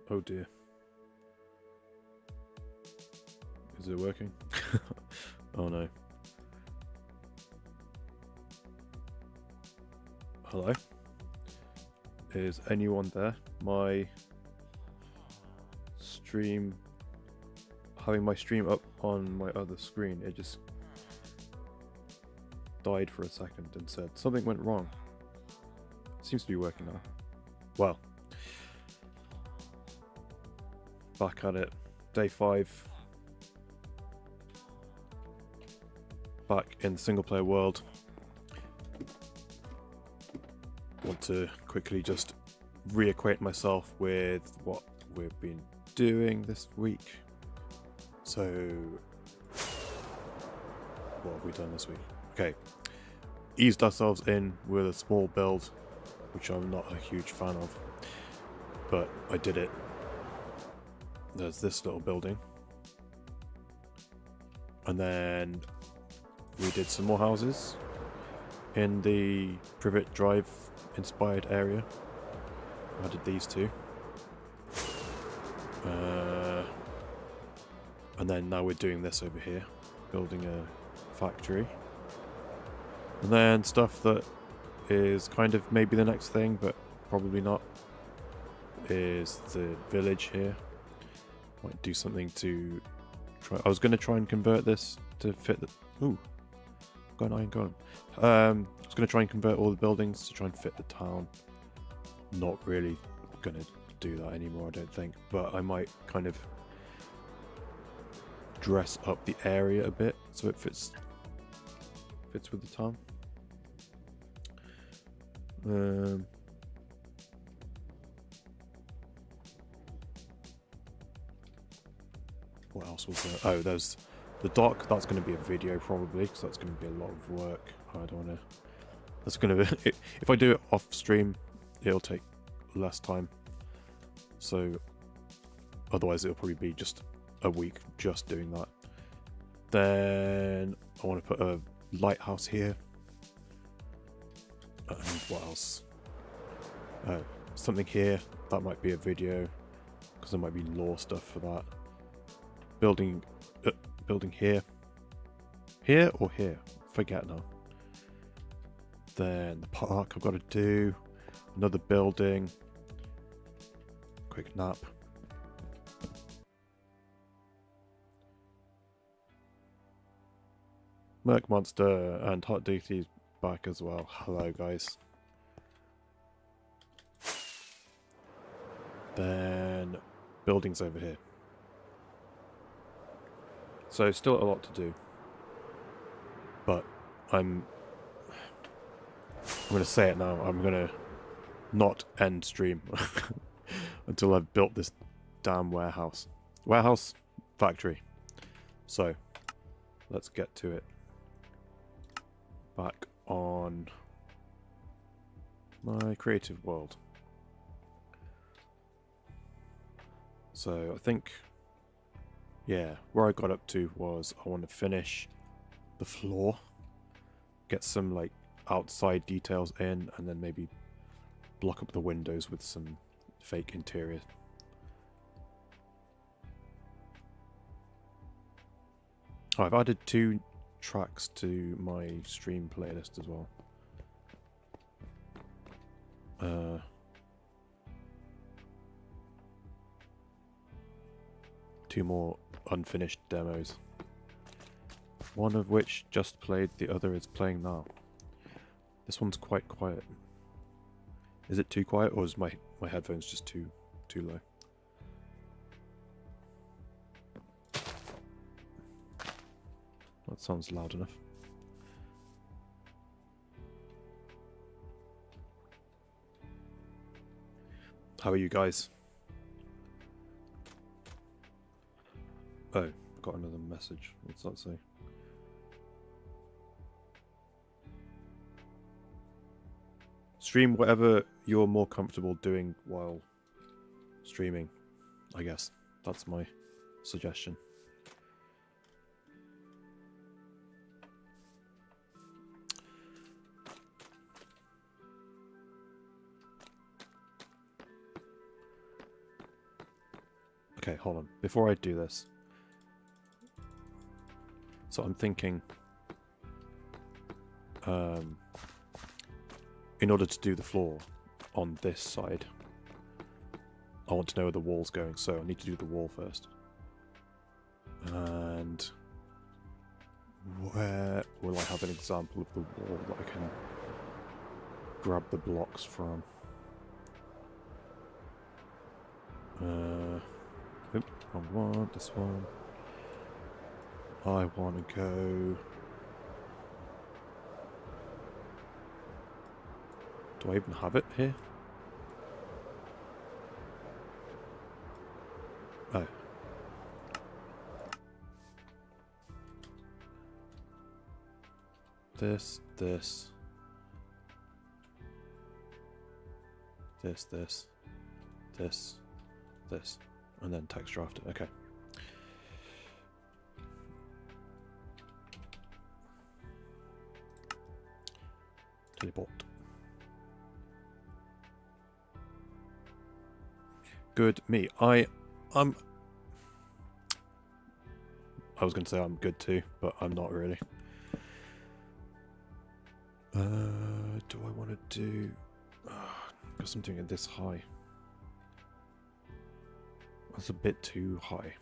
Oh dear. Is it working? Oh no. Hello? Is anyone there? My stream... Having my stream up on my other screen, it just died for a second and said something went wrong. Seems to be working now. Well, back at it. Day 5. Back in the single player world. Want to quickly just reacquaint myself with what we've been doing this week. So, what have we done this week? Okay, eased ourselves in with a small build, which I'm not a huge fan of, but I did it. There's this little building, and then we did some more houses in the Privet Drive inspired area. I did these two. And then now we're doing this over here, building a factory. And then stuff that is kind of maybe the next thing, but probably not, is the village here. Might do something to try. I was going to try and convert this to fit the... Ooh. Got an iron golem. I was going to try and convert all the buildings to try and fit the town. Not really going to do that anymore, I don't think. But I might kind of dress up the area a bit so it fits with the town. What else was there? Oh, there's the dock. That's going to be a video probably, because that's going to be a lot of work. I don't want to... That's going to be... If I do it off stream, it'll take less time. So otherwise it'll probably be just a week just doing that. Then I want to put a lighthouse here. And what else? Oh, something here. That might be a video, because there might be lore stuff for that. Building here. Here or here? Forget now. Then the park I've got to do. Another building. Quick nap. Merc Monster and Hot DT's back as well. Hello guys. Then buildings over here. So still a lot to do. But I'm going to say it now. I'm going to not end stream until I've built this damn warehouse. Warehouse factory. So let's get to it. Back on my creative world. So I think, yeah, where I got up to was I want to finish the floor, get some like outside details in, and then maybe block up the windows with some fake interior. Oh, I've added 2 tracks to my stream playlist as well. 2 more unfinished demos. One of which just played, the other is playing now. This one's quite quiet. Is it too quiet, or is my headphones just too low? That sounds loud enough. How are you guys? Oh, got another message. What's that say? Stream whatever you're more comfortable doing while streaming, I guess. That's my suggestion. Okay, hold on. Before I do this, so I'm thinking, in order to do the floor on this side, I want to know where the wall's going, so I need to do the wall first. And where will I have an example of the wall that I can grab the blocks from? Oop, wrong one, this one. I want to go... Do I even have it here? Oh. This, this. This, this. This. This. And then text draft it. Okay. Teleport. Good me. I was going to say I'm good too, but I'm not really. Do I want to do... because I'm doing it this high. That's a bit too high.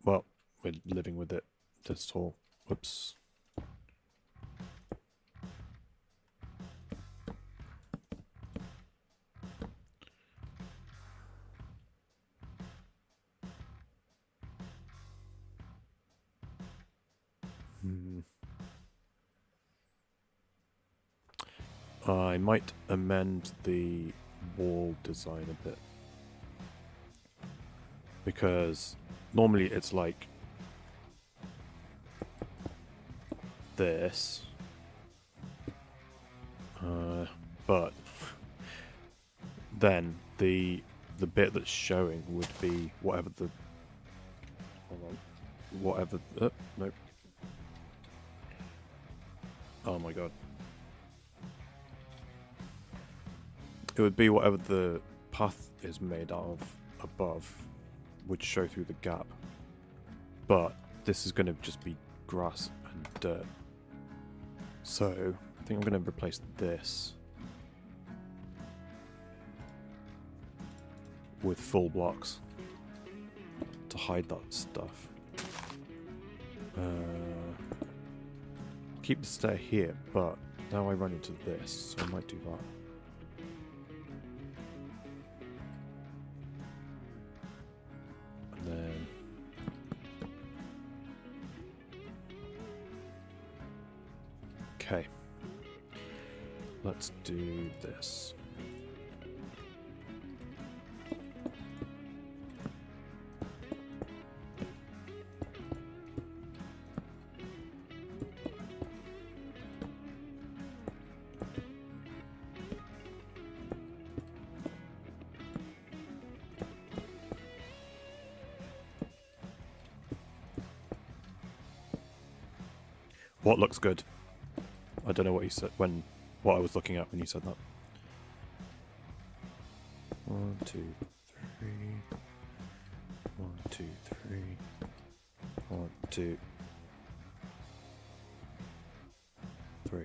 Well, we're living with it this tall. Whoops. I might amend the wall design a bit, because normally it's like this, but then the bit that's showing would be whatever the nope. Oh my god. It would be whatever the path is made out of above would show through the gap. But this is going to just be grass and dirt. So I think I'm going to replace this with full blocks to hide that stuff. Keep the stair here, but now I run into this, so I might do that. Okay, let's do this. What looks good? I don't know what you said what I was looking at when you said that. 1, 2, 3. 1, 2, 3. 1, 2, 3.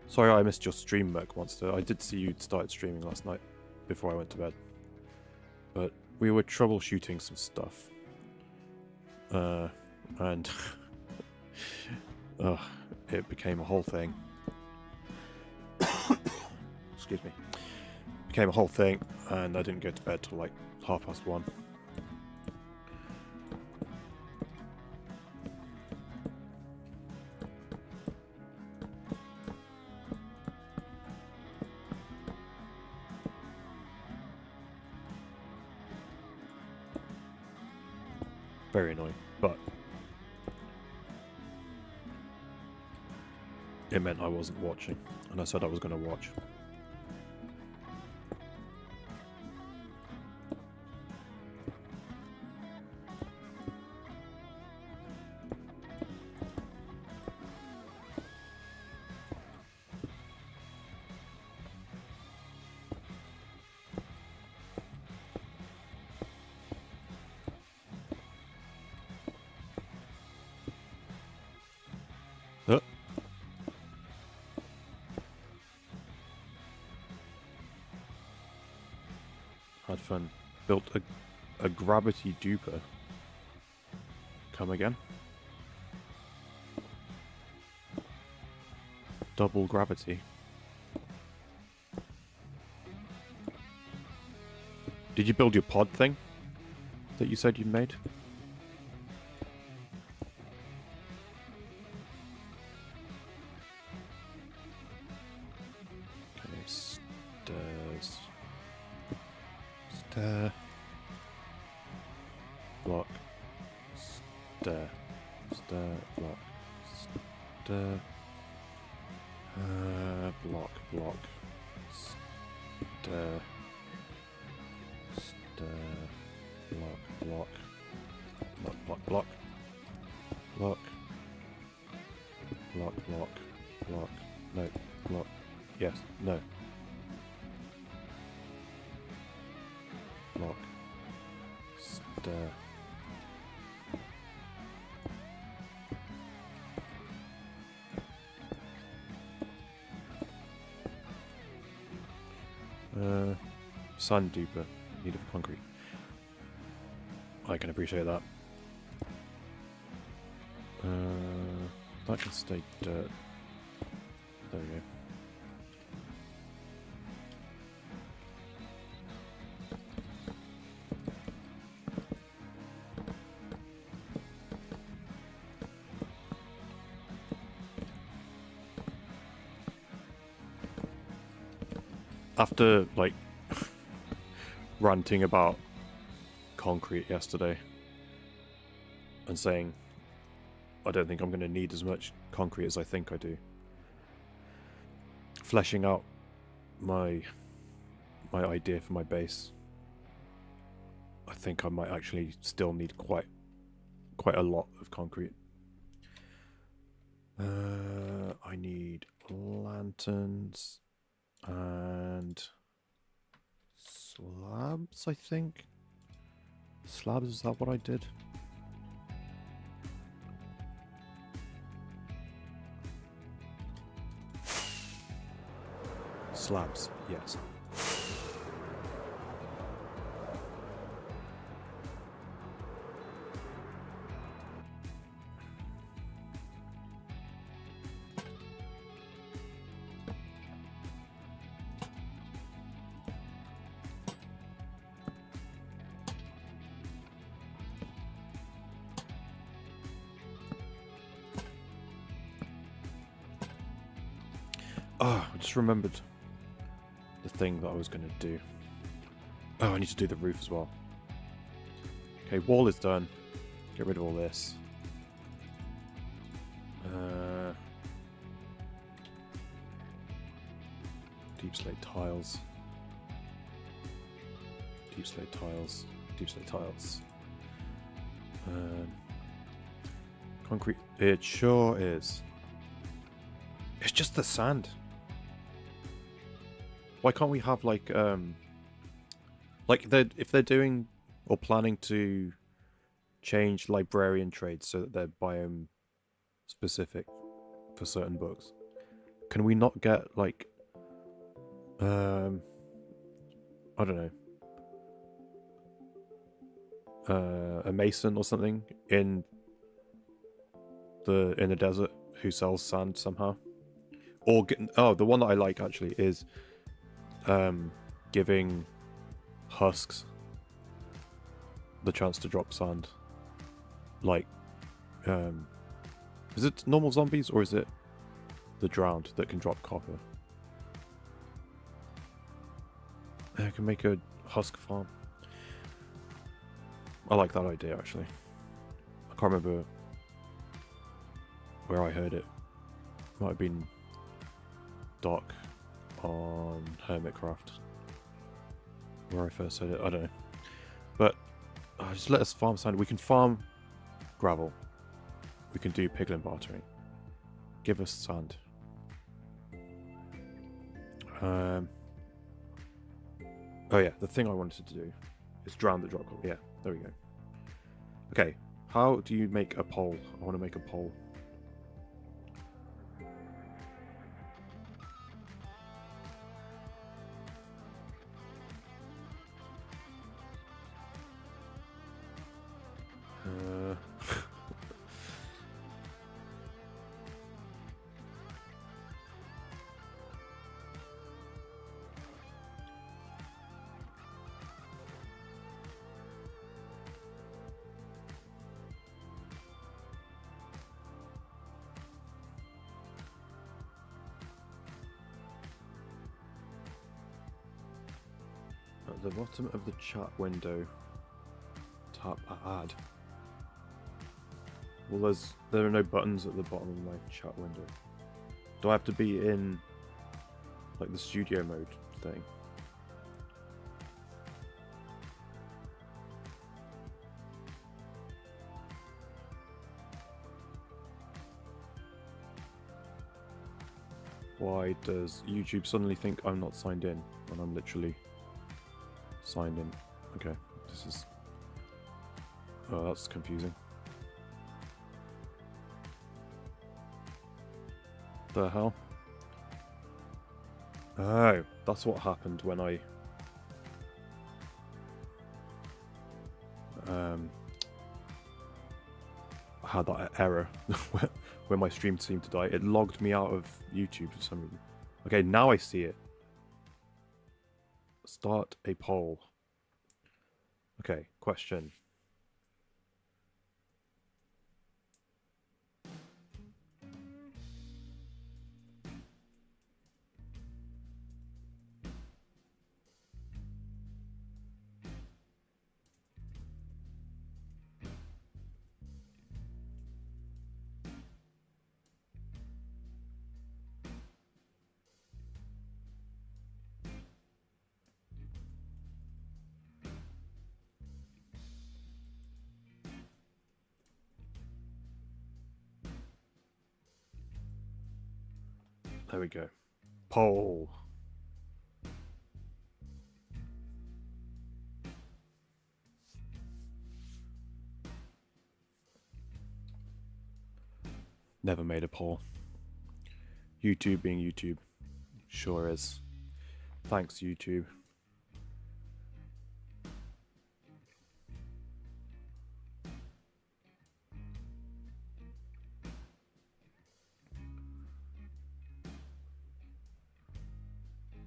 Sorry I missed your stream, Merc Monster. I did see you started streaming last night before I went to bed. But we were troubleshooting some stuff. And it became a whole thing. Excuse me. Became a whole thing, and I didn't go to bed till like 1:30. Very annoying, but it meant I wasn't watching, and I said I was going to watch. built a gravity duper. Come again. Double gravity. Did you build your pod thing that you said you made? Okay, stairs. Stair. Block. Stair. Stair. Block. Stair. Block. Block. Stair. Block, block, block, block, block, block, block, block, block, no, block, yes, no, block, stair, sand duper, need of concrete. I can appreciate that. That can stay dirt. There we go. After, like, ranting about concrete yesterday and saying I don't think I'm going to need as much concrete as I think I do, fleshing out my idea for my base, I think I might actually still need quite a lot of concrete. I need lanterns and slabs, I think. Slabs, is that what I did? Slabs, yes. Oh, I just remembered the thing that I was going to do. Oh, I need to do the roof as well. Okay, wall is done. Get rid of all this. Deep slate tiles. Deep slate tiles. Deep slate tiles. Concrete. It sure is. It's just the sand. Why can't we have like if they're doing or planning to change librarian trades so that they're biome specific for certain books, can we not get like I don't know, a mason or something in the desert who sells sand somehow? Or the one that I like actually is giving husks the chance to drop sand. Like, is it normal zombies or is it the drowned that can drop copper? I can make a husk farm. I like that idea actually. I can't remember where I heard it. Might have been Doc on Hermitcraft, where I first heard it. I don't know, but just let us farm sand. We can farm gravel. We can do piglin bartering. Give us sand. Oh yeah, the thing I wanted to do is drown the Drhakonis. Yeah, there we go. Okay, how do you make a pole? I want to make a pole. Uh, At the bottom of the chat window, tap add. Well, there are no buttons at the bottom of my chat window. Do I have to be in like the studio mode thing? Why does YouTube suddenly think I'm not signed in when I'm literally signed in? Okay, this is... Oh, that's confusing. The hell? Oh, that's what happened when I... had that error where my stream seemed to die. It logged me out of YouTube for some reason. Okay, now I see it. Start a poll. Okay, question. There we go. Poll. Never made a poll. YouTube being YouTube. Sure is. Thanks, YouTube.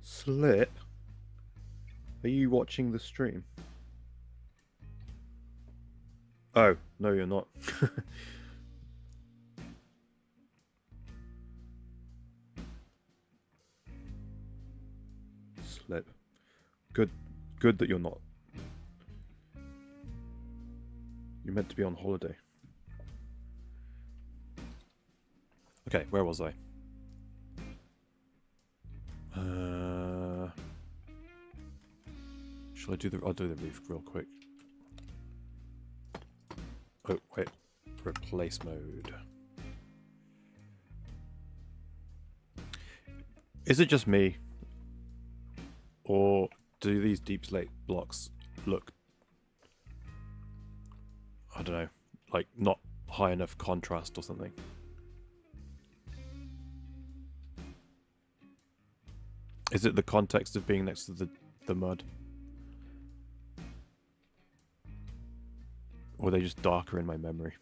Slip? Are you watching the stream? Oh, no you're not. Slip. Good that you're not. You're meant to be on holiday. Okay, where was I? Shall I do the... I'll do the roof real quick. Oh, wait. Replace mode. Is it just me? Or do these deep slate blocks look... I don't know. Like, not high enough contrast or something? Is it the context of being next to the mud? Or are they just darker in my memory?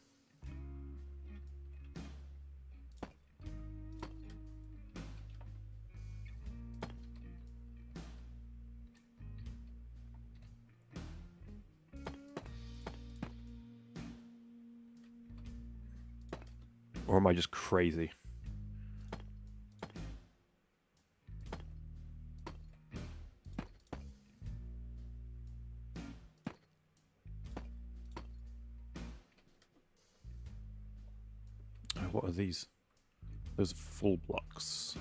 Or am I just crazy? What are these? Those are full blocks.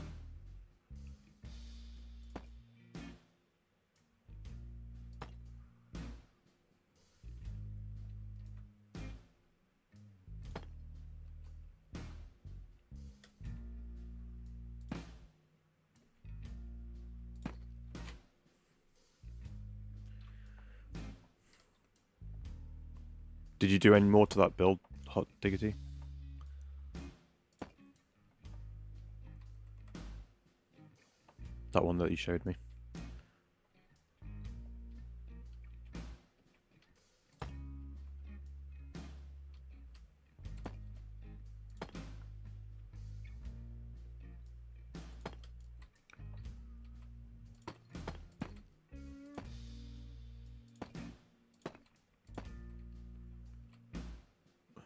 Did you do any more to that build, Hot Diggity? That one that you showed me.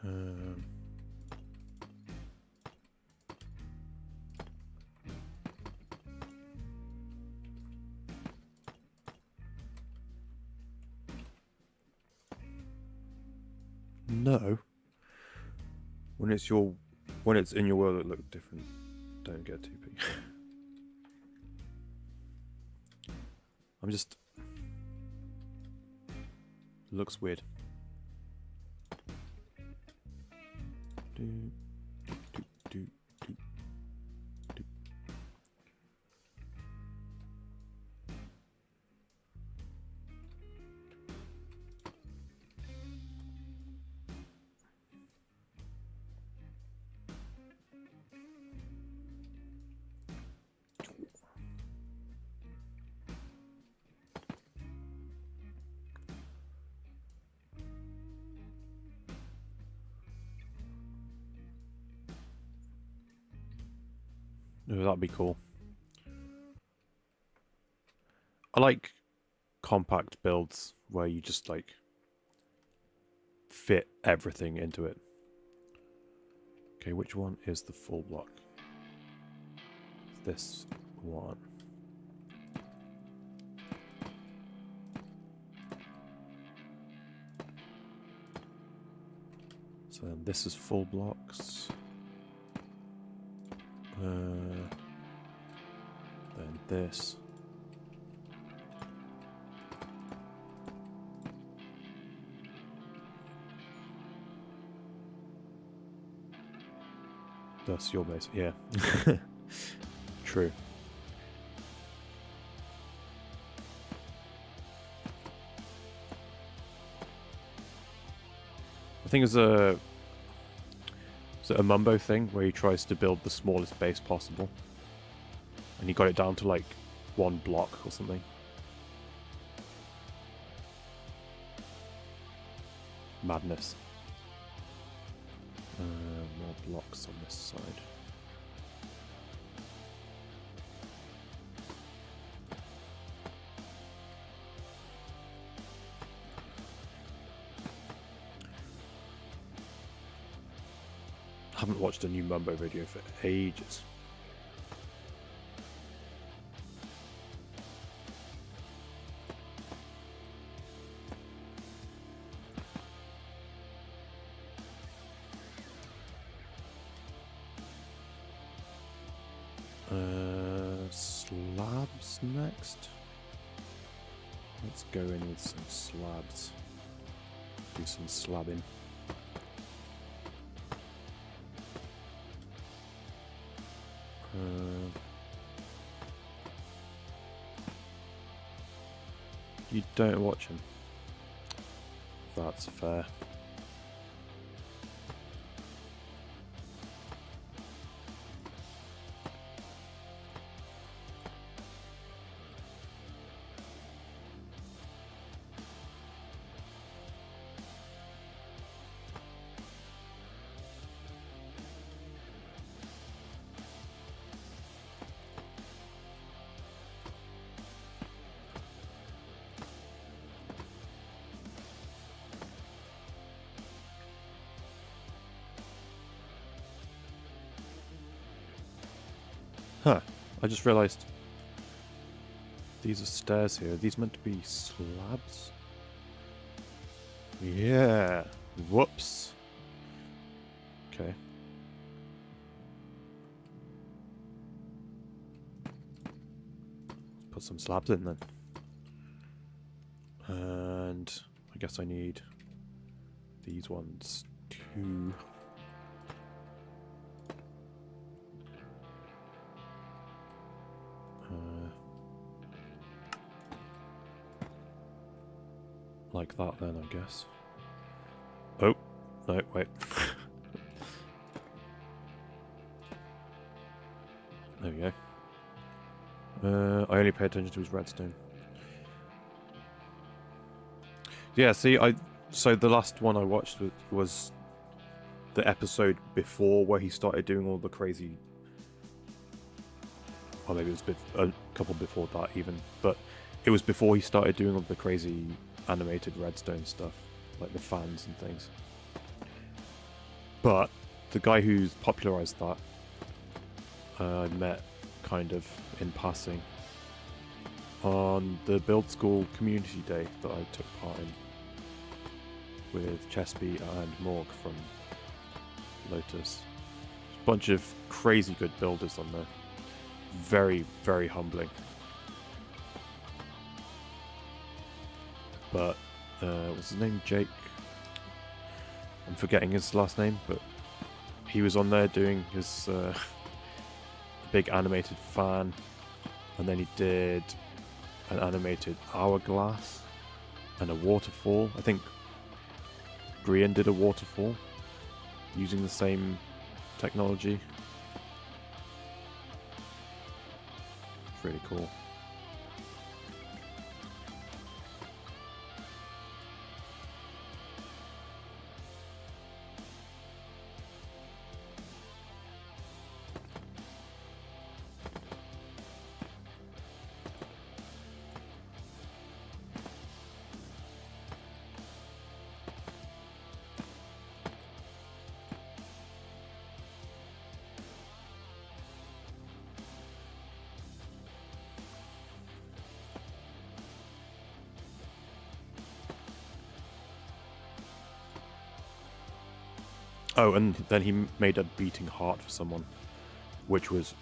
Um, no. When it's in your world, it looks different. Don't get too big. I'm just. Looks weird. Do, do, do, do, do, do. Oh, that'd be cool. I like compact builds where you just like fit everything into it. Okay, which one is the full block? This one. So then this is full blocks. Then this. That's your base, yeah. True. I think it's a Mumbo thing where he tries to build the smallest base possible, and he got it down to like 1 block or something. Madness. More blocks on this side. I haven't watched a new Mumbo video for ages. Slabs next. Let's go in with some slabs. Do some slabbing. You don't watch him. That's fair. Huh, I just realised these are stairs here. Are these meant to be slabs? Yeah. Whoops. Okay. Put some slabs in then. And I guess I need these ones too. Like that then, I guess. Oh, no, wait. There we go. I only pay attention to his redstone. Yeah, see, so the last one I watched was the episode before where he started doing all the crazy... Or maybe it was a couple before that even, but it was before he started doing all the crazy animated redstone stuff, like the fans and things. But the guy who's popularized that, I met kind of in passing on the Build School Community Day that I took part in with Chesby and Morg from Lotus. A bunch of crazy good builders on there. Very, very humbling. But, what's his name? Jake? I'm forgetting his last name, but he was on there doing his big animated fan, and then he did an animated hourglass and a waterfall. I think Brian did a waterfall using the same technology. It's really cool. Oh, and then he made a beating heart for someone, which was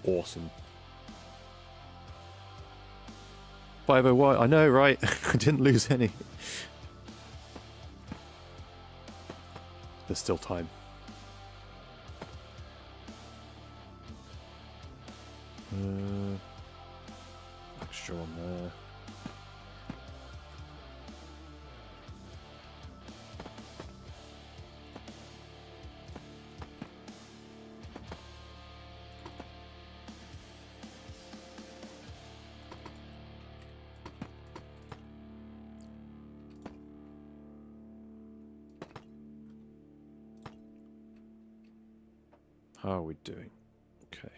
awesome. 501, I know, right? I didn't lose any. There's still time. Extra on there. How are we doing? Okay.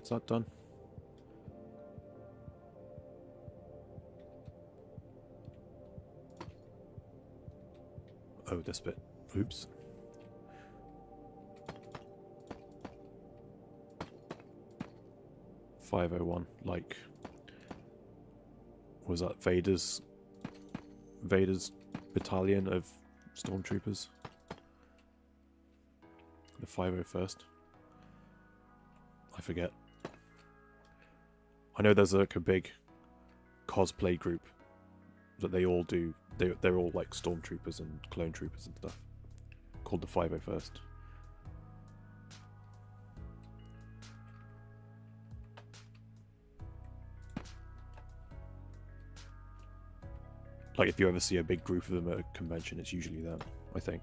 Is that done? Oh, this bit. Oops. .501, like, was that Vader's battalion of stormtroopers? The 501st? I forget. I know there's like a big cosplay group that they all do. They're all like stormtroopers and clone troopers and stuff, called the 501st. Like, if you ever see a big group of them at a convention, it's usually them, I think.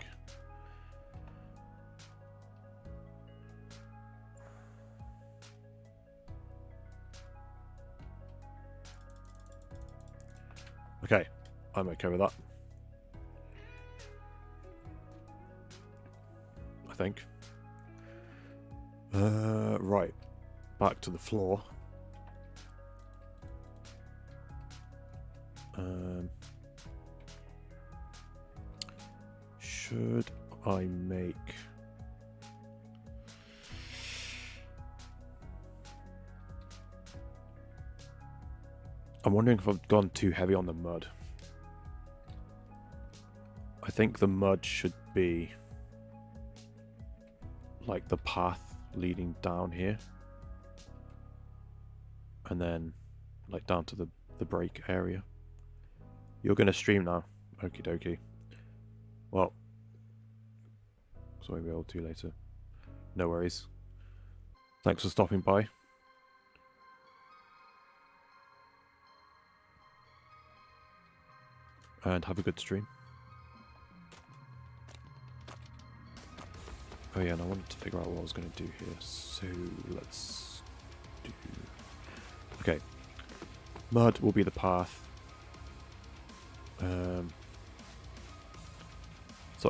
Okay, I'm okay with that. I think. Right. Back to the floor. Should I make... I'm wondering if I've gone too heavy on the mud. I think the mud should be like the path leading down here. And then like down to the break area. You're going to stream now. Okie dokie. Well, so I'll be able to later. No worries. Thanks for stopping by. And have a good stream. Oh yeah, and I wanted to figure out what I was going to do here. So let's do... Okay. Mud will be the path. So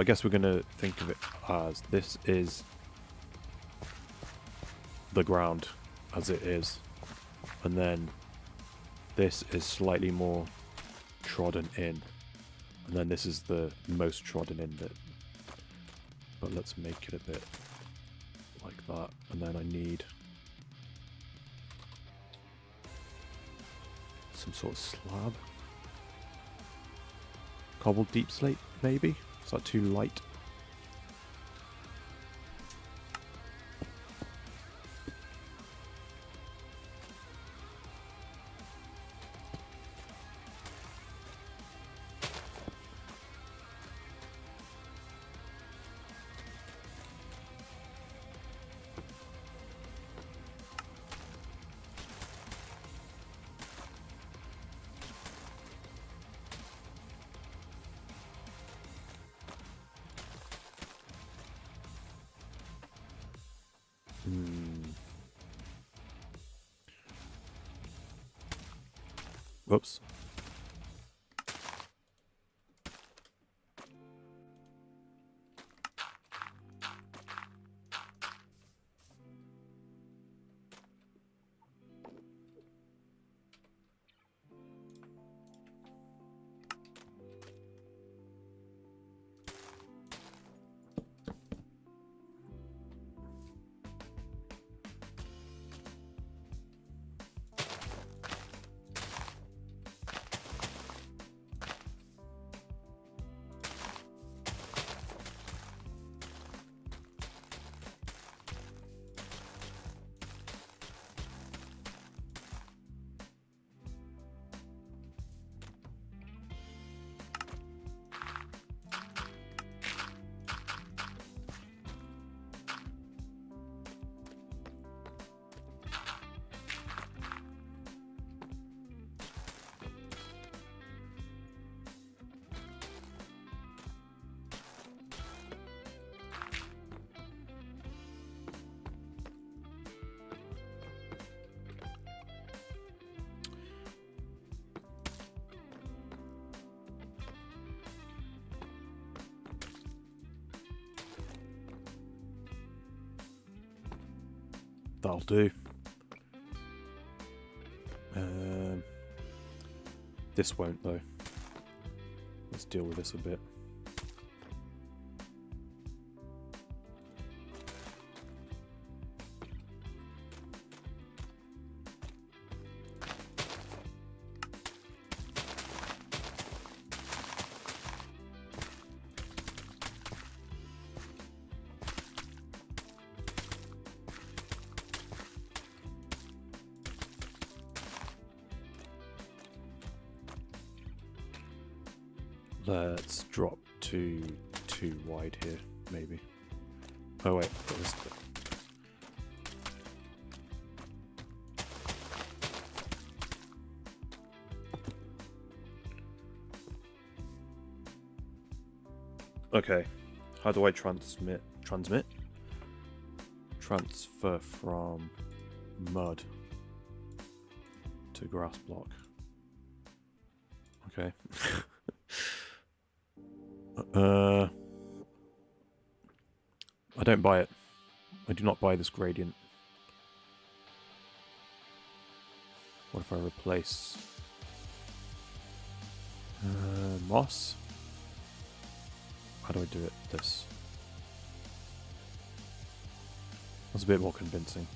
I guess we're going to think of it as this is the ground as it is. And then this is slightly more trodden in. And then this is the most trodden in bit. But let's make it a bit like that. And then I need some sort of slab. Cobbled deep slate, maybe? Is that too light? Whoops. That'll do. This won't though. Let's deal with this a bit. Let's drop to 2 wide here, maybe. Oh wait, got this bit. Okay, how do I transfer from mud to grass block? Okay. I don't buy it. I do not buy this gradient. What if I replace moss? How do I do it? This. That's a bit more convincing.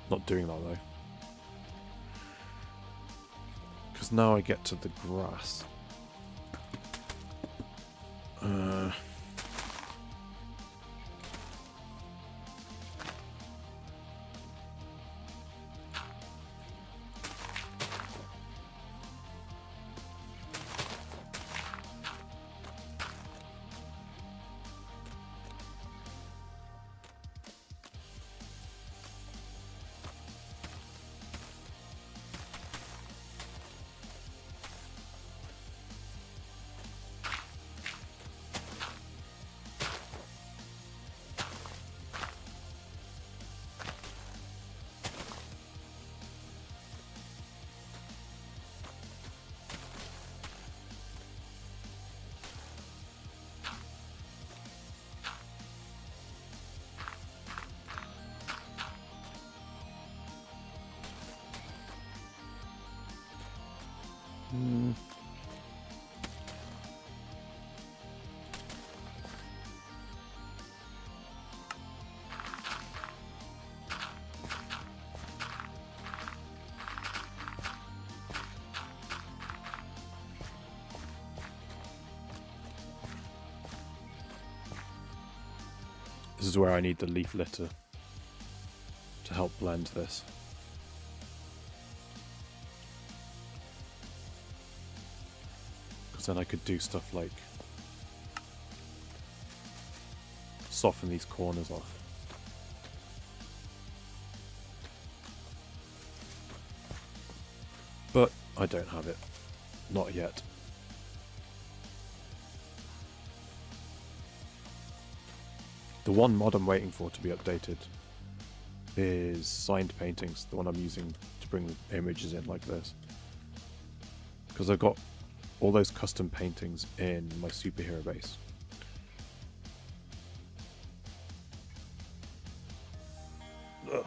Not doing that though. Because now I get to the grass. This is where I need the leaf litter to help blend this. Because then I could do stuff like soften these corners off. But I don't have it. Not yet. The one mod I'm waiting for to be updated is signed paintings, the one I'm using to bring images in like this. Because I've got all those custom paintings in my superhero base. Ugh.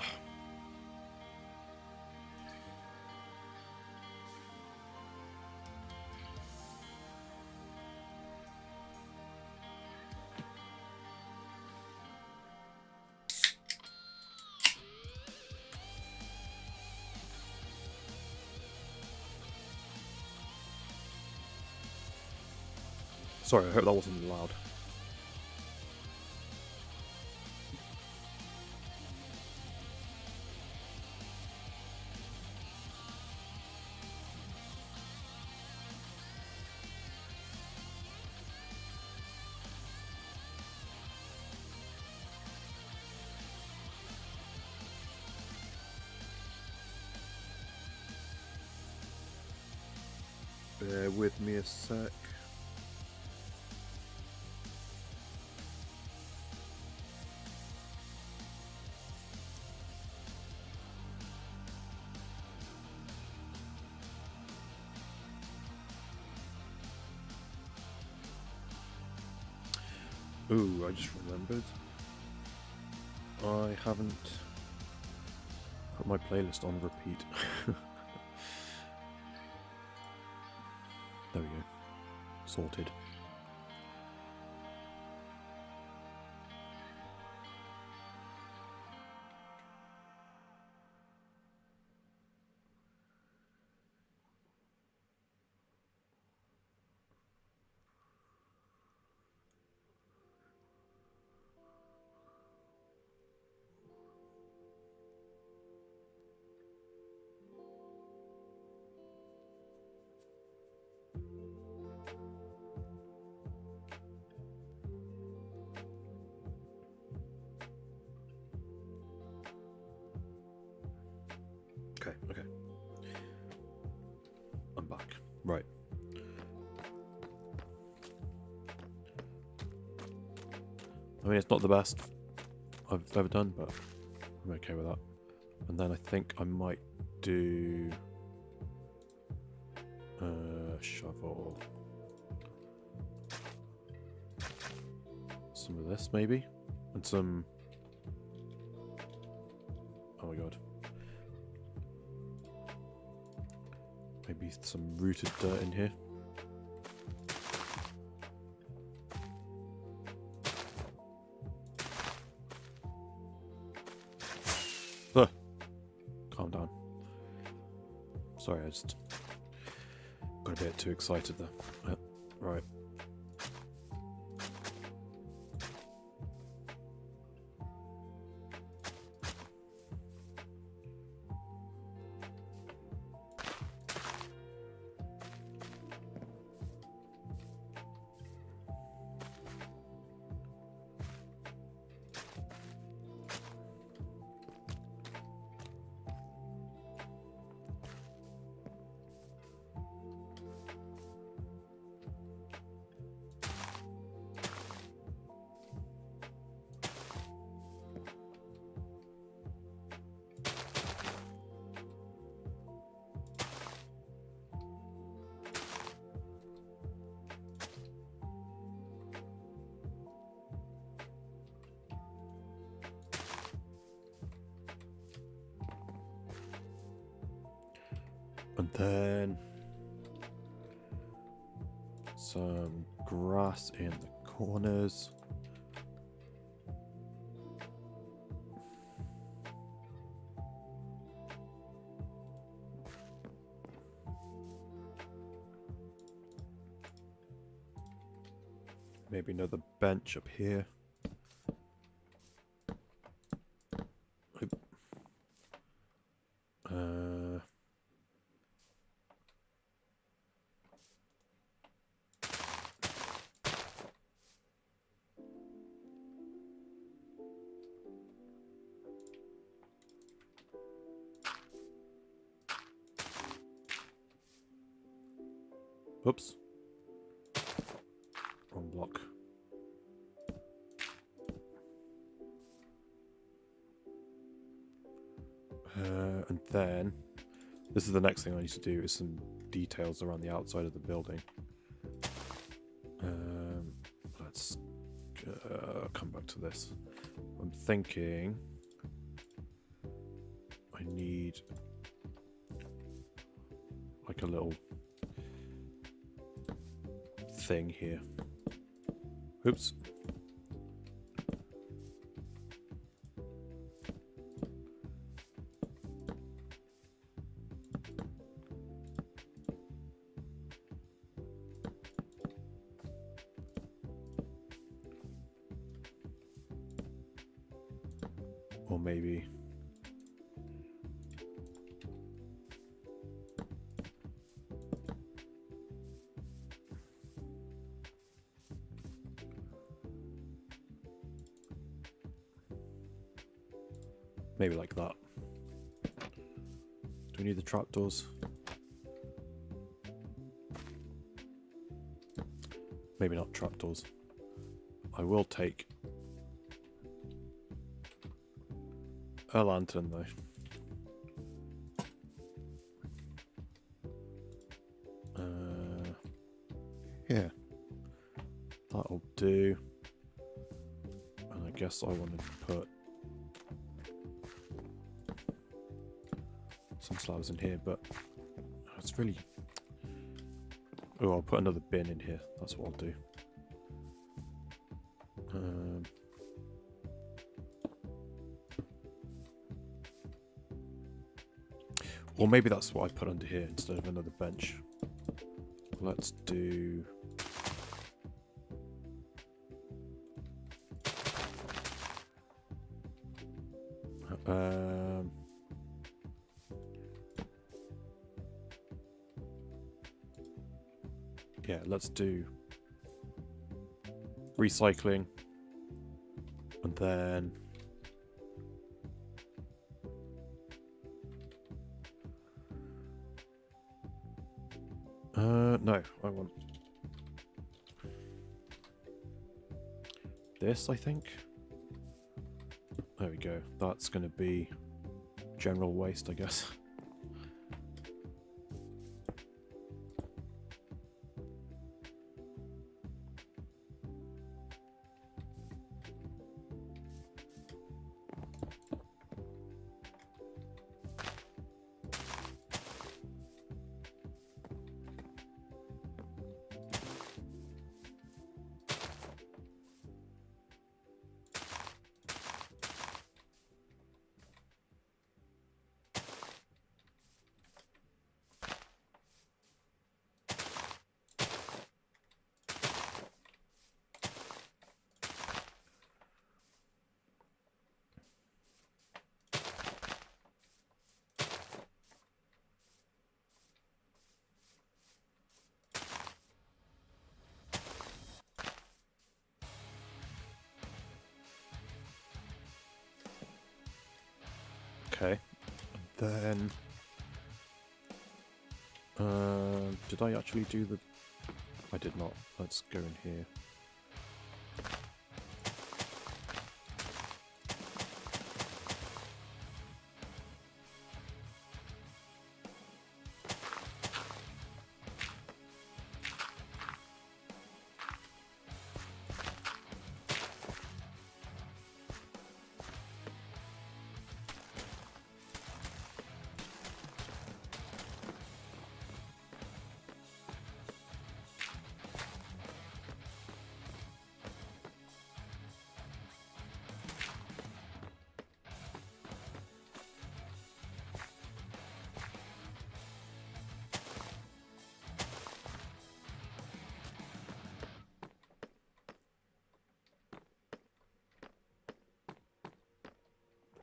Sorry, I hope that wasn't loud. Bear with me a sec. Ooh, I just remembered. I haven't put my playlist on repeat. There we go. Sorted. Okay. I'm back. Right. I mean, it's not the best I've ever done, but I'm okay with that. And then I think I might do shovel. Some of this maybe, and some. Oh my god. Maybe some rooted dirt in here. Calm down. Sorry, I just got a bit too excited there. Right. And then some grass in the corners. Maybe another bench up here. Oops. Wrong block. And then, this is the next thing I need to do, is some details around the outside of the building. Let's come back to this. I'm thinking I need like a little thing here. Oops. Or maybe like that. Do we need the trapdoors? Maybe not trapdoors. I will take a lantern though. Yeah, that'll do. And I guess I want to put some slabs in here, but it's really... Oh, I'll put another bin in here. That's what I'll do. Or maybe that's what I put under here instead of another bench. Let's do... yeah, let's do recycling, and then no, I want this, I think. There we go. That's going to be general waste, I guess. Okay, and then did I actually do the... I did not. Let's go in here.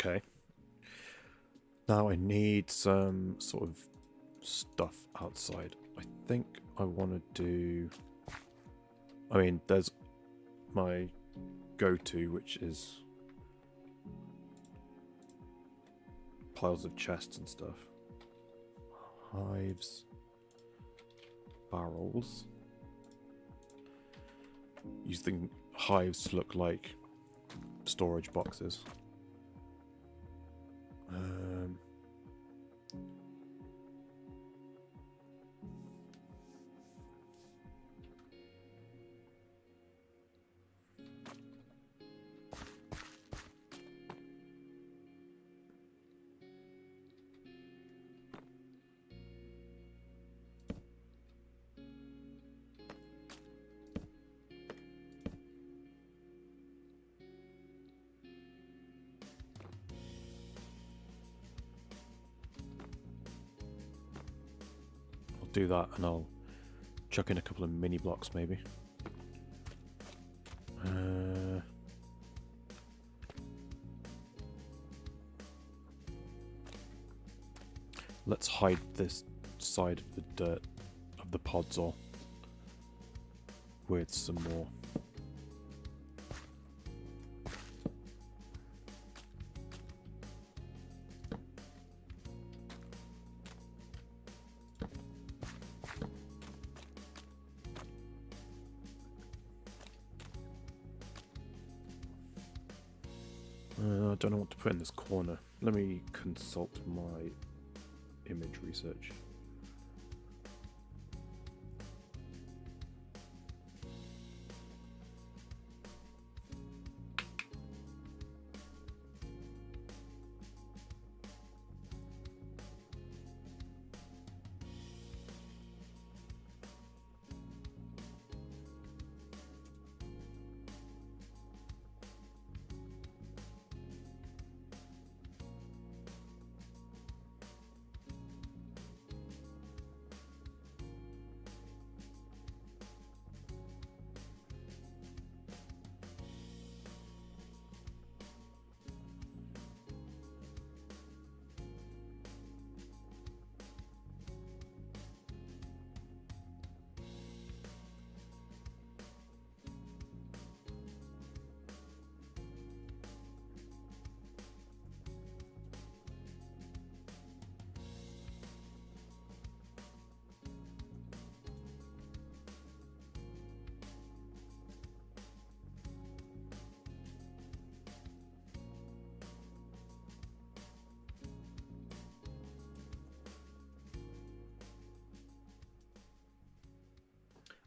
Okay. Now I need some sort of stuff outside. I think I want to do... I mean, there's my go-to, which is piles of chests and stuff. Hives. barrels. Using hives to look like storage boxes. Do that, and I'll chuck in a couple of mini blocks maybe. Let's hide this side of the dirt of the pods all with some more. I don't know what to put in this corner. Let me consult my image research.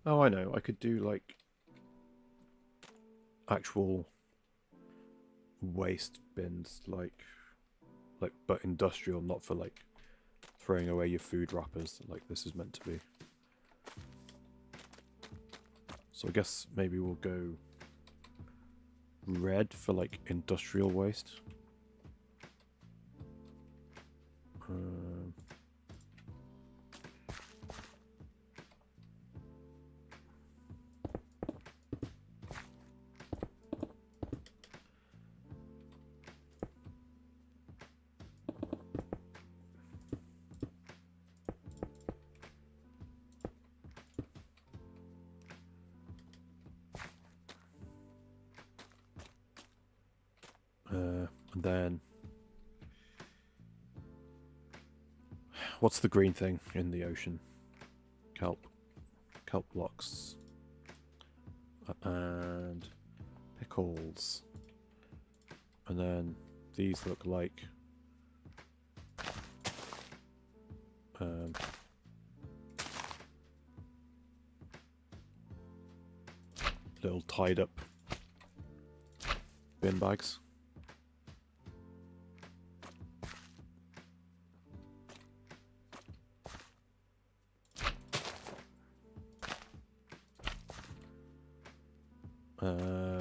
Oh, I know. I could do like actual waste bins, like but industrial, not for like throwing away your food wrappers like this is meant to be. So I guess maybe we'll go red for like industrial waste. And then what's the green thing in the ocean? Kelp blocks and pickles, and then these look like little tied up bin bags.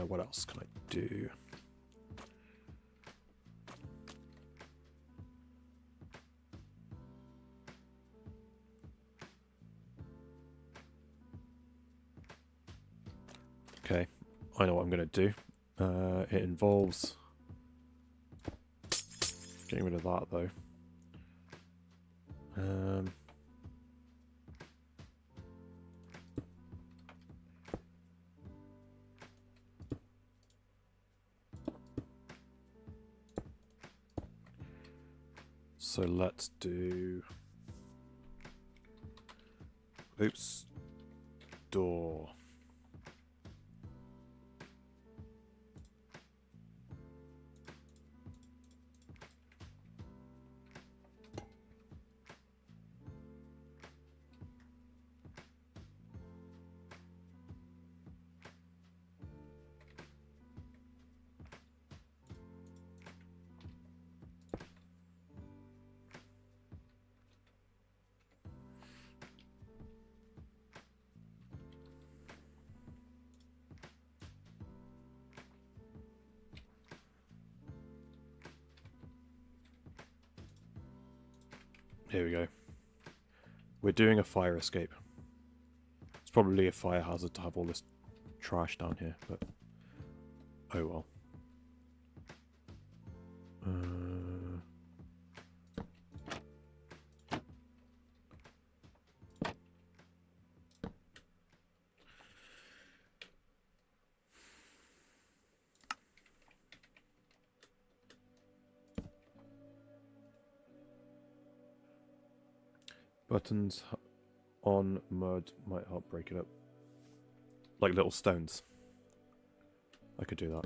What else can I do? Okay, I know what I'm going to do. It involves getting rid of that though. So let's do... Oops, door. Here we go. We're doing a fire escape. It's probably a fire hazard to have all this trash down here, but oh well. Buttons on mud might help break it up. Like little stones. I could do that.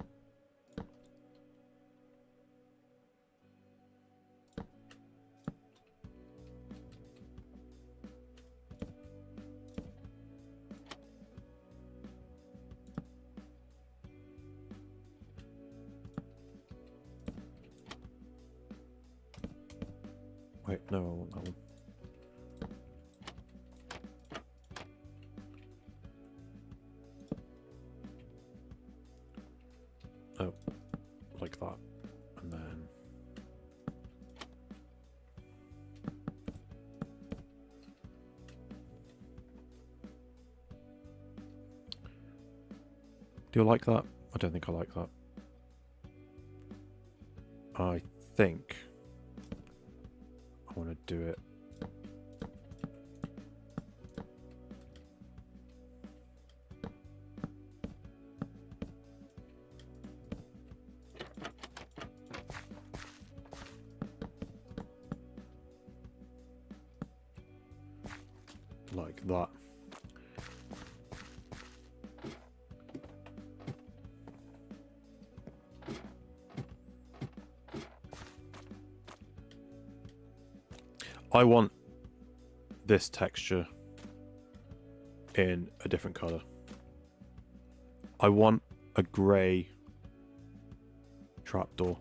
Wait, no, I want that one. Oh, like that. And then... Do you like that? I don't think I like that. I think I want to do it. Like that. I want this texture in a different color. I want a grey trapdoor.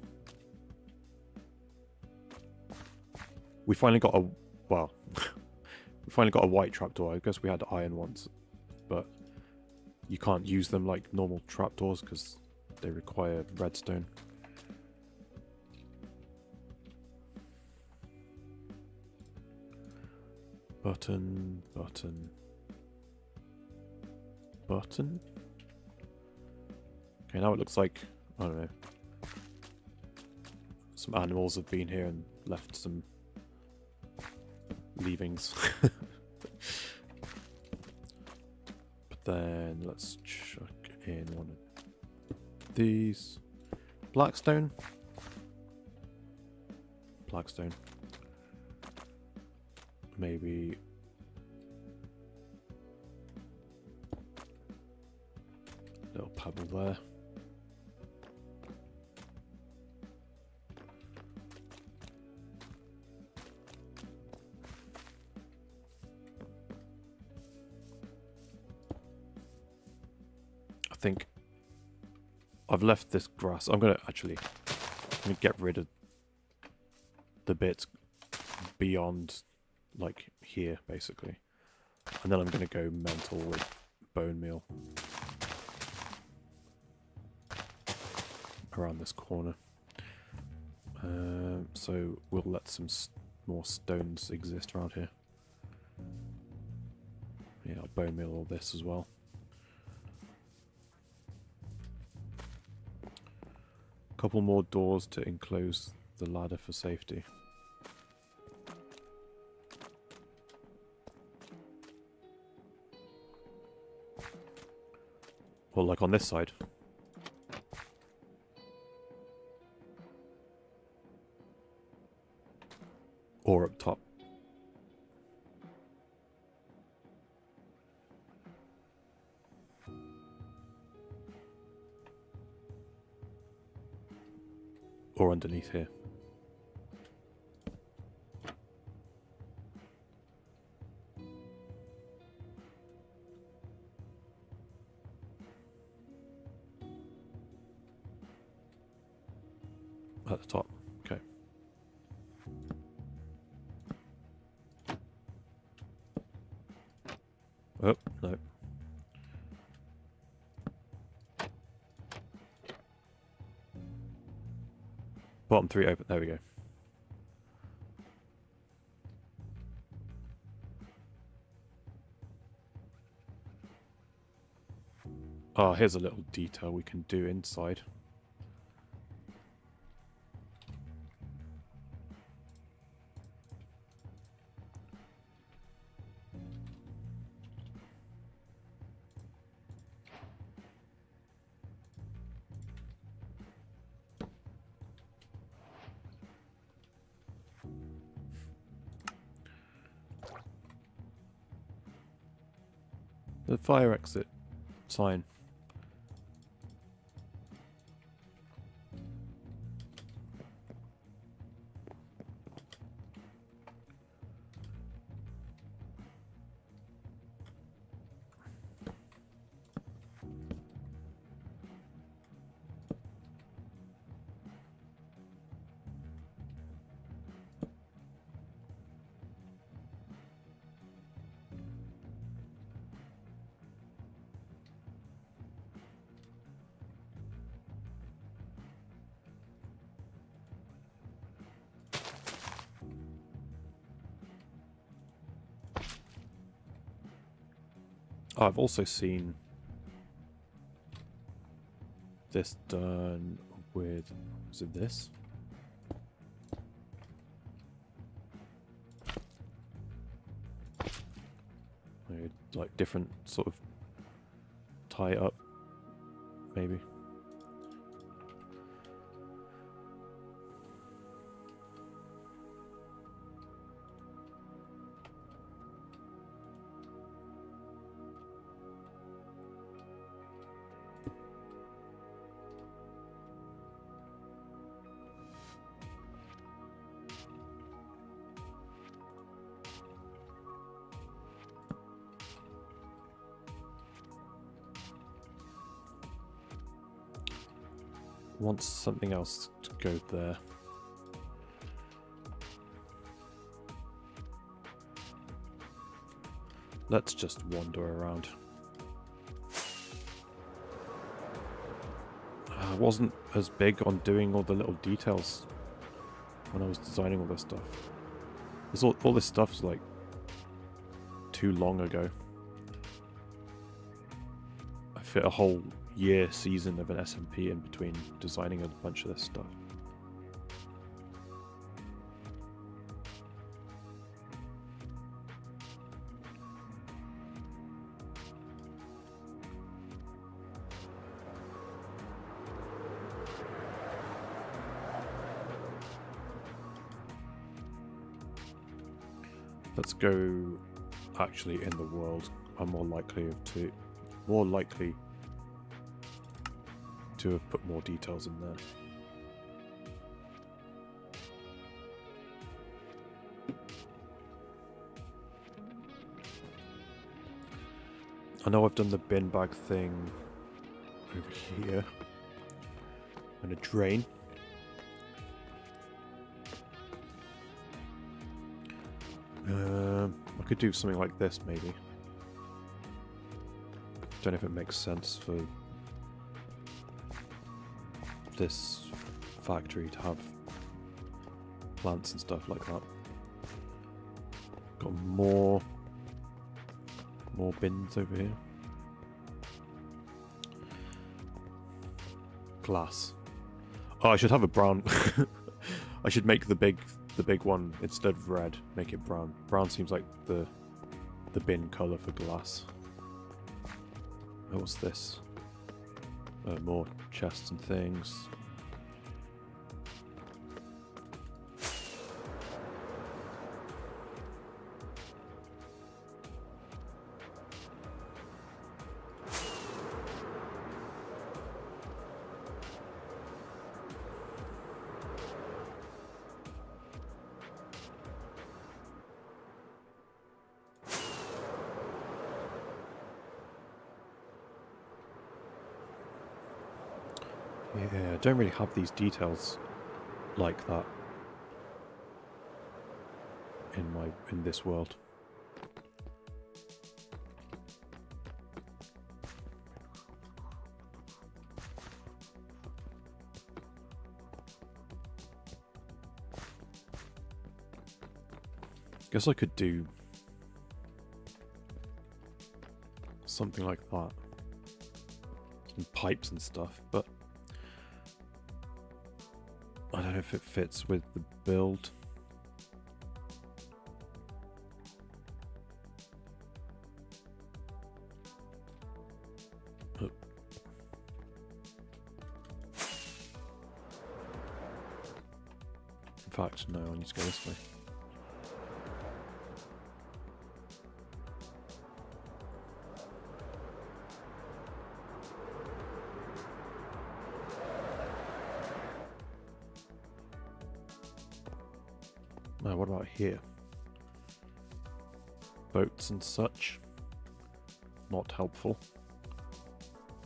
We finally got a, well, we finally got a white trapdoor. I guess we had iron ones, but you can't use them like normal trapdoors because they require redstone. Button, button, button. Okay, now it looks like, I don't know, some animals have been here and left some leavings. But then let's chuck in one of these. Blackstone. Blackstone. Maybe a little pebble there. I think I've left this grass. I'm gonna get rid of the bits beyond like here basically, and then I'm gonna go mental with bone meal around this corner. So we'll let some more stones exist around here. Yeah, I'll bone meal all this as well. A couple more doors to enclose the ladder for safety. Well, like on this side. Or up top. Or underneath here. At the top. Okay. Oh, no. Bottom 3 open. There we go. Oh, here's a little detail we can do inside. The fire exit sign. Oh, I've also seen this done with, is it this? Like different sort of tie it up, maybe. Want something else to go there. Let's just wander around. I wasn't as big on doing all the little details when I was designing all this stuff. All this stuff's like too long ago. I fit a whole year season of an SMP in between designing a bunch of this stuff. Let's go actually in the world. I'm more likely to have put more details in there. I know I've done the bin bag thing over here. And a drain. I could do something like this maybe. Don't know if it makes sense for this factory to have plants and stuff like that. Got more bins over here. Glass. Oh, I should have a brown. I should make the big one instead of red. Make it brown. Brown seems like the bin color for glass. Oh, what's this? More chests and things. Yeah, I don't really have these details like that in this world. Guess I could do something like that. Some pipes and stuff, but I don't know if it fits with the build. In fact, no, I need to go this way. Now, what about here? Boats and such. Not helpful.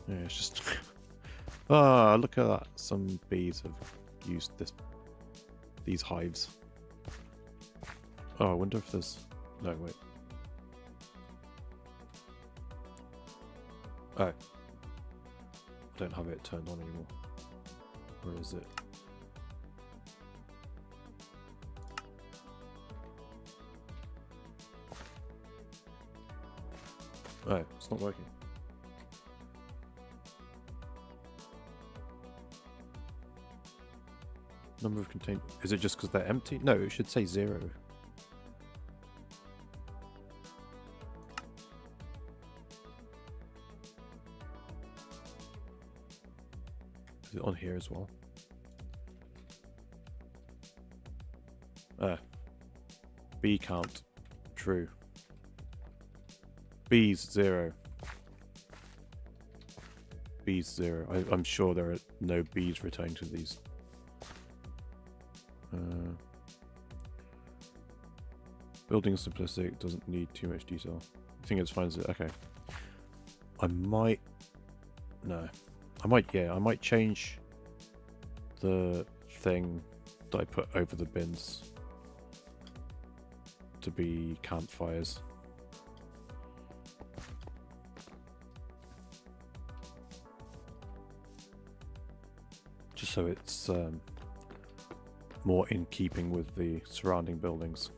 Yeah, it's just... ah, look at that. Some bees have used these hives. Oh, I wonder if there's... No, wait. Oh. I don't have it turned on anymore. Where is it? Oh, it's not working. Number of containers. Is it just because they're empty? No, it should say 0. Is it on here as well? Bee count. True. Bees 0. Bees 0. I'm sure there are no bees returned to these. Building is simplistic, doesn't need too much detail. I think it's fine as it. Okay. I might change the thing that I put over the bins to be campfires. Just so it's more in keeping with the surrounding buildings.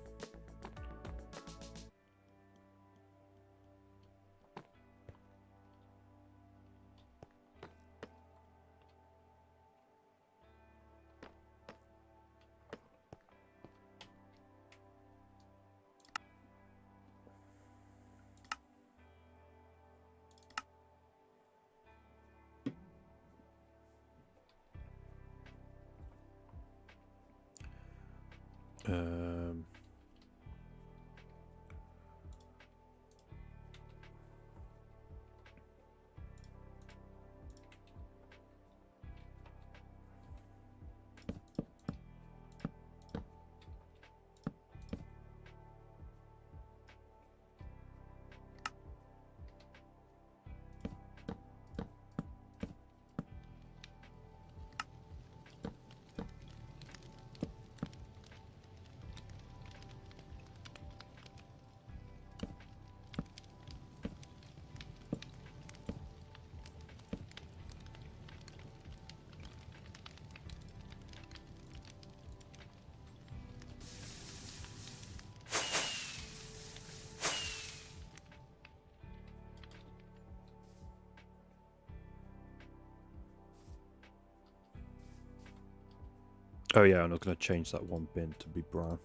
Oh yeah, I'm not going to change that one bin to be brown.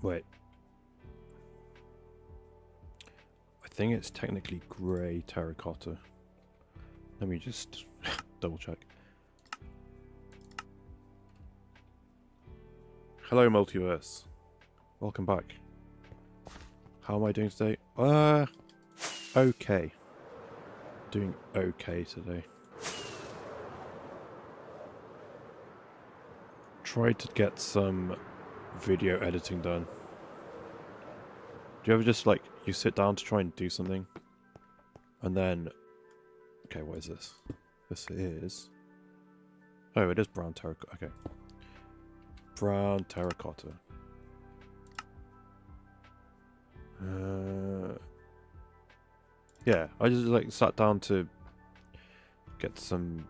Wait. I think it's technically grey terracotta. Let me just double check. Hello, Multiverse. Welcome back. How am I doing today? Okay. Doing okay today. Tried to get some video editing done. Do you ever just like you sit down to try and do something, and then, okay, what is this? This is, oh, it is brown terracotta. Okay, brown terracotta. Yeah, I just like sat down to get some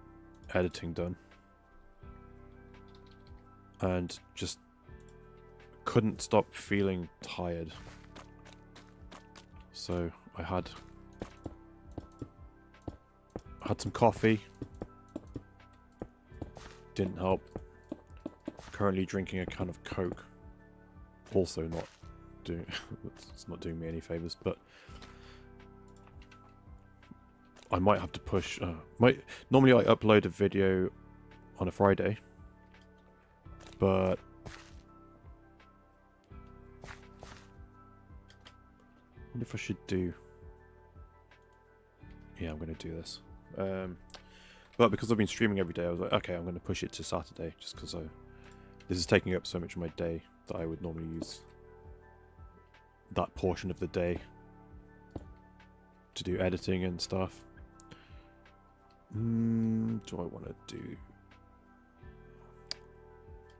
editing done, and just couldn't stop feeling tired. So I had some coffee. Didn't help. Currently drinking a can of Coke. Also not doing it's not doing me any favors, but I might have to push normally I upload a video on a Friday, but I wonder if I should do, yeah, I'm going to do this. But because I've been streaming every day, I was like, okay, I'm going to push it to Saturday, just because this is taking up so much of my day that I would normally use that portion of the day to do editing and stuff. Do I want to do...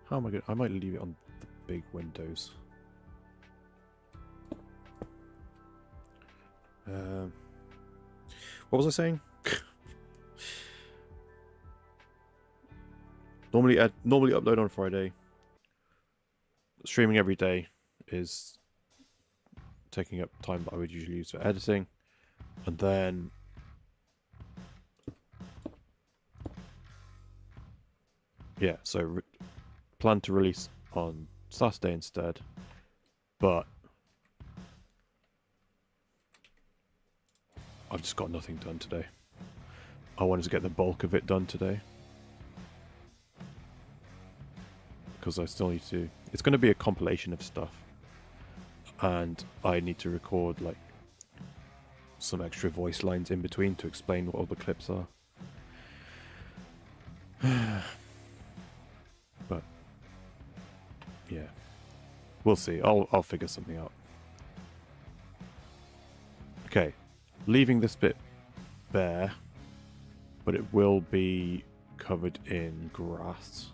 How am I going to... I might leave it on the big windows. What was I saying? Normally upload on Friday. Streaming every day is taking up time that I would usually use for editing, and then yeah, so plan to release on Saturday instead, but I've just got nothing done today. I wanted to get the bulk of it done today, because I still need to... It's going to be a compilation of stuff, and I need to record like some extra voice lines in between to explain what all the clips are. But yeah, we'll see. I'll figure something out. Okay, leaving this bit bare, but it will be covered in grass.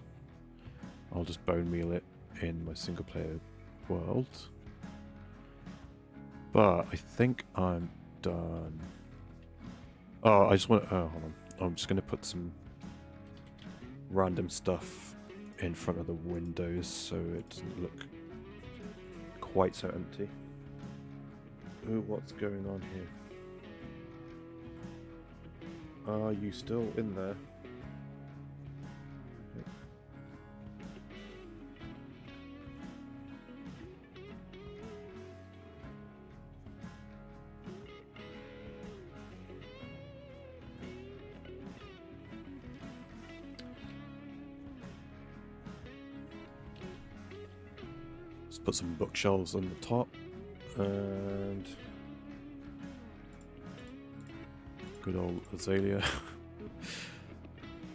I'll just bone meal it in my single player world. But I think I'm done. Oh, I just want to... Oh, hold on. I'm just going to put some random stuff in front of the windows so it doesn't look quite so empty. Ooh, what's going on here? Are you still in there? Let's put some bookshelves on the top, and good old azalea.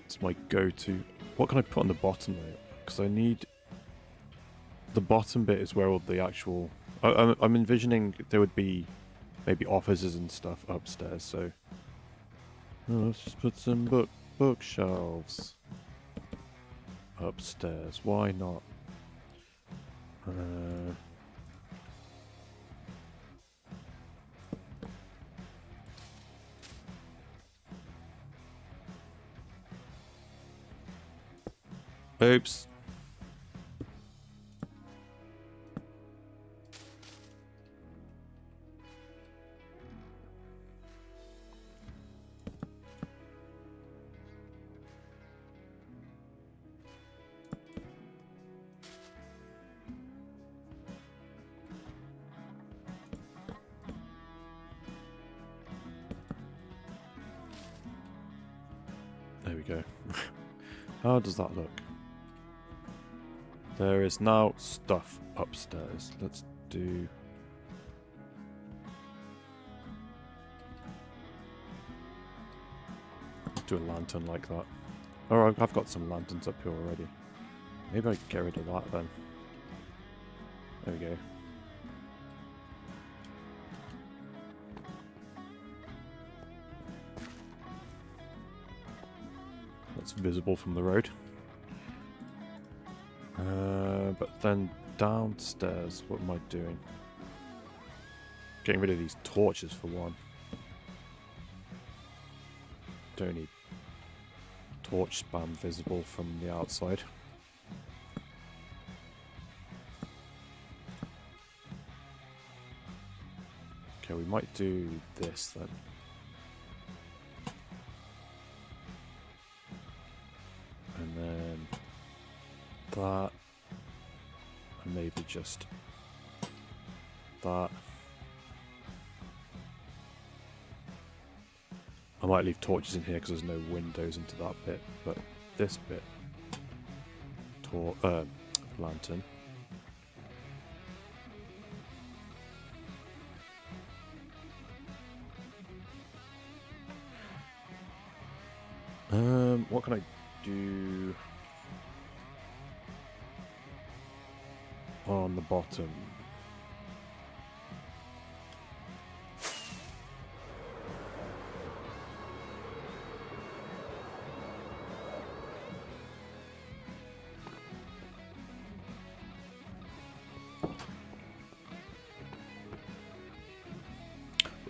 It's my go-to. What can I put on the bottom though? Because I need... The bottom bit is where all the actual... I'm envisioning there would be maybe offices and stuff upstairs, so... Oh, let's just put some bookshelves upstairs. Why not? Oops. There we go. How does that look? There is now stuff upstairs. Let's do... Let's do a lantern like that. Oh, I've got some lanterns up here already. Maybe I get rid of that then. There we go. that's visible from the road. But then downstairs, what am I doing? Getting rid of these torches for one. Don't need torch spam visible from the outside. Okay, we might do this then. And then that. And maybe just that. I might leave torches in here because there's no windows into that bit, but this bit, lantern. What can I do on the bottom?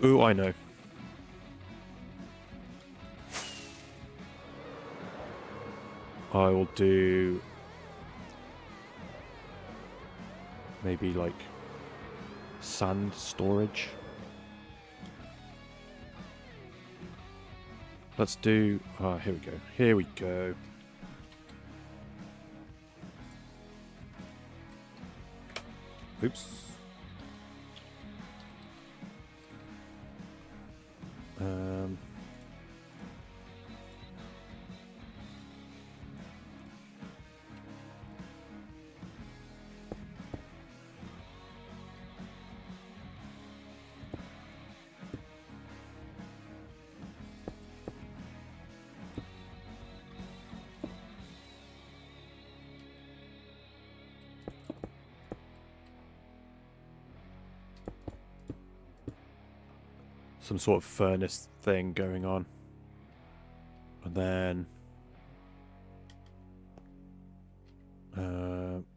Ooh, I know. I will do maybe like sand storage. Let's do, here we go. Here we go. Oops. Some sort of furnace thing going on. And then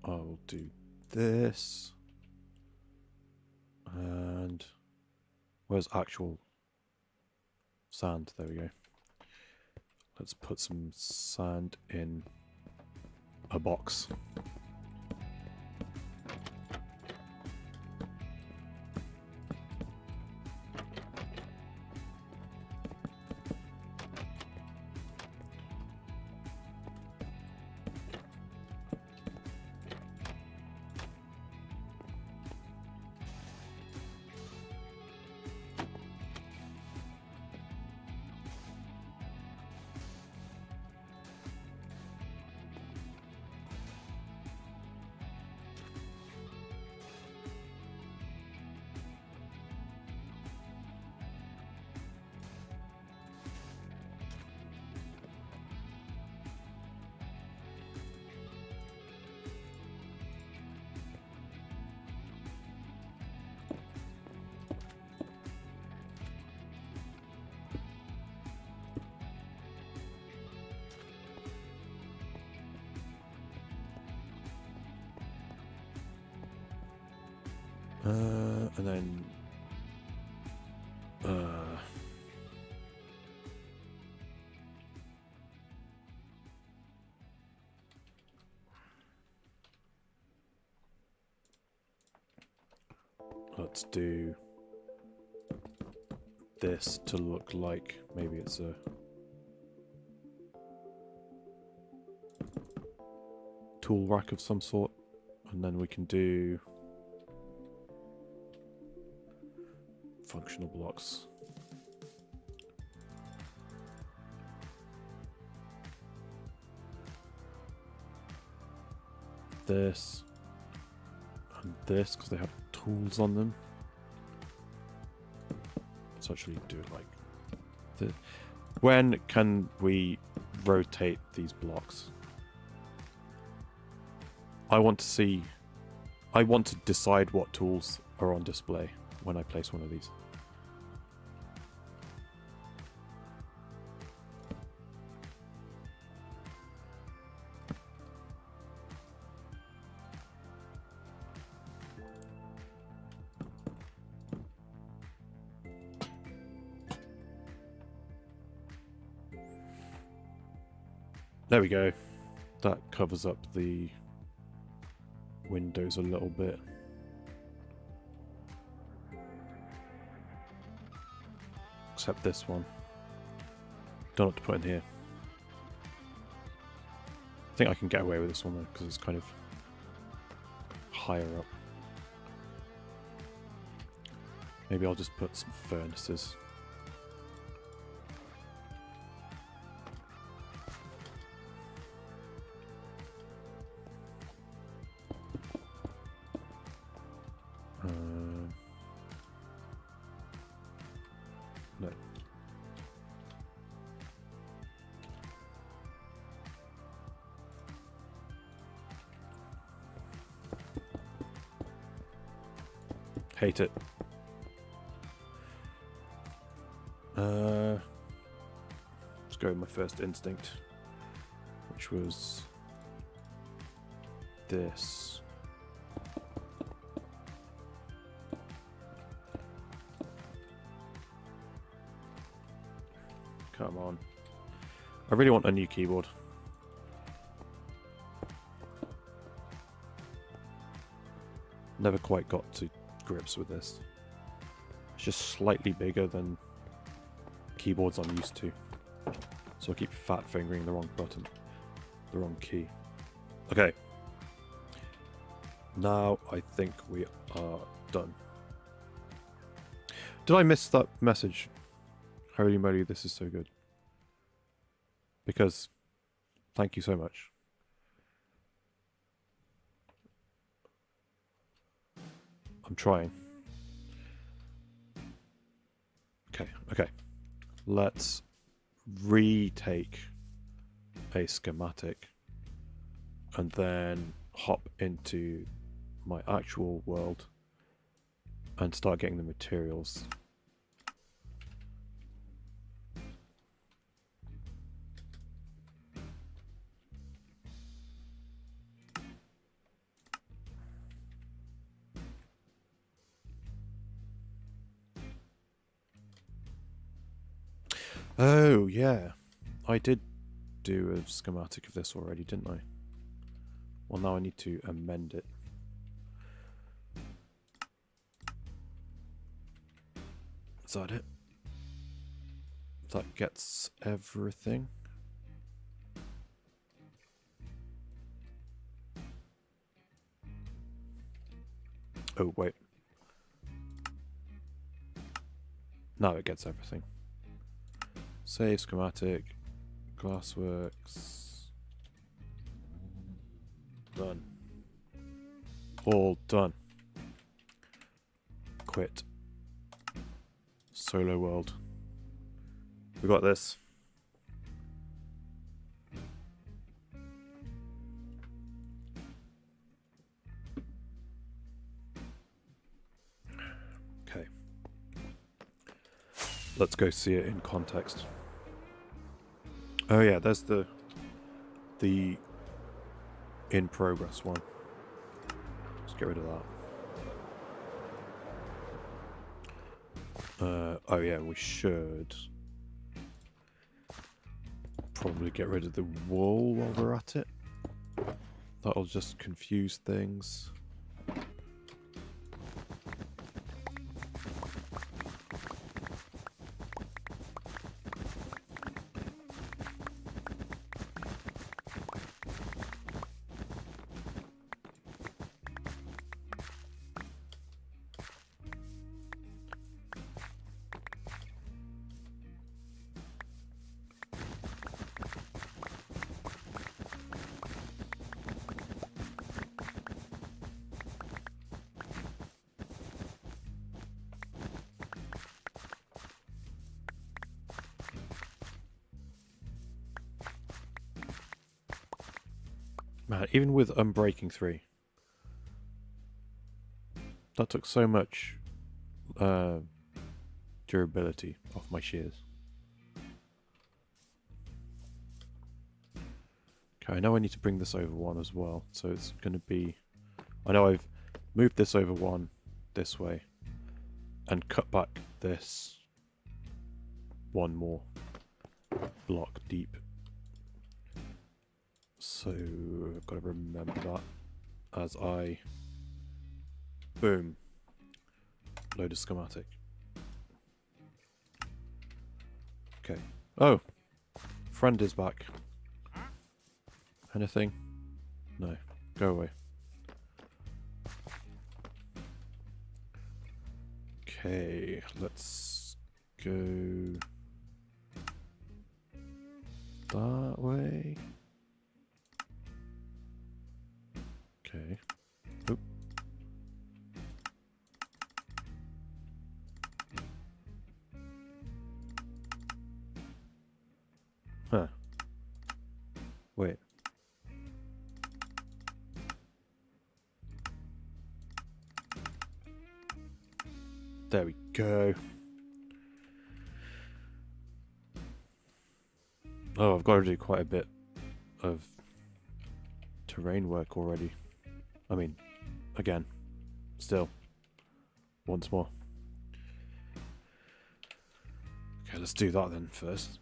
I'll do this. And where's actual sand? There we go. Let's put some sand in a box. And then let's do this to look like maybe it's a tool rack of some sort, and then we can do functional blocks. This and this, because they have tools on them. Let's actually do it like this. When can we rotate these blocks? I want to decide what tools are on display when I place one of these. There we go. That covers up the windows a little bit. Except this one. Don't know what to put in here. I think I can get away with this one though, because it's kind of higher up. Maybe I'll just put some furnaces. No. Hate it. Let's go with my first instinct, which was this. Come on. I really want a new keyboard. Never quite got to grips with this. It's just slightly bigger than keyboards I'm used to. So I keep fat fingering the wrong button. The wrong key. Okay. Now I think we are done. Did I miss that message? Holy moly, this is so good. Because, thank you so much. I'm trying. Okay. Let's retake a schematic and then hop into my actual world and start getting the materials. Oh, yeah. I did do a schematic of this already, didn't I? Well, now I need to amend it. Is that it? That gets everything. Oh, wait. Now it gets everything. Save schematic, glassworks, done. All done. Quit. Solo world. We got this. Okay. Let's go see it in context. Oh yeah, there's the in progress one. Let's get rid of that. Oh yeah, we should probably get rid of the wool while we're at it. That'll just confuse things. Man, even with Unbreaking 3, that took so much durability off my shears. Okay, I know I need to bring this over one as well, so it's going to be... I know I've moved this over one this way and cut back this one more block deep. So I've got to remember that as I boom, load a schematic. Okay. Oh, friend is back. Anything? No. Go away. Okay, let's go that way. Okay. Oop. Huh. Wait. There we go. Oh, I've got to do quite a bit of terrain work already. I mean, again, still, once more. Okay, let's do that then first.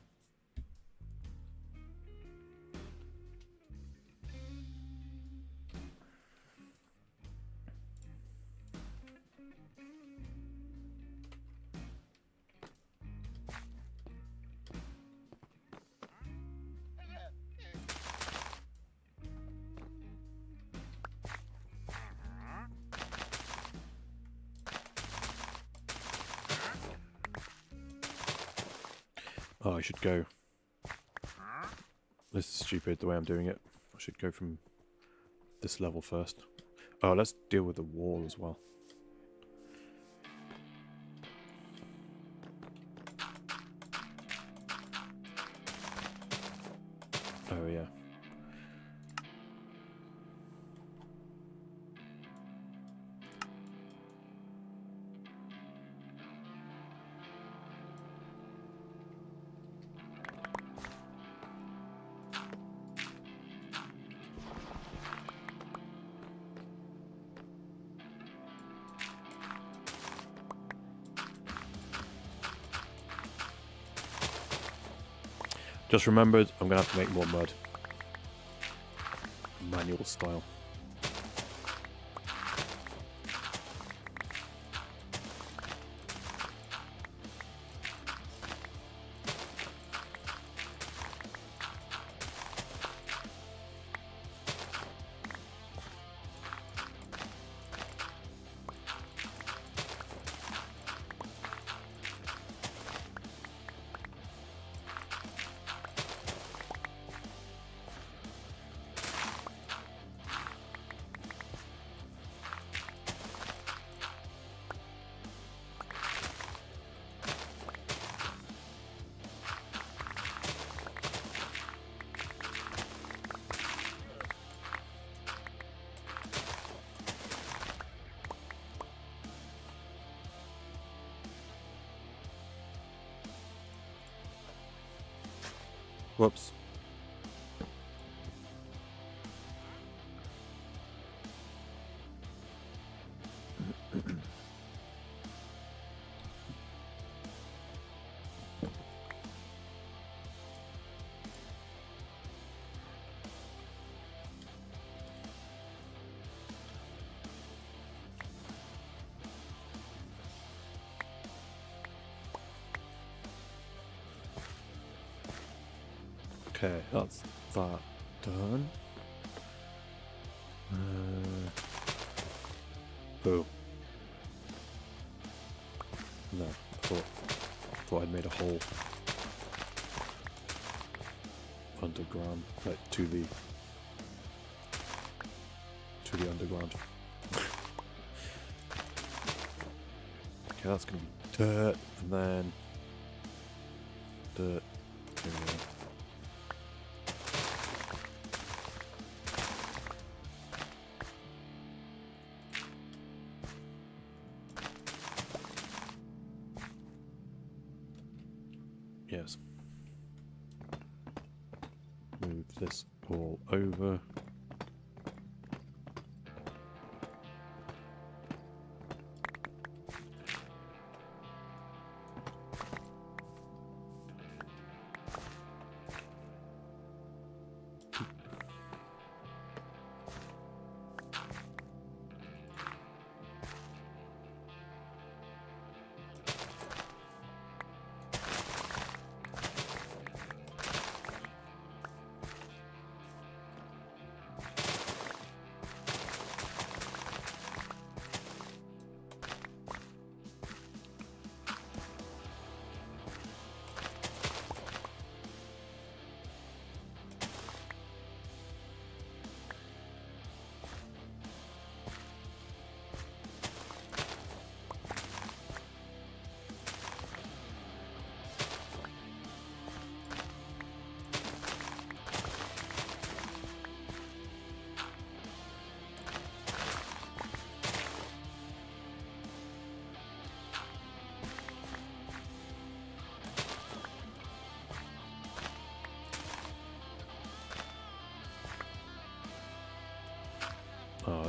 Oh, I should go. This is stupid the way I'm doing it. I should go from this level first. Oh, let's deal with the wall as well. Oh, yeah. Just remembered, I'm going to have to make more mud. Manual style. Whoops. Okay, that's that done. Oh. No, thought I'd made a hole underground, like to the underground. Okay, that's gonna be dirt, and then dirt. There we go. Yes. Move this all over.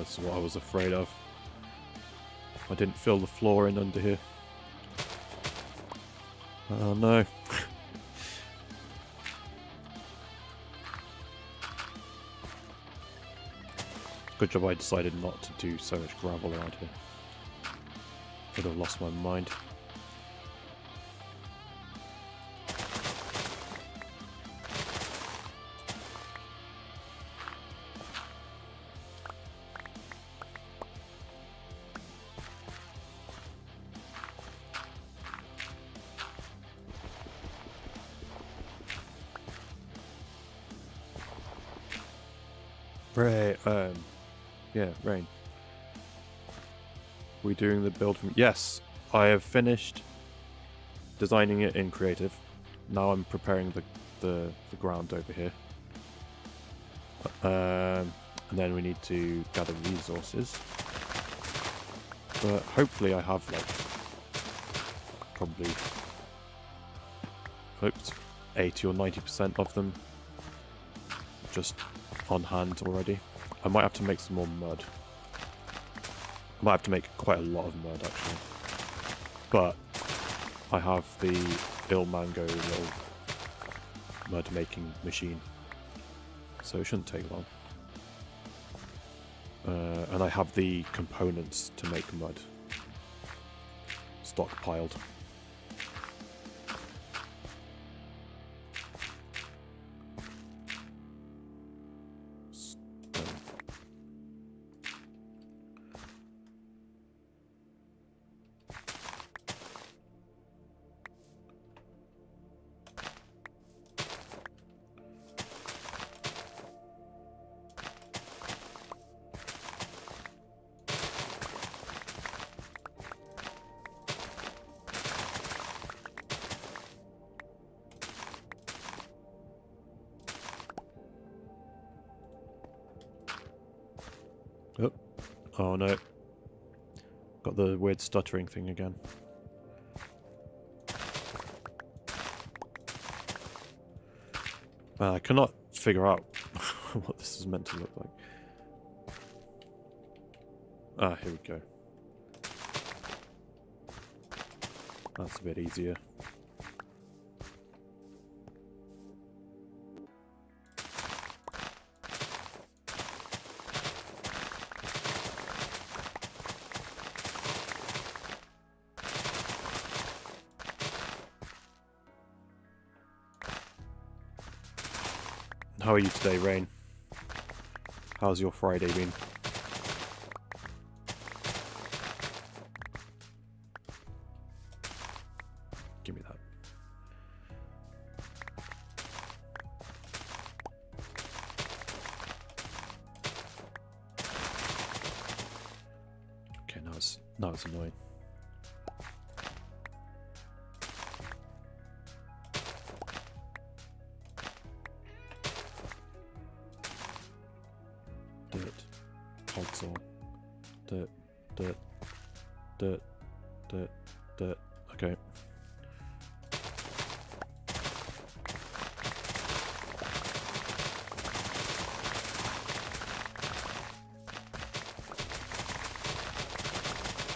That's what I was afraid of. I didn't fill the floor in under here. Oh no. Good job I decided not to do so much gravel around here. Would have lost my mind. Right, yeah, Rain. We doing the build from... Yes, I have finished designing it in Creative. Now I'm preparing the ground over here. And then we need to gather resources. But hopefully I have, like, probably 80 or 90% of them just on hand already. I might have to make some more mud. I might have to make quite a lot of mud, actually. But I have the Ilmango little mud making machine, so it shouldn't take long. And I have the components to make mud stockpiled. Oh no. Got the weird stuttering thing again. I cannot figure out what this is meant to look like. Ah, here we go. That's a bit easier. How are you today, Rain? How's your Friday been? Give me that. Okay, now it's annoying. Dirt, dirt, dirt, dirt, dirt. Okay.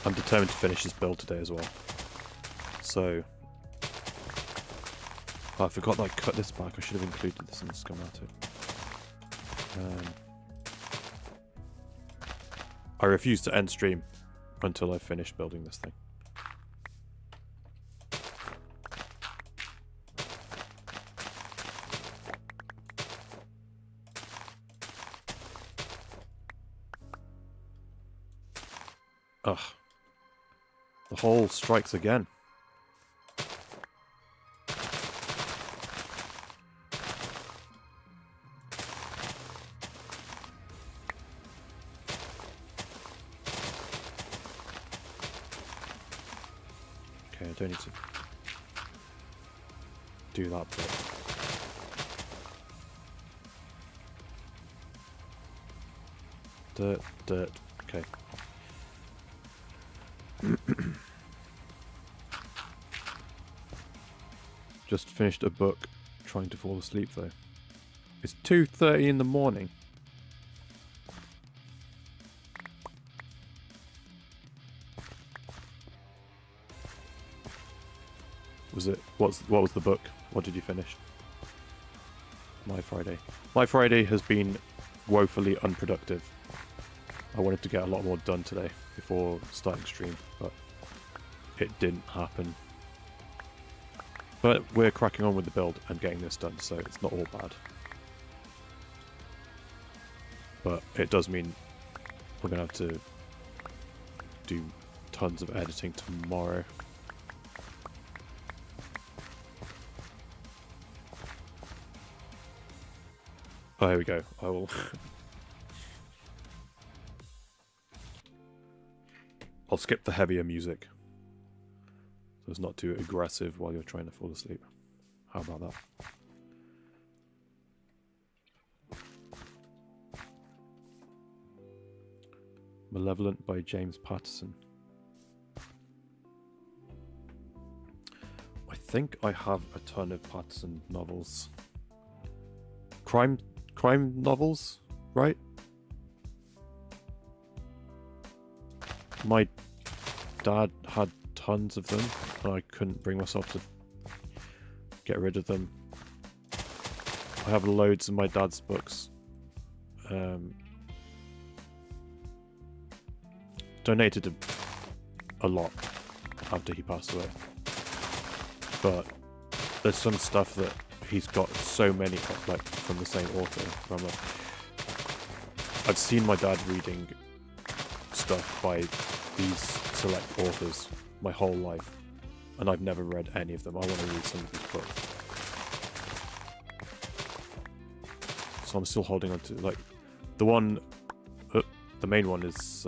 I'm determined to finish this build today as well. So... Oh, I forgot that I cut this back. I should have included this in the schematic. I refuse to end stream until I finish building this thing. Ugh. The hole strikes again. Okay, I don't need to do that bit. Dirt, dirt, okay. Just finished a book, trying to fall asleep though. It's 2:30 in the morning. Was it? What was the book? What did you finish? My Friday. My Friday has been woefully unproductive. I wanted to get a lot more done today before starting stream, but it didn't happen. But we're cracking on with the build and getting this done, so it's not all bad. But it does mean we're going to have to do tons of editing tomorrow. Oh, here we go. I will... I'll skip the heavier music. So it's not too aggressive while you're trying to fall asleep. How about that? Malevolent by James Patterson. I think I have a ton of Patterson novels. Crime novels, right? My dad had tons of them, and I couldn't bring myself to get rid of them. I have loads of my dad's books. Donated a lot after he passed away. But there's some stuff that he's got so many like from the same author. Where I'm like, I've seen my dad reading stuff by these select authors my whole life, and I've never read any of them. I want to read some of his books. So I'm still holding on to, like, the one, the main one is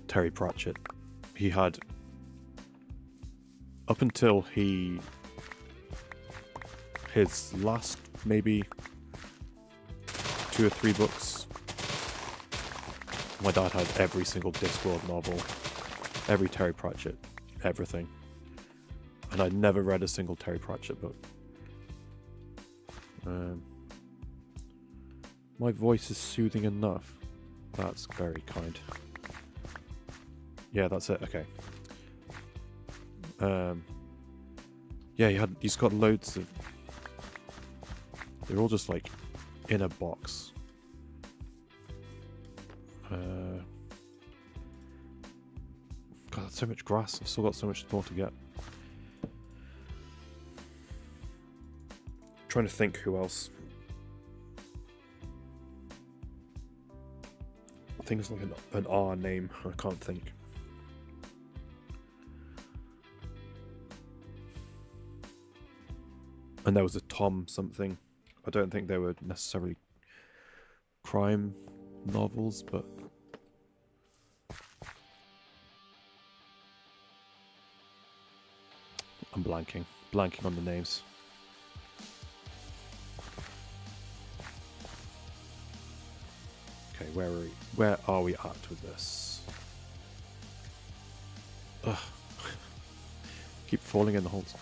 Terry Pratchett. He had, up until his last maybe 2 or 3 books, my dad had every single Discworld novel, every Terry Pratchett, everything. And I'd never read a single Terry Pratchett book. My voice is soothing enough. That's very kind. Yeah, that's it. Okay. Yeah, he's got loads of... They're all just like in a box. God, that's so much grass. I've still got so much more to get. Trying to think who else. I think it's like an R name. I can't think. And there was a Tom something. I don't think they were necessarily crime novels, but I'm blanking on the names. Okay, where are we at with this? Ugh. Keep falling in the holes.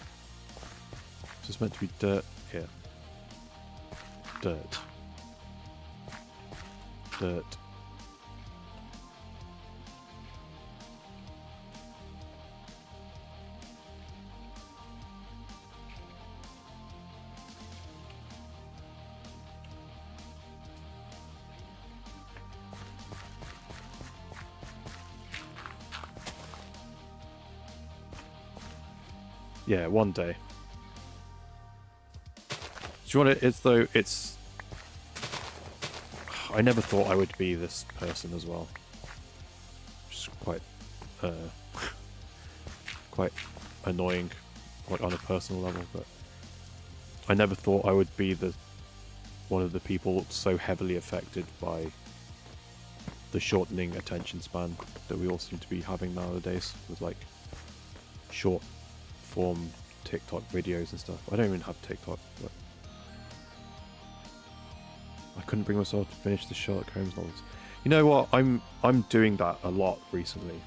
Is this meant to be dirt? Here. Dirt. Dirt. Yeah, one day. Do you want it is though? It's... I never thought I would be this person as well. Just quite... quite annoying, like on a personal level, but... I never thought I would be one of the people so heavily affected by the shortening attention span that we all seem to be having nowadays, with like short form TikTok videos and stuff. I don't even have TikTok, but I couldn't bring myself to finish the Sherlock Holmes novels. You know what? I'm doing that a lot recently.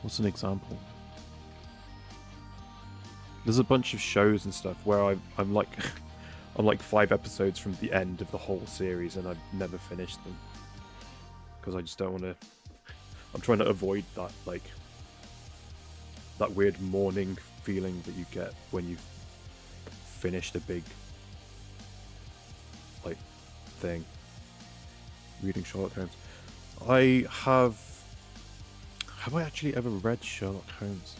What's an example? There's a bunch of shows and stuff where I'm like I'm like 5 episodes from the end of the whole series, and I've never finished them because I just don't want to. I'm trying to avoid that, like, that weird morning feeling that you get when you've finished a big, like, thing. Reading Sherlock Holmes. Have I actually ever read Sherlock Holmes?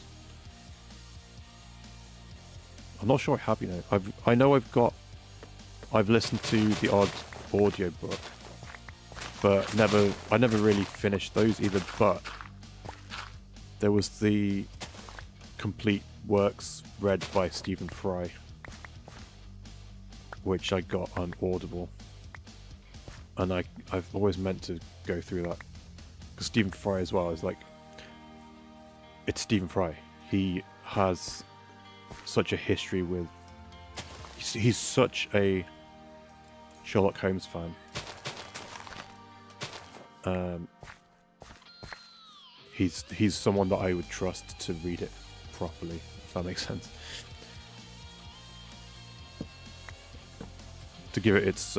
I'm not sure I have, you know. I know I've listened to the odd audiobook, but I never really finished those either. But there was the complete works read by Stephen Fry, which I got on Audible, and I've always meant to go through that, because Stephen Fry as well is like, it's Stephen Fry. He has such a history with. He's such a Sherlock Holmes fan. He's someone that I would trust to read it properly, if that makes sense. To give it its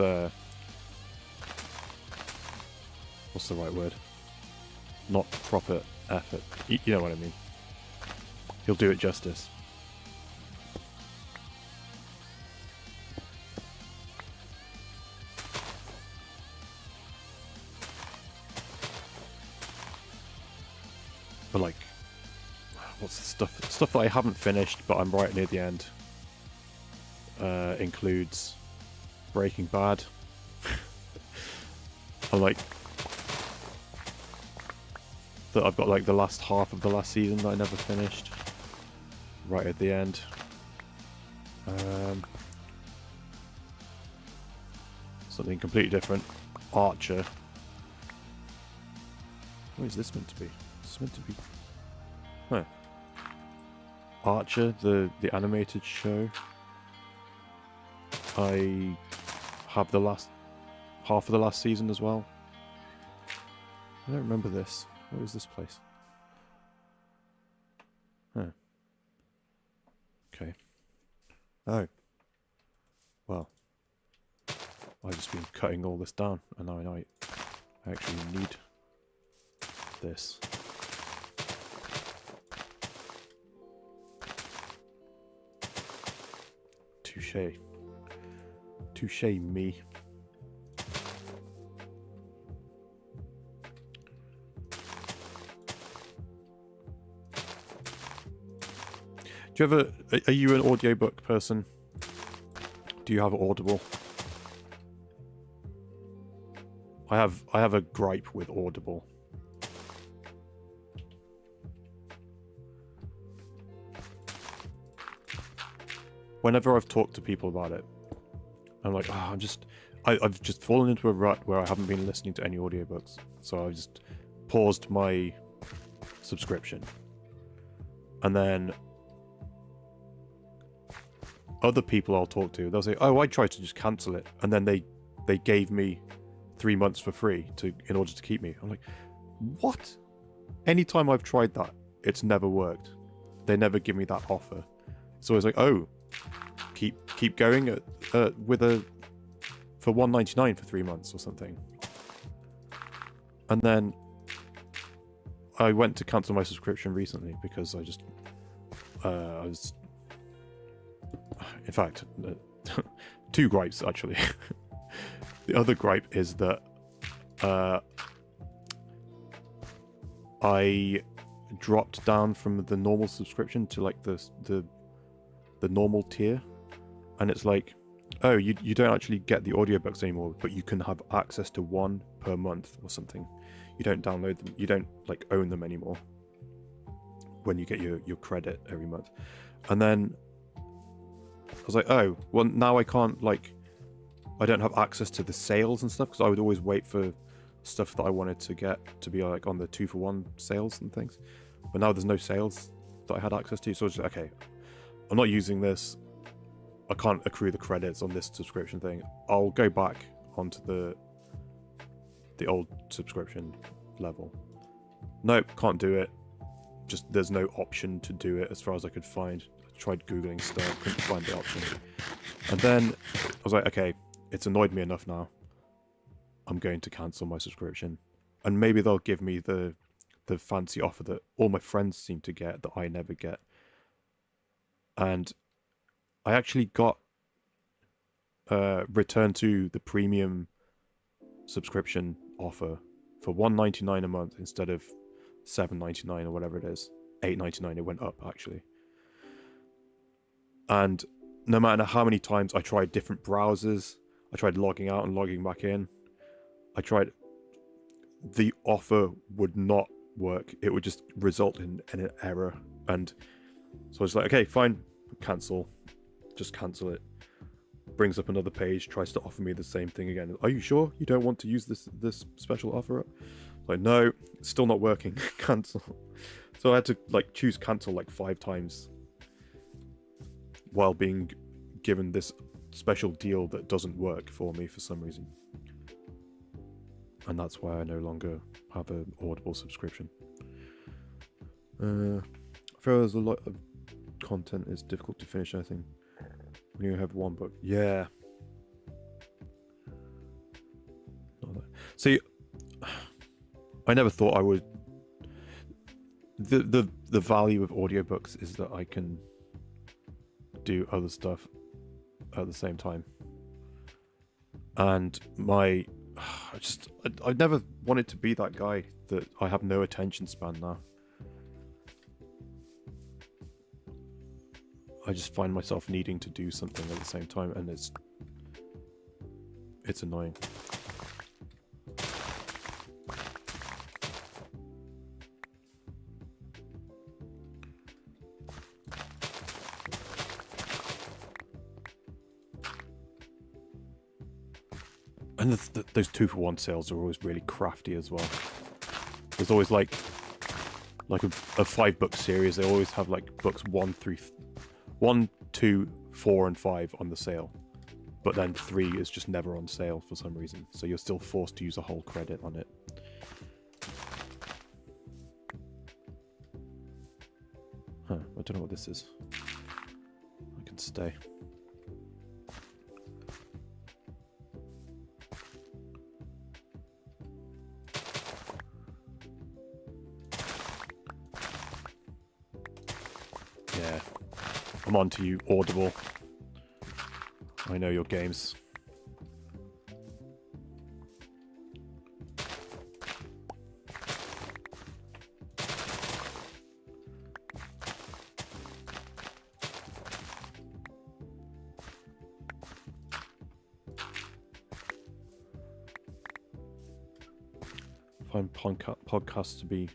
what's the right word? Not proper effort. You know what I mean. He'll do it justice. But like, what's the stuff that I haven't finished but I'm right near the end, includes Breaking Bad. I'm like, that I've got like the last half of the last season that I never finished, right at the end. Something completely different. Archer. What is this meant to be? It's meant to be... Huh. Archer, the animated show. I have the last half of the last season as well. I don't remember this. What is this place? Huh. Okay. Oh. Well. I've just been cutting all this down, and now I actually need this. Touché. Touché me. Do you ever... Are you an audiobook person? Do you have Audible? I have a gripe with Audible. Whenever I've talked to people about it, I'm like, oh, I've just fallen into a rut where I haven't been listening to any audiobooks. So I just paused my subscription. And then other people I'll talk to, they'll say, oh, I tried to just cancel it. And then they gave me 3 months for free in order to keep me. I'm like, what? Anytime I've tried that, it's never worked. They never give me that offer. So it's like, oh, keep going with a for $1.99 for 3 months or something. And then I went to cancel my subscription recently because I just I was, in fact, 2 gripes actually. The other gripe is that I dropped down from the normal subscription to like the normal tier, and it's like, oh, you don't actually get the audiobooks anymore, but you can have access to 1 per month or something. You don't download them, you don't like own them anymore when you get your credit every month. And then I was like, oh, well, now I can't, like, I don't have access to the sales and stuff, because I would always wait for stuff that I wanted to get to be like on the 2-for-1 sales and things. But now there's no sales that I had access to, so I was just like, okay, I'm not using this. I can't accrue the credits on this subscription thing. I'll go back onto the old subscription level. Nope, can't do it. Just there's no option to do it as far as I could find. I tried Googling stuff, couldn't find the option. And then I was like, okay, it's annoyed me enough now. I'm going to cancel my subscription. And maybe they'll give me the fancy offer that all my friends seem to get that I never get. And I actually got returned to the premium subscription offer for $1.99 a month instead of $7.99 or whatever it is. $8.99. It went up actually. And no matter how many times I tried different browsers, I tried logging out and logging back in. I tried. The offer would not work. It would just result in an error. And so I was like, okay, fine, cancel. Just cancel it. Brings up another page, tries to offer me the same thing again. Are you sure you don't want to use this special offer? Like, no, it's still not working. Cancel. So I had to like choose cancel like 5 times while being given this special deal that doesn't work for me for some reason. And that's why I no longer have an Audible subscription. I feel there's a lot of content is difficult to finish, I think. When you have one book. Yeah. See, I never thought I would... The value of audiobooks is that I can do other stuff at the same time. And I never wanted to be that guy that I have no attention span now. I just find myself needing to do something at the same time, and it's annoying. And those 2-for-1 sales are always really crafty as well. There's always like a 5-book series. They always have like books 1, 2, 4, and 5 on the sale, but then 3 is just never on sale for some reason. So you're still forced to use a whole credit on it. Huh? I don't know what this is. I can stay. Yeah, I'm on to you, Audible. I know your games. I find podcasts to be...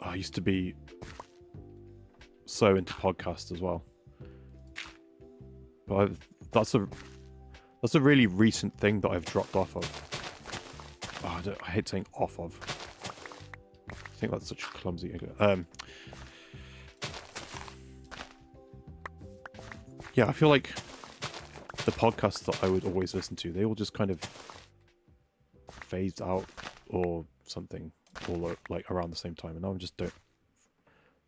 I used to be so into podcasts as well, but that's a really recent thing that I've dropped off of. Oh, I hate saying off of. I think that's such a clumsy. Yeah, I feel like the podcasts that I would always listen to, they all just kind of phased out or something, all like around the same time, and now I just don't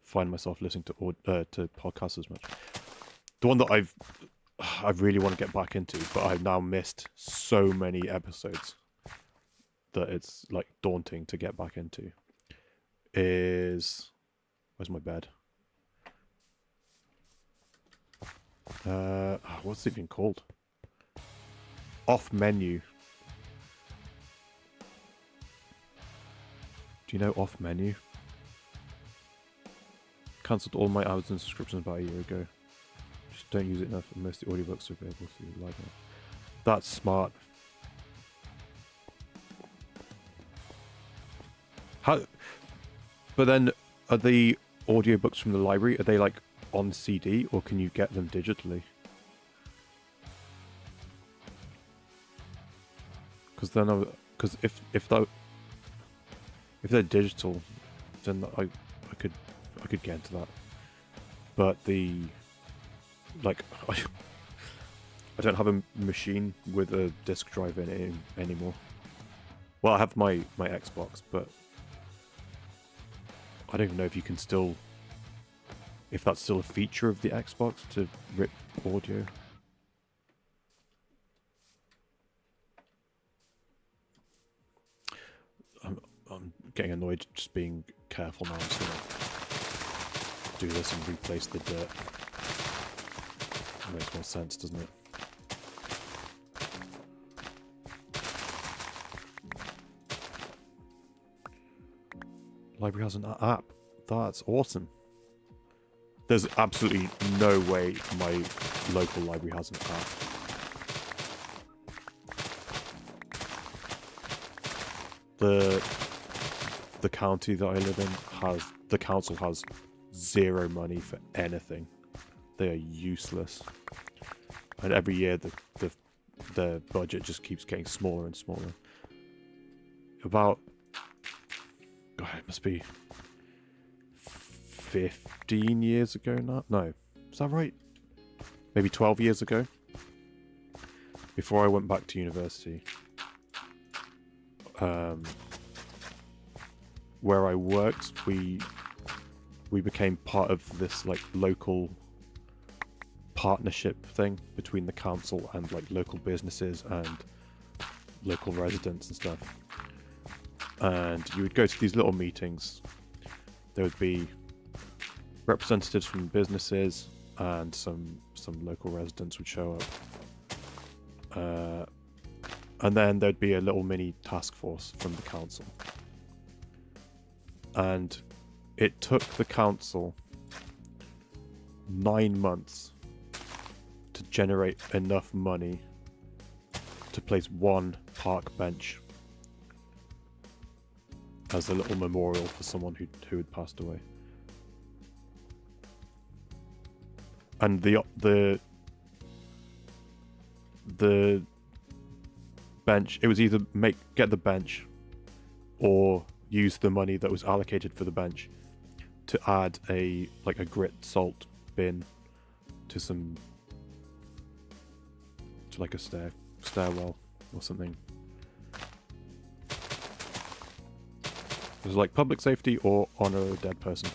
find myself listening to podcasts as much. The one that I really want to get back into, but I've now missed so many episodes that it's like daunting to get back into, is... Where's my bed? What's it even called? Off Menu. Do you know Off Menu? Cancelled all my Amazon subscriptions about a year ago. Just don't use it enough, and most of the audiobooks are available through the library. That's smart. How? But then, are the audiobooks from the library, are they like on CD, or can you get them digitally? Because then, because if they're digital, then I could get into that. But the like I don't have a machine with a disc drive in it anymore. Well, I have my Xbox, but I don't even know if you can still if that's still a feature of the Xbox to rip audio. I'm getting annoyed just being careful now. I'm just gonna do this and replace the dirt. It makes more sense, doesn't it? Library has an app. That's awesome. There's absolutely no way my local library has an app. The county that I live in the council has zero money for anything. They are useless. And every year the budget just keeps getting smaller and smaller. God, it must be 15 years ago now? No. Is that right? Maybe 12 years ago? Before I went back to university. Where I worked, we became part of this like local partnership thing between the council and like local businesses and local residents and stuff. And you would go to these little meetings. There would be representatives from businesses and some local residents would show up. And then there'd be a little mini task force from the council. And it took the council 9 months to generate enough money to place one park bench as a little memorial for someone who had passed away. And the bench, it was either get the bench or use the money that was allocated for the bench to add a grit salt bin to like a stairwell or something. It was like public safety or honor a dead person.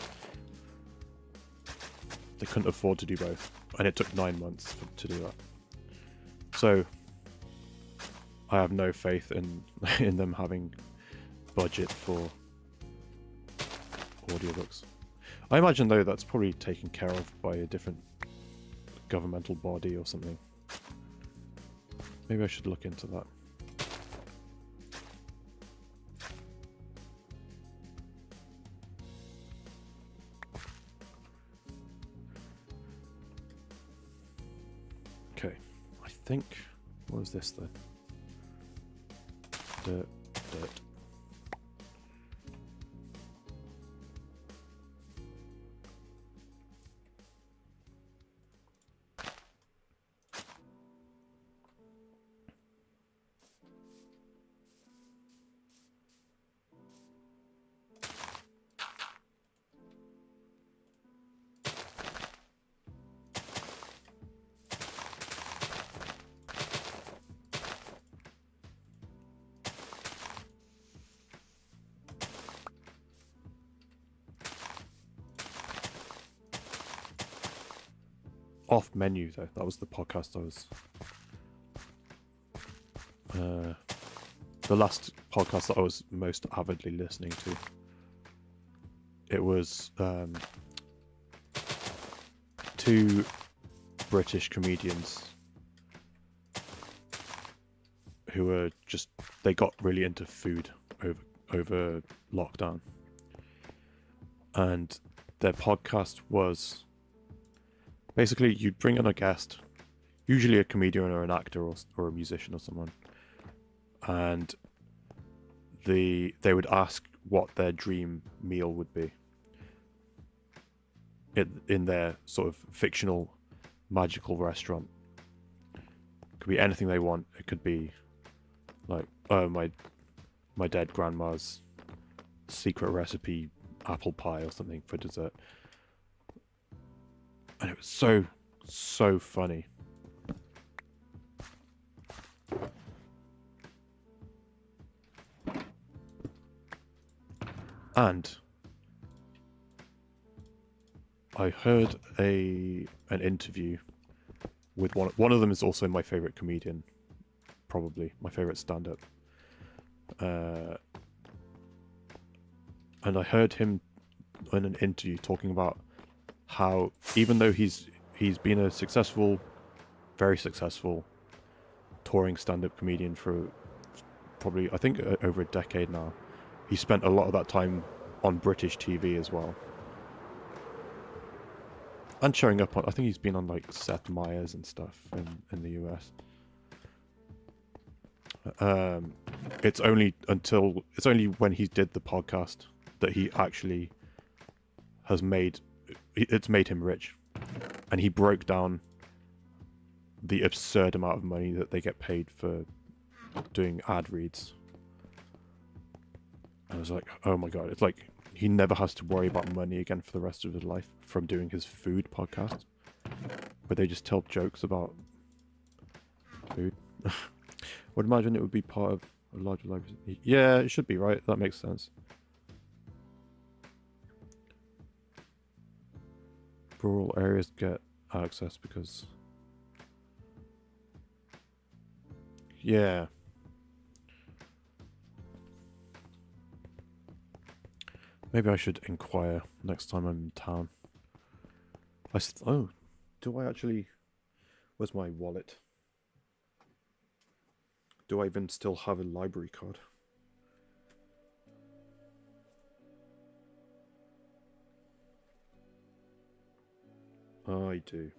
They couldn't afford to do both, and it took 9 months to do that. So I have no faith in them having budget for audiobooks. I imagine though that's probably taken care of by a different governmental body or something. Maybe I should look into that. Okay, I think, what was this then? Dirt. Off menu though, that was the podcast I was the last podcast that I was most avidly listening to. It was two British comedians who were they got really into food over lockdown, and their podcast was basically, you'd bring in a guest, usually a comedian or an actor or a musician or someone, and they would ask what their dream meal would be in their sort of fictional, magical restaurant. It could be anything they want. It could be like, oh, my dead grandma's secret recipe apple pie or something for dessert. And it was so funny. And I heard an interview with one of them is also my favorite comedian, probably my favorite stand-up. And I heard him in an interview talking about how even though he's been a very successful touring stand-up comedian for probably, I think, over a decade now, he spent a lot of that time on British TV as well. And showing up on, I think he's been on like Seth Meyers and stuff in the US. It's only when he did the podcast that he actually it's made him rich. And he broke down the absurd amount of money that they get paid for doing ad reads. I was like, oh my god, it's like he never has to worry about money again for the rest of his life from doing his food podcast, where they just tell jokes about food. I would imagine it would be part of a larger library. Yeah, it should be, right? That makes sense. Rural areas get access because... Yeah. Maybe I should inquire next time I'm in town. Oh, do I actually... Where's my wallet? Do I even still have a library card? I do.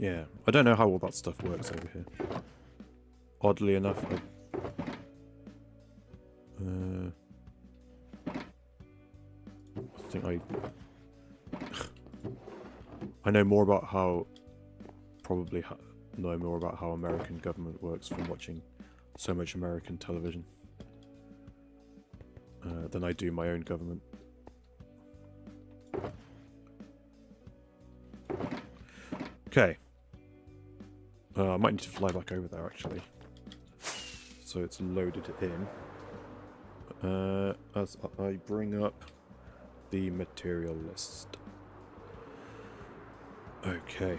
Yeah, I don't know how all that stuff works over here. Oddly enough, I think I know more about how... know more about how American government works from watching so much American television than I do my own government. Okay. I might need to fly back over there, actually. So it's loaded in. As I bring up the material list. Okay.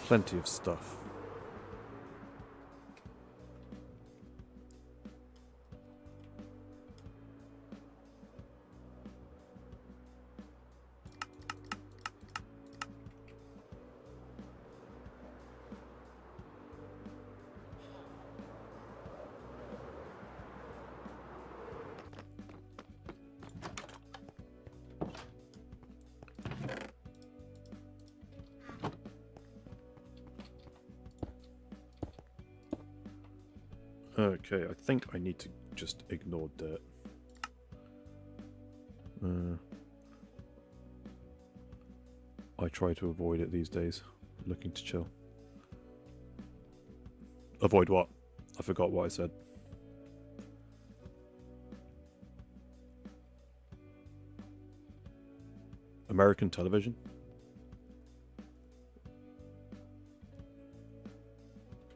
Plenty of stuff. Okay, I think I need to just ignore dirt. I try to avoid it these days, looking to chill. Avoid what? I forgot what I said. American television?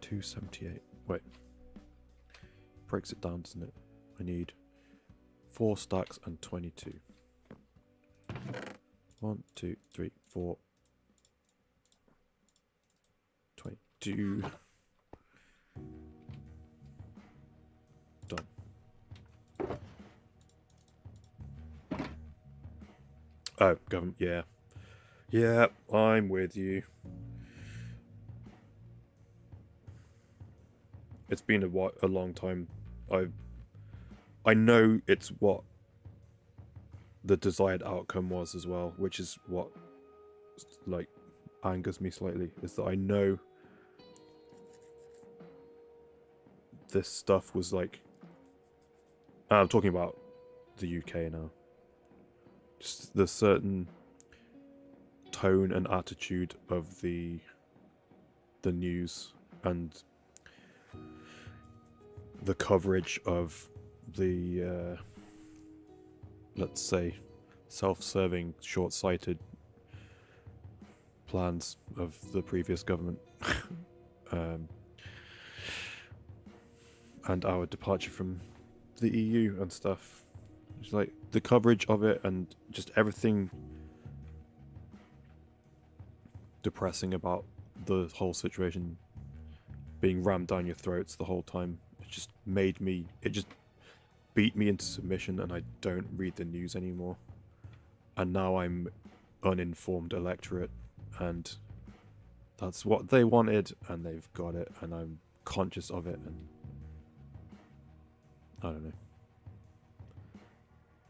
$2.78. Wait. Breaks it down, doesn't it? I need 4 stacks and 22. 1, 2, 3, 4. 22. Done. Oh, government, yeah. Yeah, I'm with you. It's been a long time. I know it's what the desired outcome was as well, which is what like angers me slightly, is that I know this stuff was like, I'm talking about the UK now, just the certain tone and attitude of the news and the coverage of the let's say self-serving, short-sighted plans of the previous government and our departure from the EU and stuff. It's like the coverage of it and just everything depressing about the whole situation being rammed down your throats the whole time. It just beat me into submission, and I don't read the news anymore. And now I'm uninformed electorate, and that's what they wanted, and they've got it, and I'm conscious of it, and I don't know.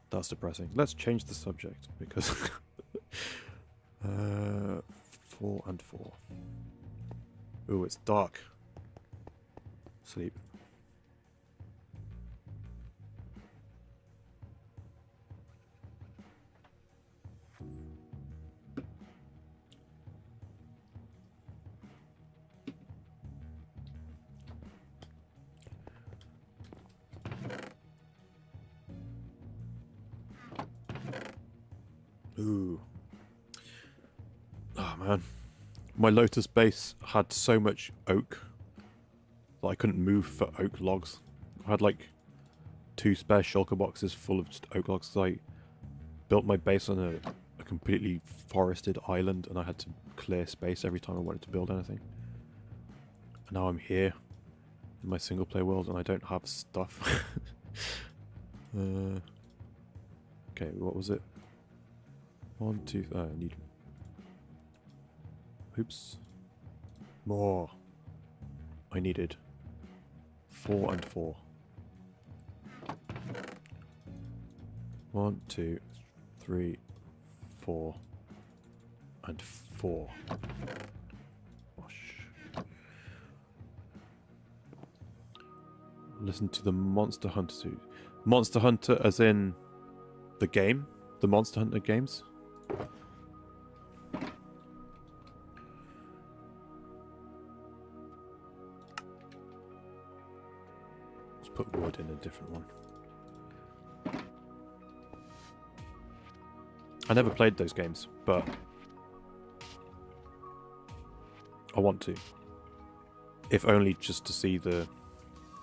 That's depressing. Let's change the subject, because 4 and 4. Ooh, it's dark. Sleep. Ooh. Oh man. My Lotus base had so much oak that I couldn't move for oak logs. I had like 2 spare shulker boxes full of just oak logs. I built my base on a completely forested island, and I had to clear space every time I wanted to build anything. And now I'm here in my single player world and I don't have stuff. Okay, what was it? 1, 2, I need... Oops. More. I needed 4 and 4. 1, 2, 3, 4, and 4. Gosh. Listen to the Monster Hunter suit. Monster Hunter as in the game? The Monster Hunter games? Let's put wood in a different one. I never played those games, but I want to. If only just to see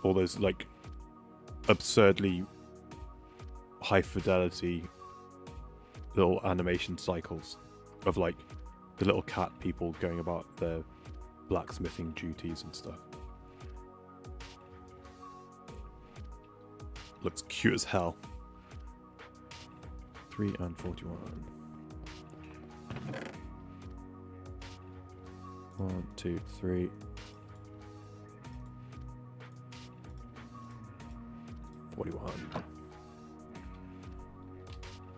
all those like absurdly high fidelity little animation cycles of like the little cat people going about their blacksmithing duties and stuff. Looks cute as hell. 3 and 41. 1, 2, 3. 41.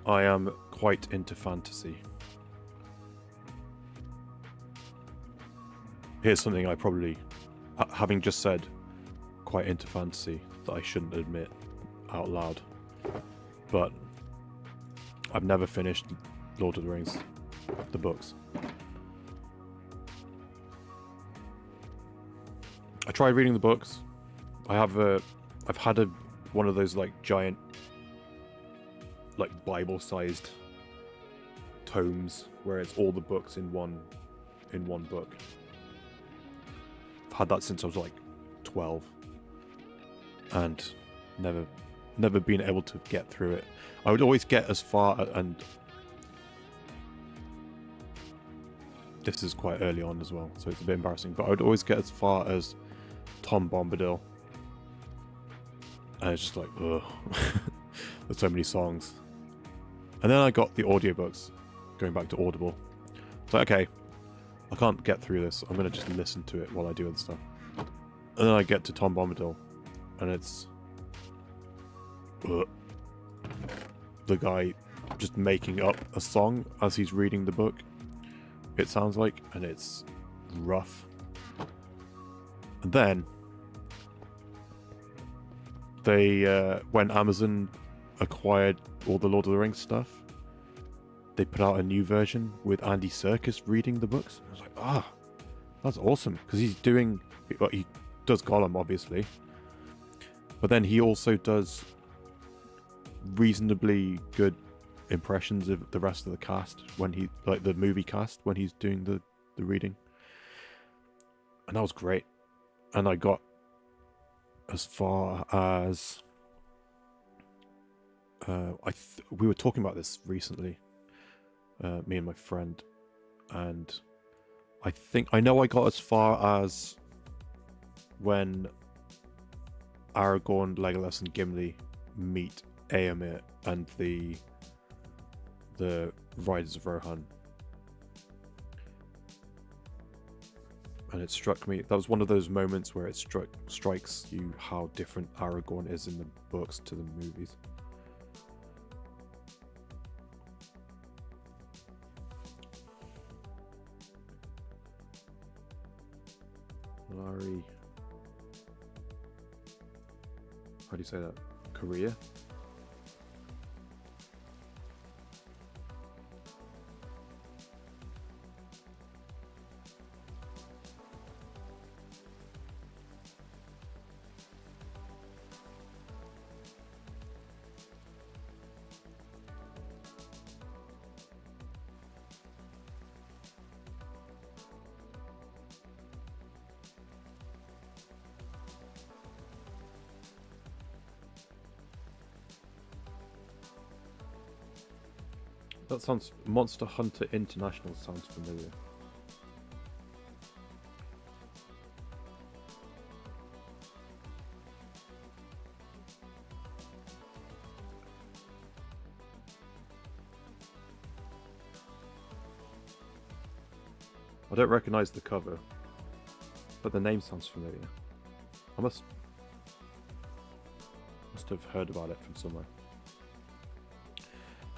I am quite into fantasy. Here's something I probably, having just said quite into fantasy, that I shouldn't admit out loud. But I've never finished Lord of the Rings, the books. I tried reading the books. I've had one of those like giant, like Bible-sized tomes where it's all the books in one book. I've had that since I was like 12, and never been able to get through it. I would always get as far, and this is quite early on as well, so it's a bit embarrassing, but I would always get as far as Tom Bombadil. And it's just like, ugh. There's so many songs. And then I got the audiobooks, going back to Audible. It's like, okay, I can't get through this. I'm going to just listen to it while I do other stuff. And then I get to Tom Bombadil, and it's the guy just making up a song as he's reading the book, it sounds like, and it's rough. And then they when Amazon acquired all the Lord of the Rings stuff, they put out a new version with Andy Serkis reading the books. I was like, that's awesome, because he does Gollum, obviously, but then he also does reasonably good impressions of the rest of the cast when he, like the movie cast, when he's doing the reading, and that was great. And I as far as we were talking about this recently, me and my friend, and I know I got as far as when Aragorn, Legolas, and Gimli meet Éomer and the Riders of Rohan. And it struck me, that was one of those moments where it strikes you how different Aragorn is in the books to the movies. Larry, how do you say that? Korea? That sounds... Monster Hunter International sounds familiar. I don't recognize the cover, but the name sounds familiar. I must have heard about it from somewhere.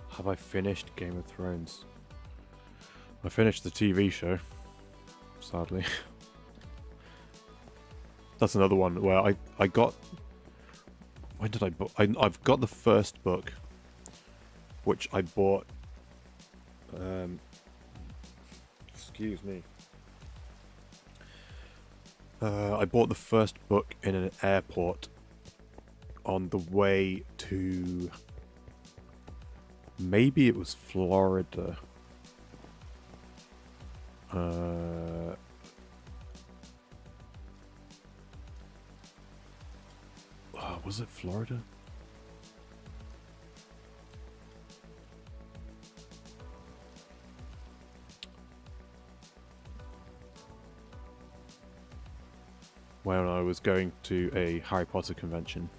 Have I finished Game of Thrones? I finished the TV show, sadly. That's another one where I got... When did I book? I've got the first book, which I bought... excuse me. I bought the first book in an airport on the way to... Maybe it was Florida. Was it Florida? When I was going to a Harry Potter convention.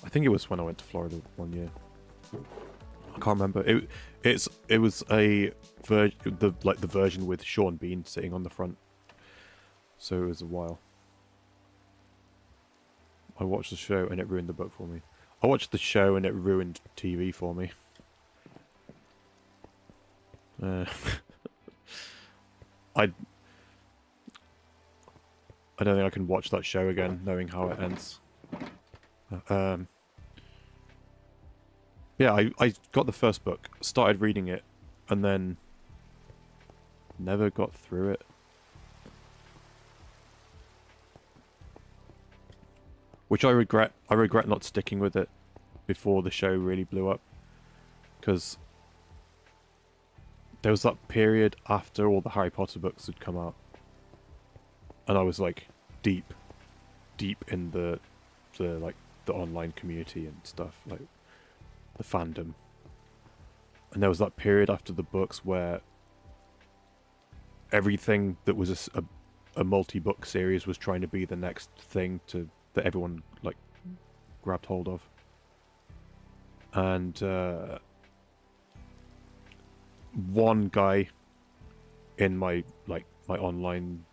I think it was when I went to Florida one year. I can't remember. It was a the version with Sean Bean sitting on the front. So it was a while. I watched the show and it ruined the book for me. I watched the show and it ruined TV for me. I don't think I can watch that show again, knowing how it ends. Yeah, I got the first book, started reading it, and then never got through it. Which I regret. I regret not sticking with it before the show really blew up. Because there was that period after all the Harry Potter books had come out. And I was like deep in the online community and stuff, like the fandom. And there was that period after the books where everything that was a multi-book series was trying to be the next thing that everyone like grabbed hold of. And one guy in my online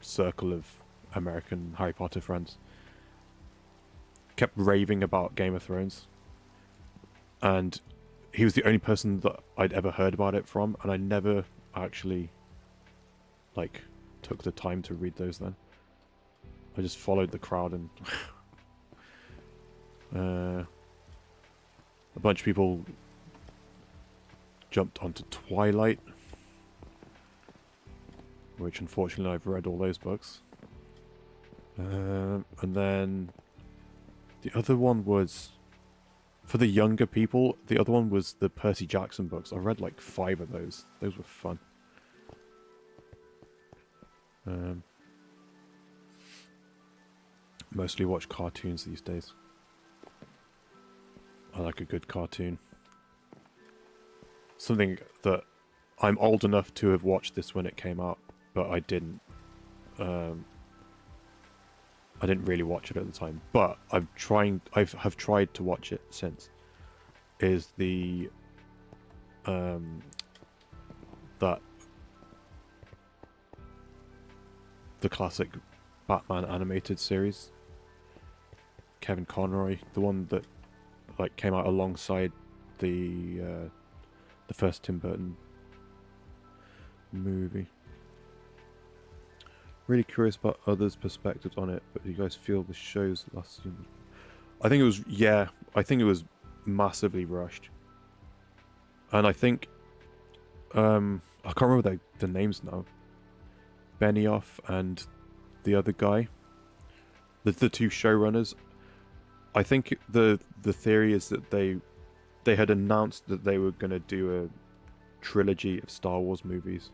circle of American Harry Potter friends kept raving about Game of Thrones, and he was the only person that I'd ever heard about it from, and I never actually like took the time to read those then. I just followed the crowd, and a bunch of people jumped onto Twilight, which unfortunately I've read all those books. And then the other one was, for the younger people, the other one was the Percy Jackson books. I read like 5 of those. Those were fun. Mostly watch cartoons these days. I like a good cartoon. Something that I'm old enough to have watched this when it came out, but I didn't. I didn't really watch it at the time, but I've tried to watch it since. Is the the classic Batman animated series, Kevin Conroy, the one that like came out alongside the first Tim Burton movie. Really curious about others' perspectives on it, but do you guys feel the show's last season? I think it was massively rushed. And I think I can't remember the names now. Benioff and the other guy, the two showrunners. I think the theory is that they had announced that they were going to do a trilogy of Star Wars movies,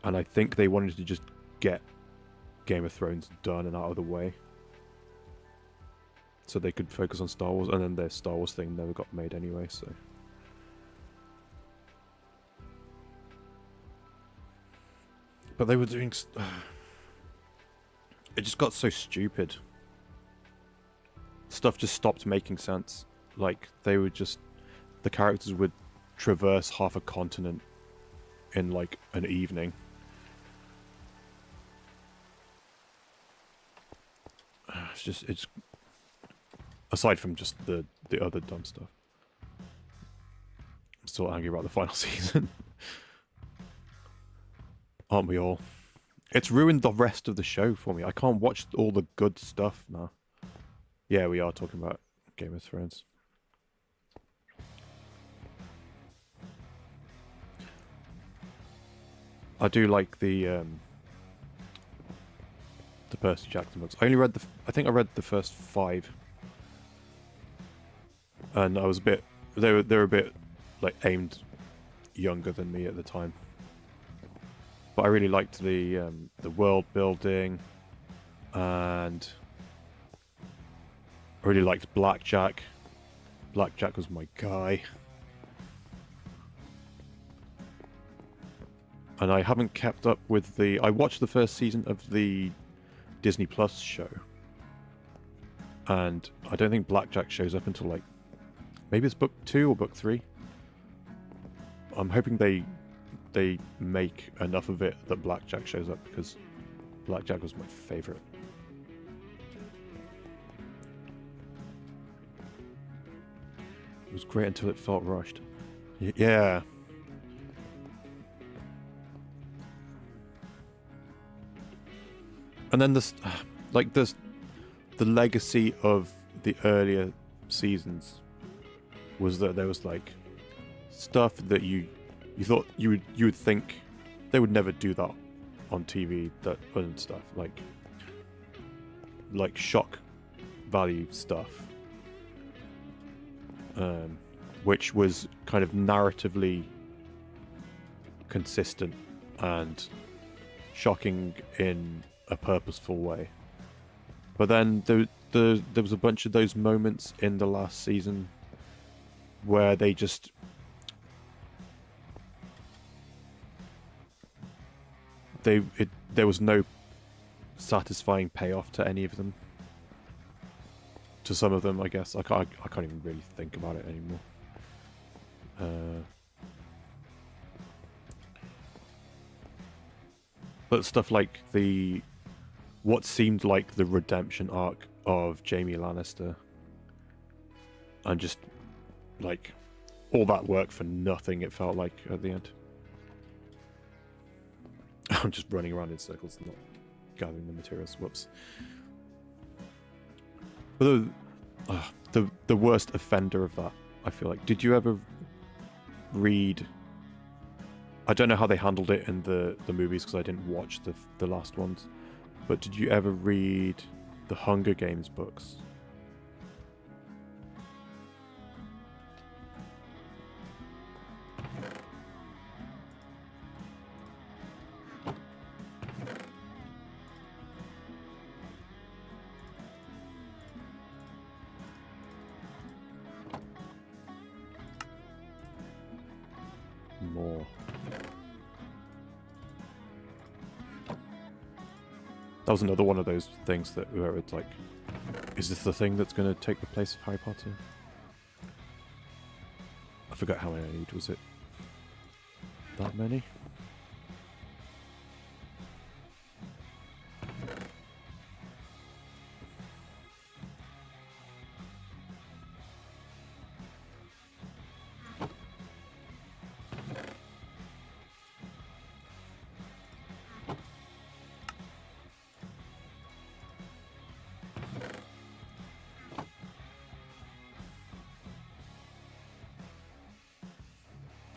and I think they wanted to just get Game of Thrones done and out of the way so they could focus on Star Wars, and then their Star Wars thing never got made anyway, so but they were doing it just got so stupid. Stuff just stopped making sense. Like, they would just, the characters would traverse half a continent in like an evening. It's aside from just the other dumb stuff. I'm still angry about the final season. Aren't we all? It's ruined the rest of the show for me. I can't watch all the good stuff now. Yeah, we are talking about Game of Thrones. I do like the Percy Jackson books. I only read I think I read the first 5, and I was a bit. They were a bit like aimed younger than me at the time. But I really liked the world building, and I really liked Blackjack. Blackjack was my guy. And I haven't kept up with I watched the first season of the Disney Plus show, and I don't think Blackjack shows up until like maybe it's book 2 or book 3. I'm hoping they make enough of it that Blackjack shows up, because Blackjack was my favorite. It was great until it felt rushed. Yeah. And then this, like the legacy of the earlier seasons was that there was like stuff that you thought you would think they would never do that on TV, that and stuff like shock value stuff, which was kind of narratively consistent and shocking in a purposeful way. But then there was a bunch of those moments in the last season where they just there was no satisfying payoff to any of them. To some of them, I guess. I can't even really think about it anymore. But stuff like the what seemed like the redemption arc of Jaime Lannister, and just like all that work for nothing. It felt like at the end. I'm just running around in circles, not gathering the materials. Whoops. But the worst offender of that, I feel like. Did you ever read? I don't know how they handled it in the movies because I didn't watch the last ones. But did you ever read the Hunger Games books? More. That was another one of those things that where it's like, is this the thing that's going to take the place of Harry Potter? I forgot how many I need. Was it that many?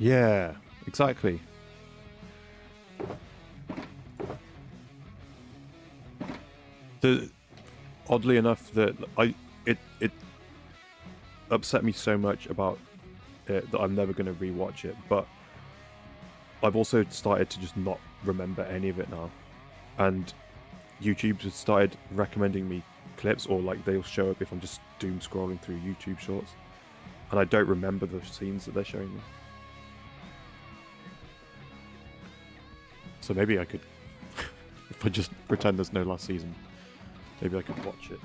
Yeah, exactly. Oddly enough, that it upset me so much about it that I'm never going to rewatch it. But I've also started to just not remember any of it now, and YouTube just started recommending me clips, or like they'll show up if I'm just doom scrolling through YouTube shorts, and I don't remember the scenes that they're showing me. So maybe I could, if I just pretend there's no last season, maybe I could watch it.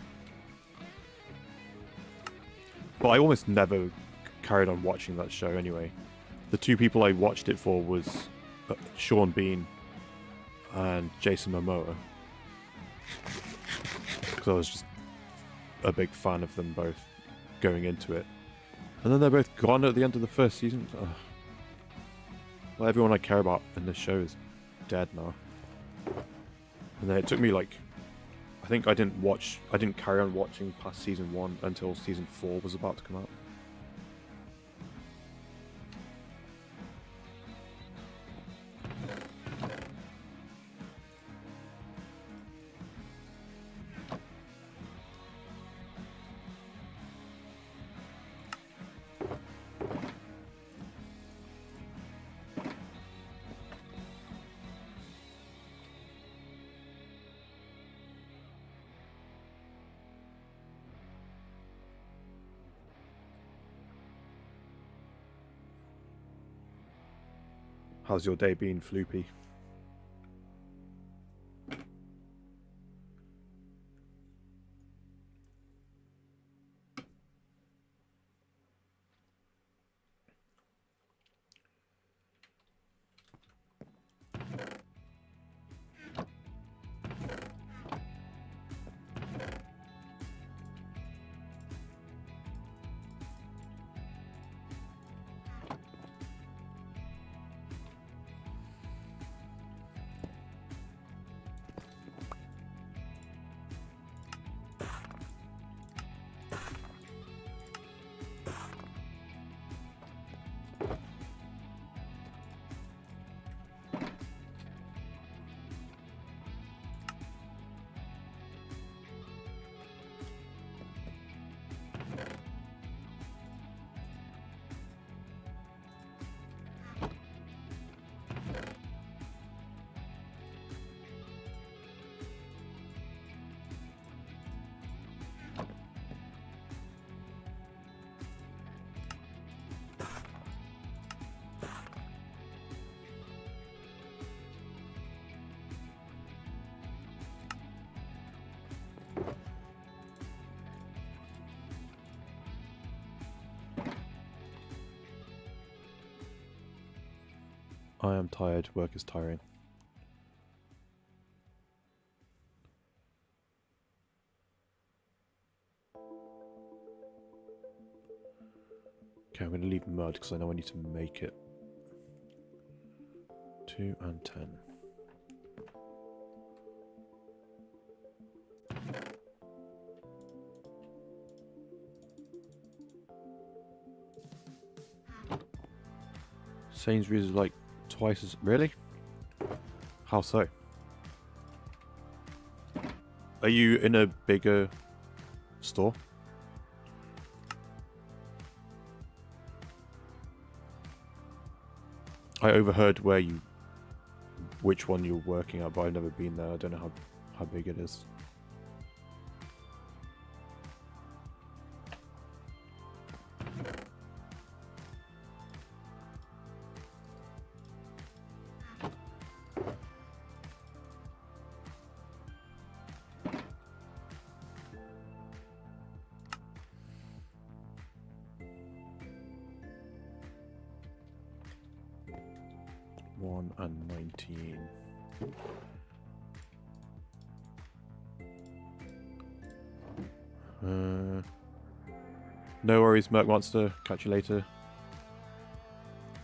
But I almost never carried on watching that show anyway. The two people I watched it for was Sean Bean and Jason Momoa. Because I was just a big fan of them both going into it. And then they're both gone at the end of the first season. Well, everyone I care about in this show is dead now. And then it took me like, I think I didn't carry on watching past season 1 until season 4 was about to come out. How's your day been, Floopy? I am tired. Work is tiring. Okay, I'm going to leave mud because I know I need to make it. 2 and 10. Sainsbury's is like twice as... Really? How so? Are you in a bigger store? I overheard which one you're working at, but I've never been there. I don't know how big it is. One and 19. No worries, Merc Monster. Catch you later.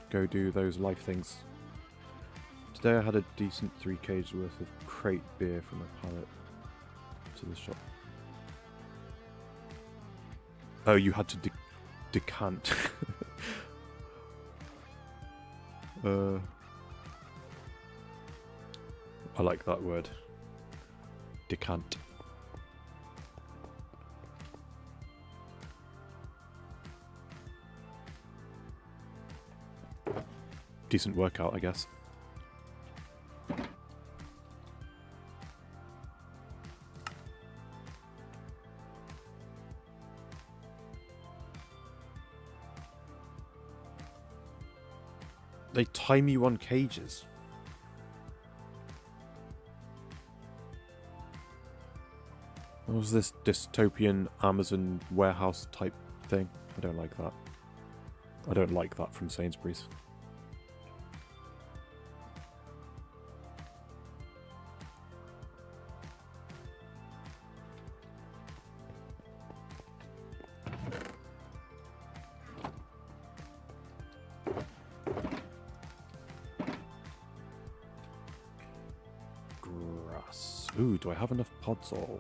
Go do those life things. Today I had a decent 3k's worth of crate beer from a pallet to the shop. Oh, you had to decant. I like that word. Decant. Decent workout, I guess. They time you on cages. What was this dystopian Amazon warehouse type thing? I don't like that. I don't like that from Sainsbury's. Grass. Ooh, do I have enough pods all?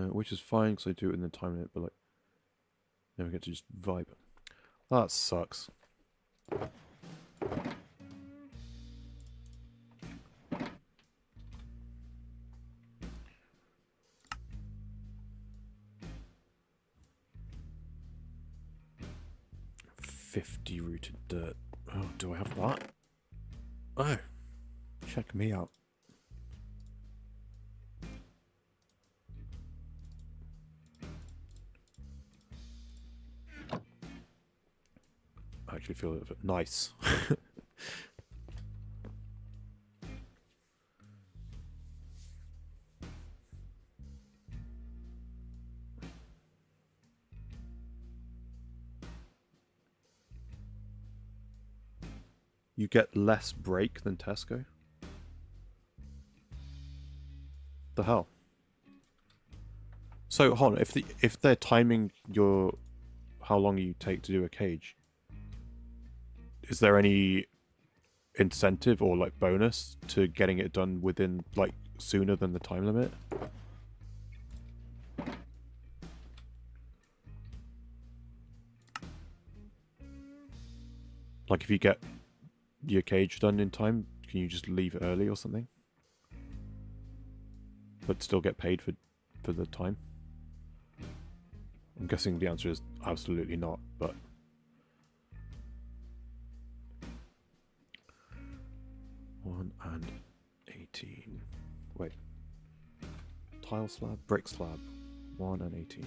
Which is fine because I do it in the time limit, but like, never get to just vibe. That sucks. $50 rooted dirt. Oh, do I have that? Oh, check me out. I actually feel a little bit nice. You get less break than Tesco? The hell? So hold on, if they're timing how long you take to do a cage, is there any incentive or like bonus to getting it done within like sooner than the time limit? Like if you get your cage done in time, can you just leave it early or something? But still get paid for the time? I'm guessing the answer is absolutely not, but... One and 18. Wait. Tile slab? Brick slab. 1 and 18.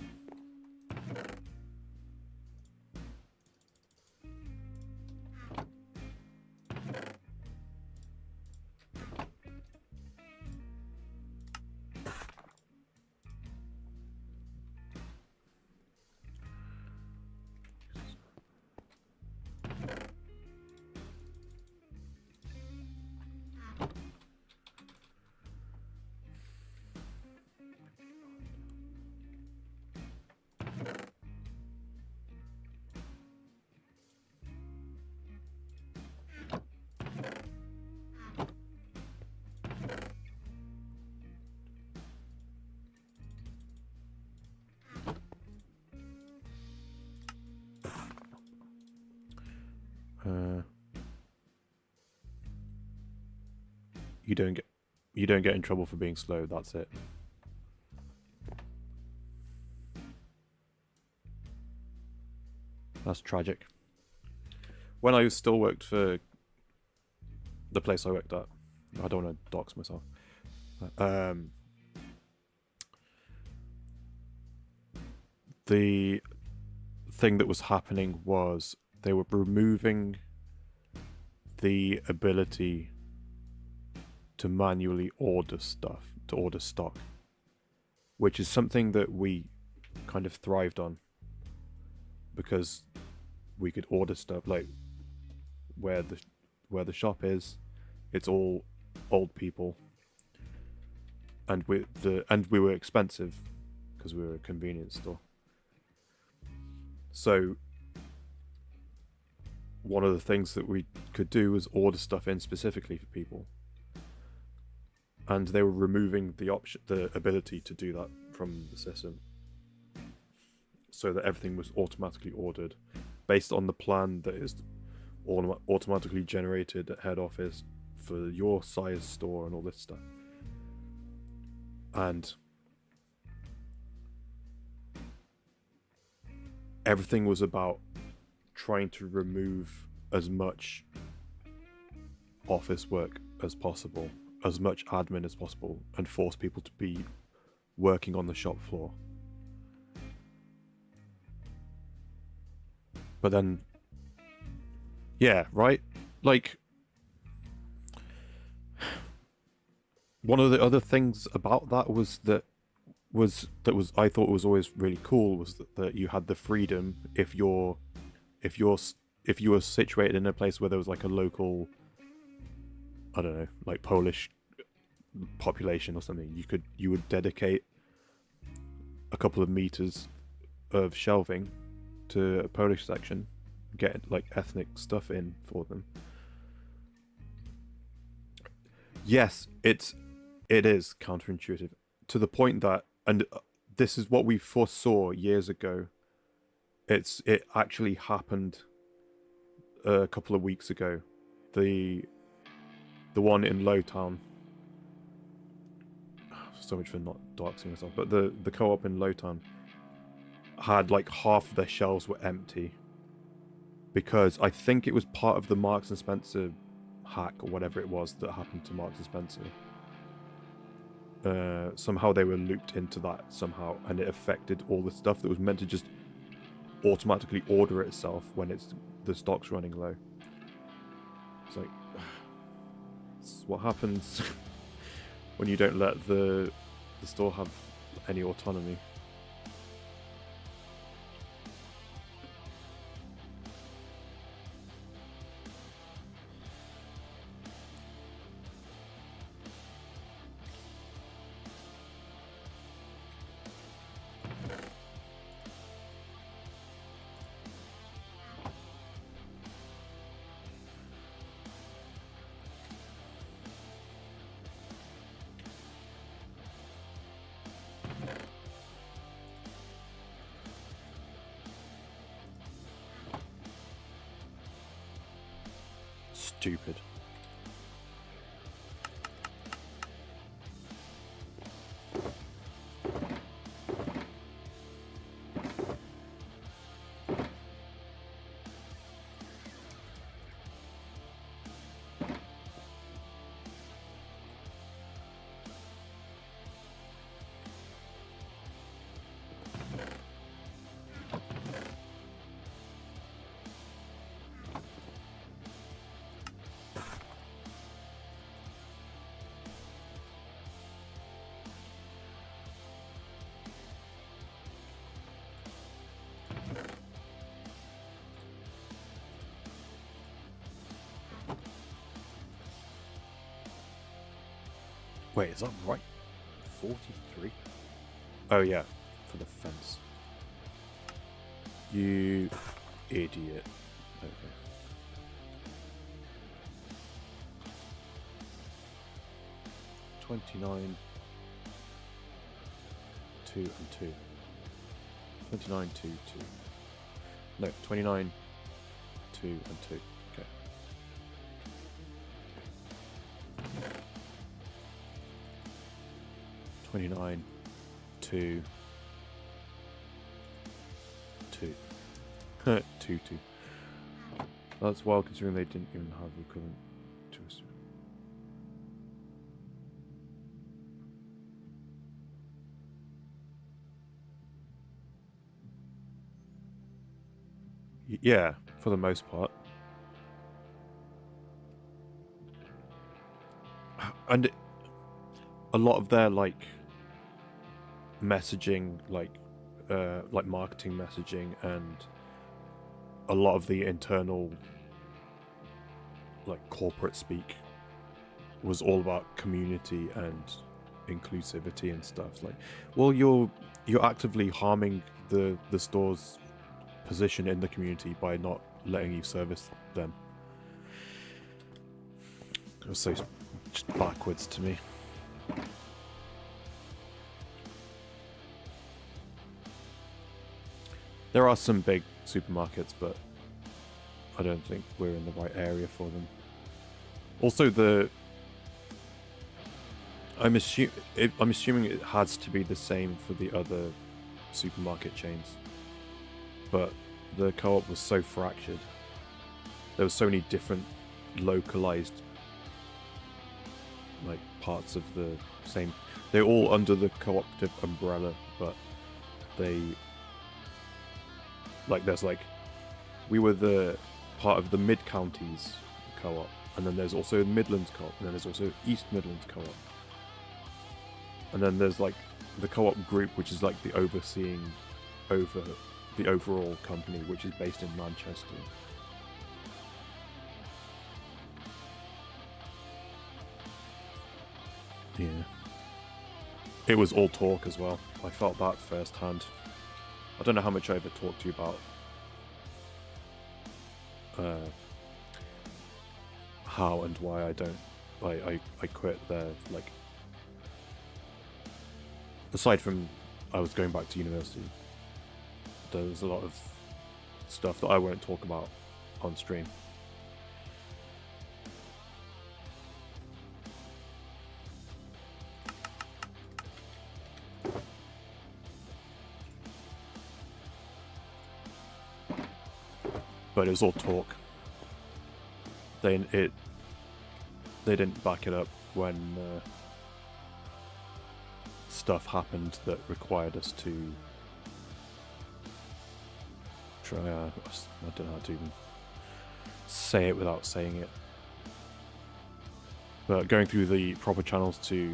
You don't get in trouble for being slow. That's it. That's tragic. When I still worked for the place I worked at, I don't want to dox myself. The thing that was happening was they were removing the ability to manually order stuff, to order stock, which is something that we kind of thrived on because we could order stuff like where the shop is, it's all old people, and we were expensive because we were a convenience store. So one of the things that we could do was order stuff in specifically for people, and they were removing the ability to do that from the system, so that everything was automatically ordered based on the plan that is automatically generated at head office for your size store and all this stuff. And everything was about trying to remove as much office work as possible, as much admin as possible, and force people to be working on the shop floor. But then, yeah, right? Like, one of the other things about that I thought was always really cool was that you had the freedom if you were situated in a place where there was like a local, I don't know, like Polish population or something, you would dedicate a couple of meters of shelving to a Polish section, get like ethnic stuff in for them. Yes, it is counterintuitive to the point that, and this is what we foresaw years ago. It actually happened a couple of weeks ago. The one in Lowtown. So much for not doxing myself, but the co-op in Lowtown had like half of their shelves were empty because I think it was part of the Marks and Spencer hack or whatever it was that happened to Marks and Spencer. Somehow they were looped into that somehow, and it affected all the stuff that was meant to just automatically order itself when the stock's running low. It's like, it's what happens when you don't let the store have any autonomy. Stupid. Wait, is that right? 43? Oh yeah, for the fence. You idiot. Okay. $29, 2 and 2. 29, 2, 2. No, 29, 2 and 2. 29, 2, 2. 2, 2. That's wild considering they didn't even have the equivalent to us. Yeah, for the most part. And a lot of their messaging, like marketing messaging, and a lot of the internal corporate speak was all about community and inclusivity and stuff. Like, well, you're actively harming the store's position in the community by not letting you service them. It was so just backwards to me. There are some big supermarkets, but I don't think we're in the right area for them. Also, I'm assuming it has to be the same for the other supermarket chains, but the co-op was so fractured. There were so many different localized parts of the same. They're all under the cooperative umbrella, but they there's we were the part of the Mid Counties co-op, and then there's also Midlands co-op, and then there's also East Midlands co-op, and then there's the co-op group, which is the overseeing over the overall company, which is based in Manchester. Yeah. It was all talk as well. I felt that firsthand. I don't know how much I ever talked to you about how and why I quit there. Aside from I was going back to university, there was a lot of stuff that I won't talk about on stream. But it was all talk. They didn't back it up when stuff happened that required us to try. I don't know how to even say it without saying it. But going through the proper channels to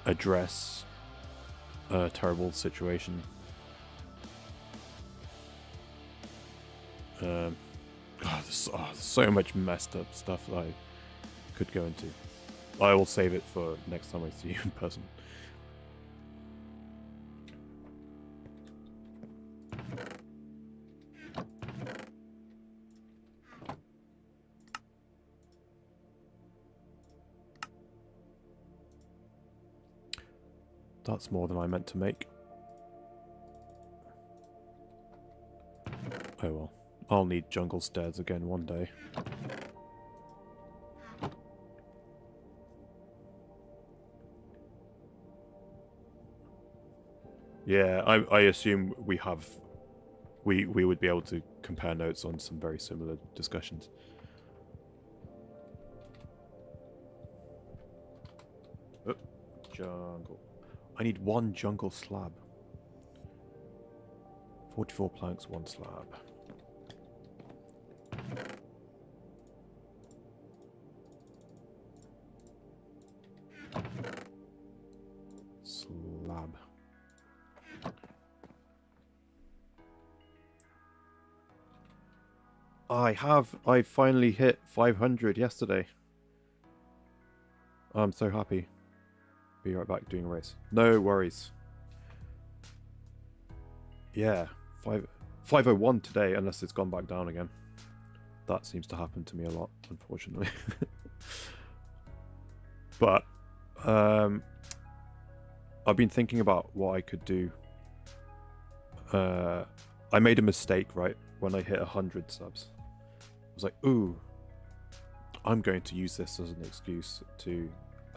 address a terrible situation. There's so much messed up stuff that I could go into. I will save it for next time I see you in person. That's more than I meant to make. Oh well. I'll need jungle stairs again one day. Yeah, I assume we would be able to compare notes on some very similar discussions. Oh, jungle. I need one jungle slab. 44 planks, one slab. Slab. I finally hit 500 yesterday. I'm so happy. Be right back doing a race. No worries. Yeah, 501 today, unless it's gone back down again. That seems to happen to me a lot, unfortunately. But I've been thinking about what I could do. I made a mistake, right, when I hit 100 subs. I was like, ooh, I'm going to use this as an excuse to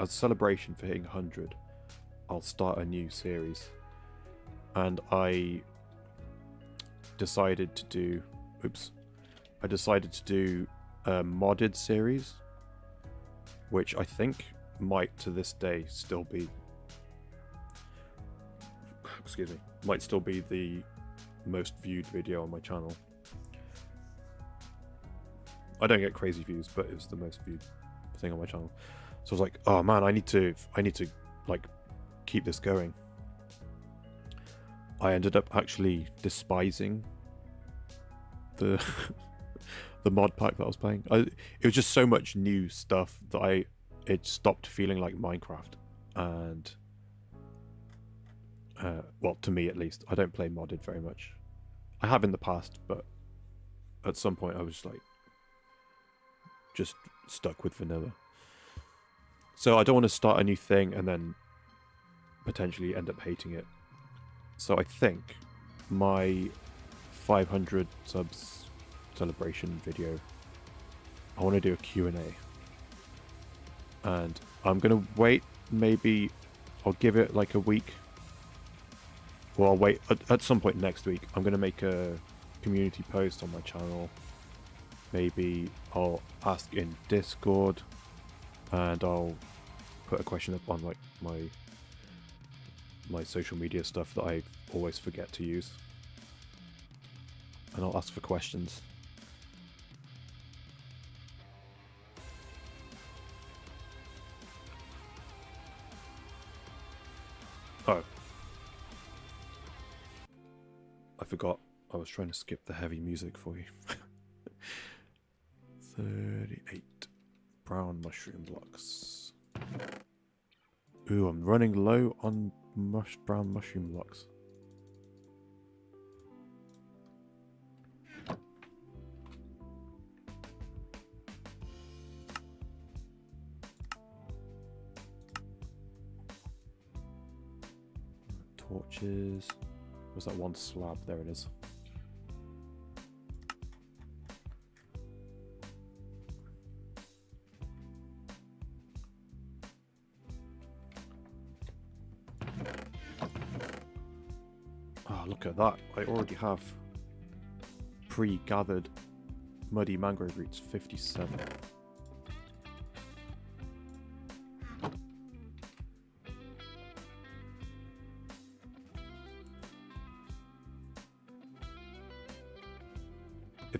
as a celebration for hitting 100, I'll start a new series. And I decided to do a modded series, which I think might to this day still be the most viewed video on my channel. I don't get crazy views, but it's the most viewed thing on my channel. So I was like, oh man, I need to like keep this going. I ended up actually despising the the mod pack that I was playing. It was just so much new stuff that it stopped feeling like Minecraft. And well, to me at least, I don't play modded very much. I have in the past, but at some point I was like just stuck with vanilla. So I don't want to start a new thing and then potentially end up hating it. So I think my 500 subs celebration video, I want to do a Q&A. And I'm going to wait, maybe I'll give it like a week. Well, I'll wait at some point next week. I'm going to make a community post on my channel. Maybe I'll ask in Discord, and I'll put a question up on like my social media stuff that I always forget to use, and I'll ask for questions. Oh, I forgot. I was trying to skip the heavy music for you. 38 brown mushroom blocks. Ooh, I'm running low on brown mushroom blocks. Torches. Where's that one slab? There it is. Oh, look at that. I already have pre-gathered muddy mangrove roots, 57.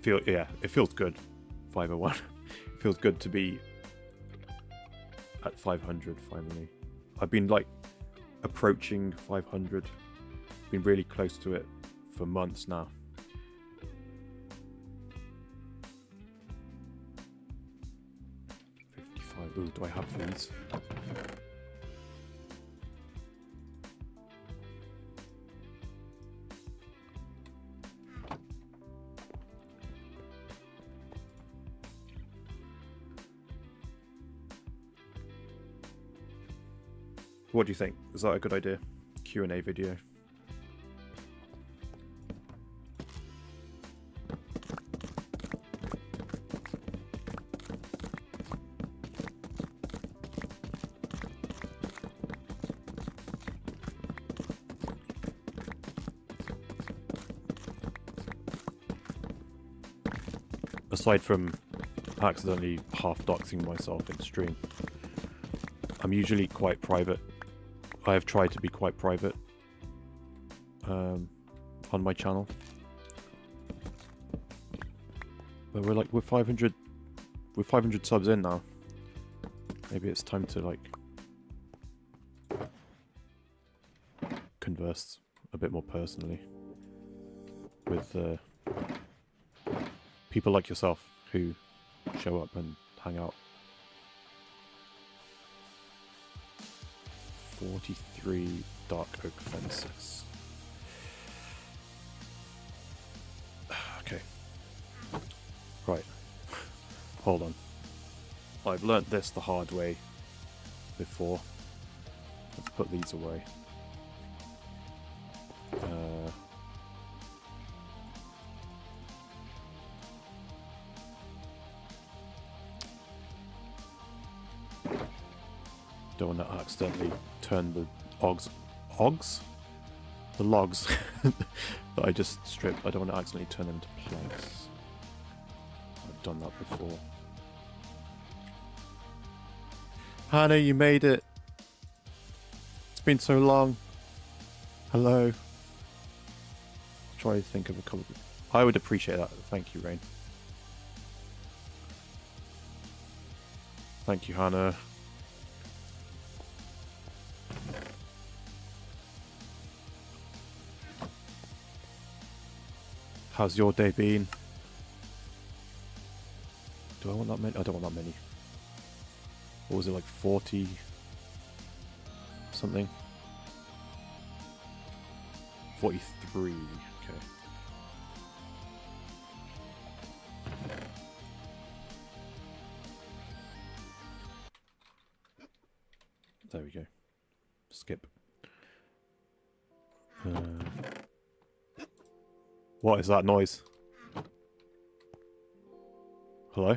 It feels good. 501. It feels good to be at 500 finally. I've been like approaching 500. Been really close to it for months now. Ooh, do I have these? What do you think? Is that a good idea? Q&A video. Aside from accidentally half doxing myself in stream, I'm usually quite private. I have tried to be quite private on my channel. But we're 500 subs in now. Maybe it's time to like converse a bit more personally with people like yourself who show up and hang out. 43 dark oak fences. Okay. Right. Hold on. I've learnt this the hard way before. Let's put these away. Don't want to accidentally turn the ogs? The logs that I just stripped. I don't want to accidentally turn them into planks. I've done that before. Hannah, you made it. It's been so long. Hello. Try to think of a couple. I would appreciate that. Thank you, Rain. Thank you, Hannah. How's your day been? Do I want that many? I don't want that many. What was it, like 40 something? 43, okay. There we go. Skip. What is that noise? Hello?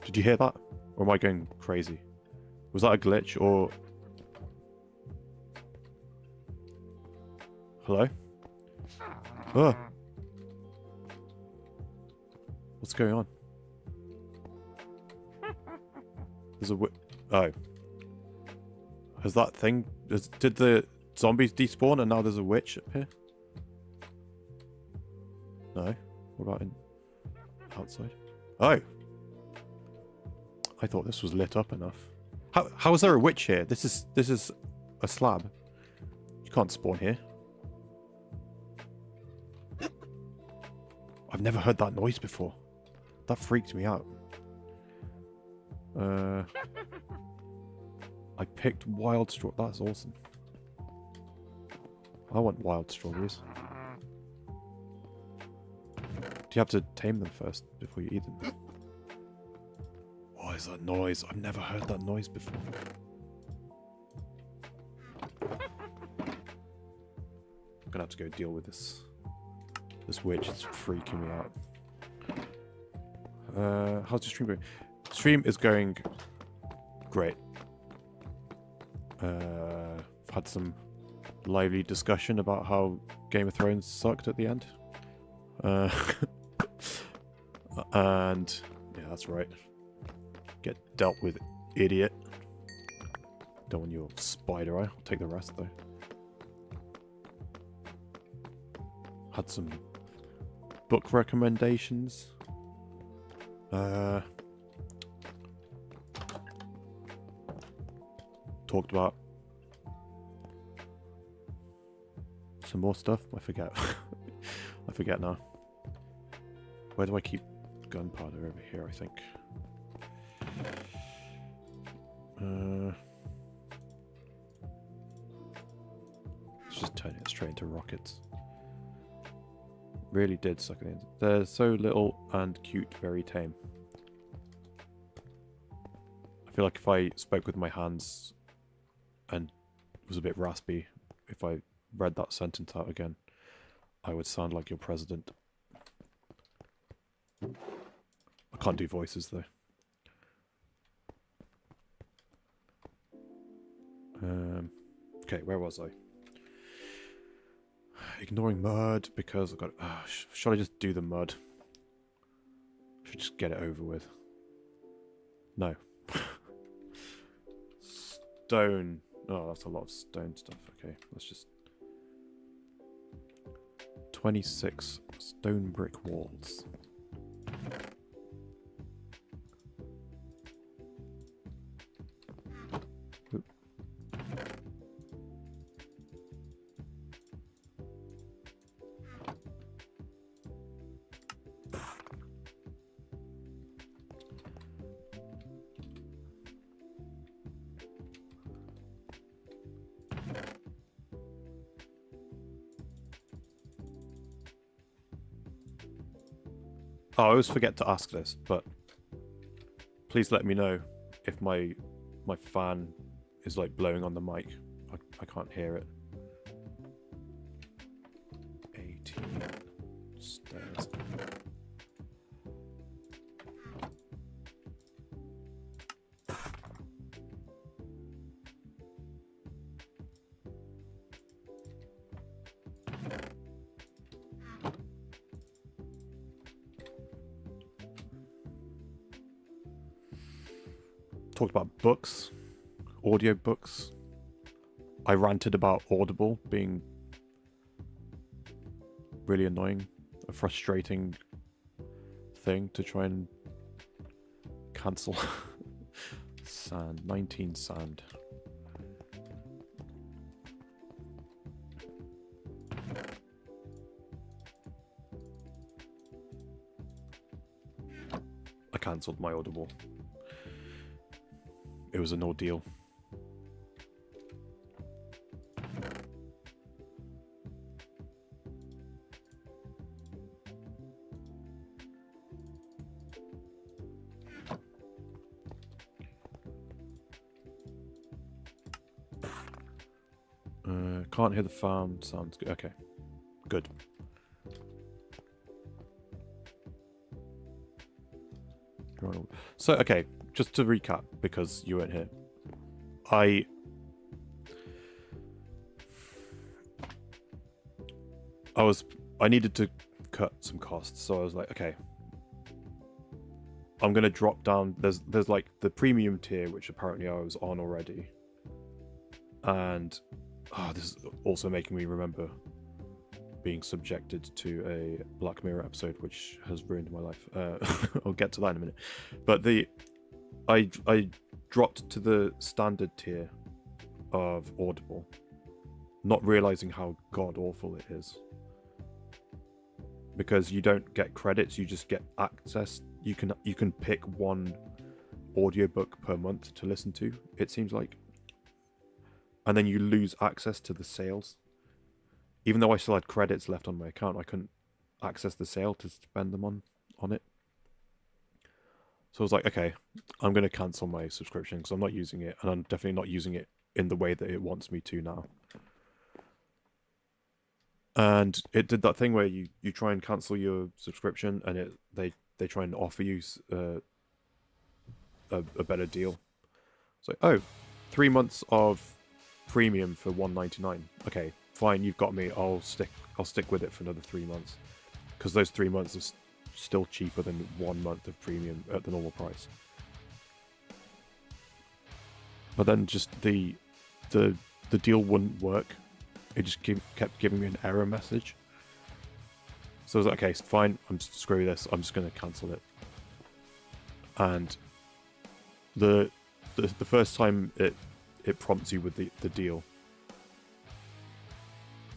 Did you hear that? Or am I going crazy? Was that a glitch or... Hello? Oh. What's going on? There's a oh. Has that thing... Did the zombies despawn and now there's a witch up here? No? What about in... outside? Oh! I thought this was lit up enough. How is there a witch here? This is a slab. You can't spawn here. I've never heard that noise before. That freaked me out. I picked wild straw. That's awesome. I want wild strawberries. Do you have to tame them first before you eat them? What is that noise? I've never heard that noise before. I'm gonna have to go deal with this witch. It's freaking me out. How's the stream going? Stream is going great. I've had some lively discussion about how Game of Thrones sucked at the end. And yeah, that's right. Get dealt with, idiot. Don't want your spider eye. I'll take the rest though. Had some book recommendations. Talked about some more stuff. I forget. I forget now. Where do I keep gunpowder? Over here, I think. Let's just turn it straight into rockets. Really did suck it in. They're so little and cute, very tame. I feel like if I spoke with my hands and was a bit raspy, if I read that sentence out again, I would sound like your president. I can't do voices though. Okay, where was I? Ignoring mud because I've got... should I just do the mud? I should just get it over with. No. Stone. Oh, that's a lot of stone stuff. Okay, let's just... 26 stone brick walls. Oop. Oh, I always forget to ask this, but please let me know if my fan is like blowing on the mic. I can't hear it. 18 stairs. talked about books, audio books. I ranted about Audible being really annoying, a frustrating thing to try and cancel. Sand, 19 sand. I cancelled my Audible. It was an ordeal. Can't hear the farm. Sounds good. Okay. Good. So, okay. Just to recap, because you weren't here. I needed to cut some costs, so I was like, okay. I'm going to drop down. There's like the premium tier, which apparently I was on already. And this is also making me remember being subjected to a Black Mirror episode, which has ruined my life. I'll get to that in a minute. But I dropped to the standard tier of Audible, not realizing how god awful it is. Because you don't get credits, you just get access. You can pick one audiobook per month to listen to, it seems like. And then you lose access to the sales. Even though I still had credits left on my account, I couldn't access the sale to spend them on it. So I was like, okay, I'm going to cancel my subscription because I'm not using it. And I'm definitely not using it in the way that it wants me to now. And it did that thing where you try and cancel your subscription and they try and offer you a better deal. It's like, oh, 3 months of premium for $1.99. Okay, fine, you've got me. I'll stick with it for another 3 months, because those 3 months are still cheaper than 1 month of premium at the normal price. But then just the deal wouldn't work. It just kept giving me an error message. So I was like, okay, fine, screw this. I'm just going to cancel it. And the first time it prompts you with the deal,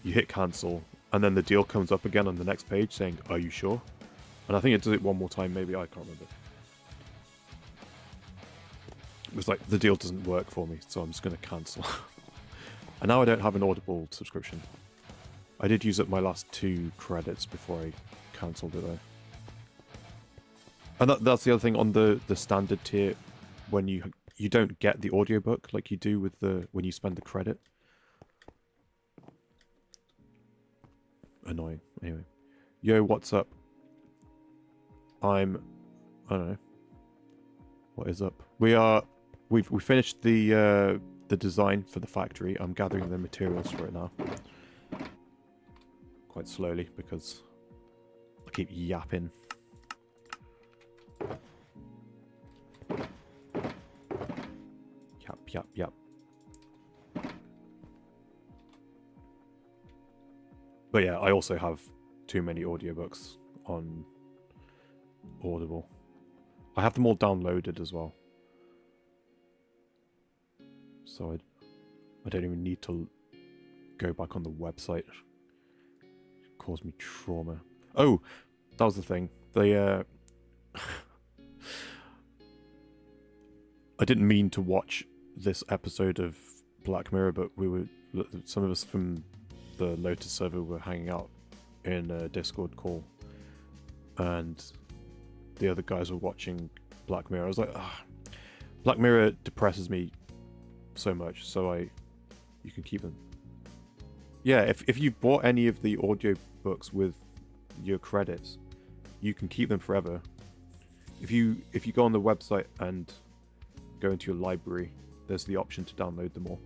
you hit cancel, and then the deal comes up again on the next page saying, are you sure? And I think it does it one more time, maybe, I can't remember. It was like, the deal doesn't work for me, so I'm just going to cancel. And now I don't have an Audible subscription. I did use up my last 2 credits before I cancelled it though. And that's the other thing on the standard tier, when you don't get the audiobook like you do with when you spend the credit. Annoying. Anyway. Yo, what's up? I don't know. What is up? We finished the design for the factory. I'm gathering the materials for it now. Quite slowly because I keep yapping. Yap. But yeah, I also have too many audiobooks on Audible. I have them all downloaded as well. So I don't even need to go back on the website. It caused me trauma. Oh, that was the thing. I didn't mean to watch this episode of Black Mirror, but some of us from the Lotus server were hanging out in a Discord call, and the other guys were watching Black Mirror. I was like, Black Mirror depresses me so much, so you can keep them. Yeah, if you bought any of the audiobooks with your credits, you can keep them forever. If you go on the website and go into your library, there's the option to download them all.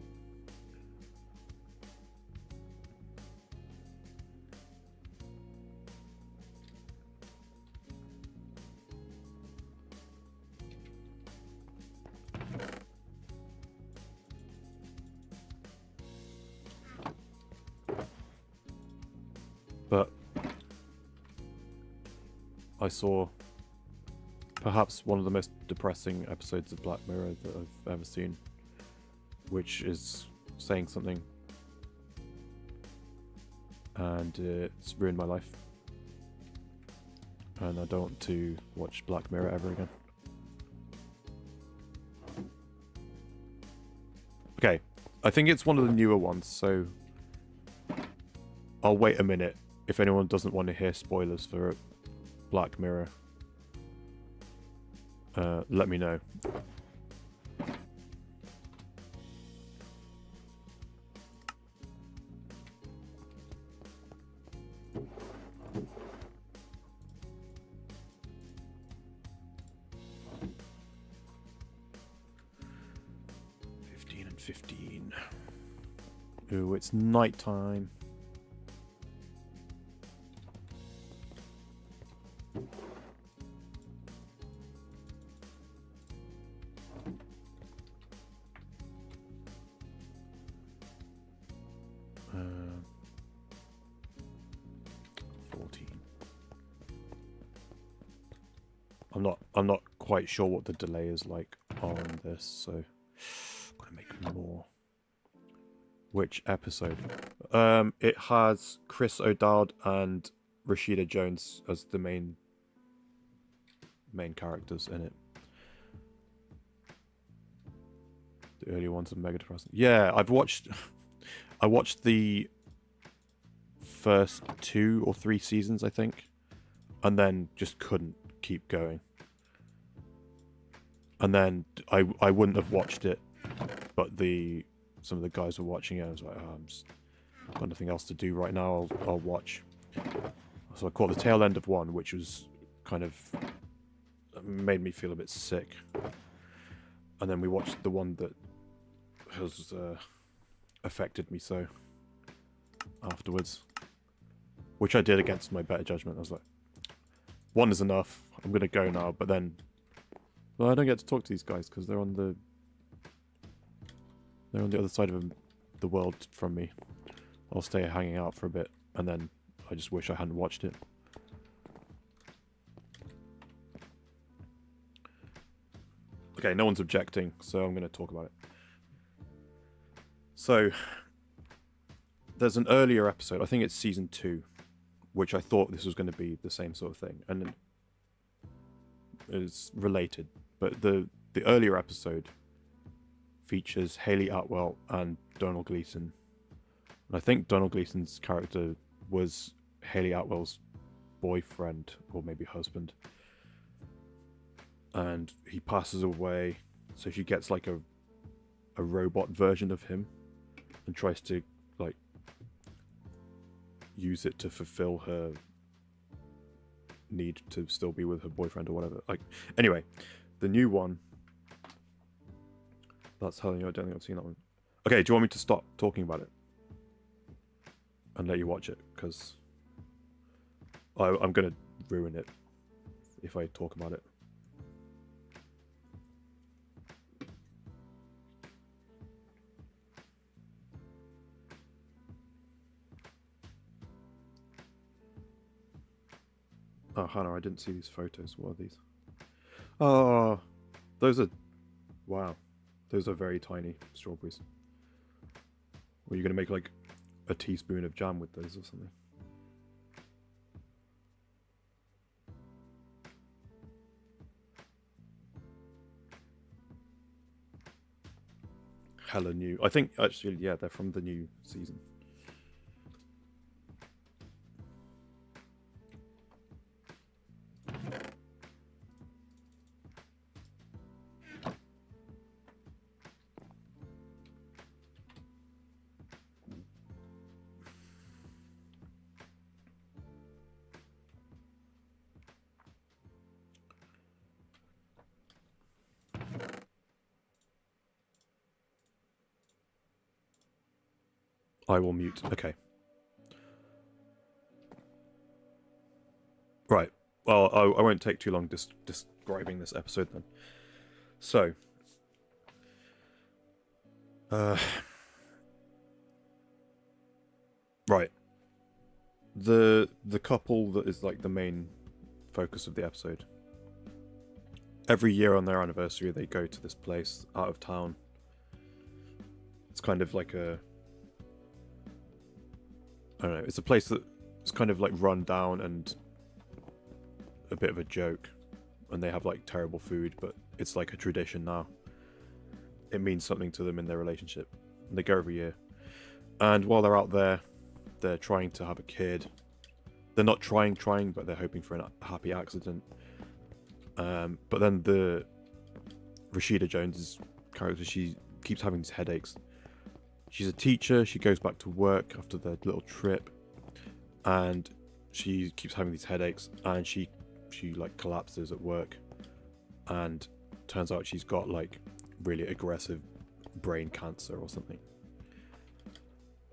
But I saw perhaps one of the most depressing episodes of Black Mirror that I've ever seen, which is saying something, and it's ruined my life, and I don't want to watch Black Mirror ever again. Okay, I think it's one of the newer ones, so I'll wait a minute if anyone doesn't want to hear spoilers for Black Mirror. Let me know. And 15. Ooh, it's nighttime. Uh, 14. I'm not quite sure what the delay is like on this, so I'm gonna make more. Which episode? It has Chris O'Dowd and Rashida Jones as the main characters in it. The early ones are mega depressing. Yeah, I watched the first 2 or 3 seasons, I think, and then just couldn't keep going. And then I wouldn't have watched it, but some of the guys were watching it. I was like, oh, I'm just got nothing else to do right now. I'll watch. So I caught the tail end of one, which was kind of made me feel a bit sick. And then we watched the one that has affected me so afterwards, which I did against my better judgment. I was like, one is enough. I'm gonna go now. But then, well, I don't get to talk to these guys because they're on the other side of the world from me. I'll stay hanging out for a bit, and then I just wish I hadn't watched it. Okay, no one's objecting, so I'm going to talk about it. So, there's an earlier episode, I think it's season 2, which I thought this was going to be the same sort of thing, and it's related. But the earlier episode features Hayley Atwell and Donald Gleason. And I think Donald Gleason's character was Hayley Atwell's boyfriend, or maybe husband. And he passes away, so she gets like a robot version of him and tries to like use it to fulfill her need to still be with her boyfriend or whatever. Like, anyway, the new one. That's how you. I don't think I've seen that one. Okay, do you want me to stop talking about it and let you watch it? Because I'm gonna ruin it if I talk about it. Oh, Hannah, I didn't see these photos. What are these? Oh, those are... Wow. Those are very tiny strawberries. Were you going to make like a teaspoon of jam with those or something? Hella new. I think, actually, yeah, they're from the new season. I will mute. Okay. Right. Well, I won't take too long describing this episode then. So, right. The couple that is like the main focus of the episode. Every year on their anniversary, they go to this place out of town. It's kind of like I don't know. It's a place that's kind of like run down and a bit of a joke, and they have like terrible food, but it's like a tradition now. It means something to them in their relationship. And they go every year. And while they're out there, they're trying to have a kid. They're not trying, but they're hoping for a happy accident. But then the Rashida Jones's character, she keeps having these headaches. She's a teacher. She goes back to work after their little trip, and she keeps having these headaches, and she like collapses at work, and turns out she's got like really aggressive brain cancer or something.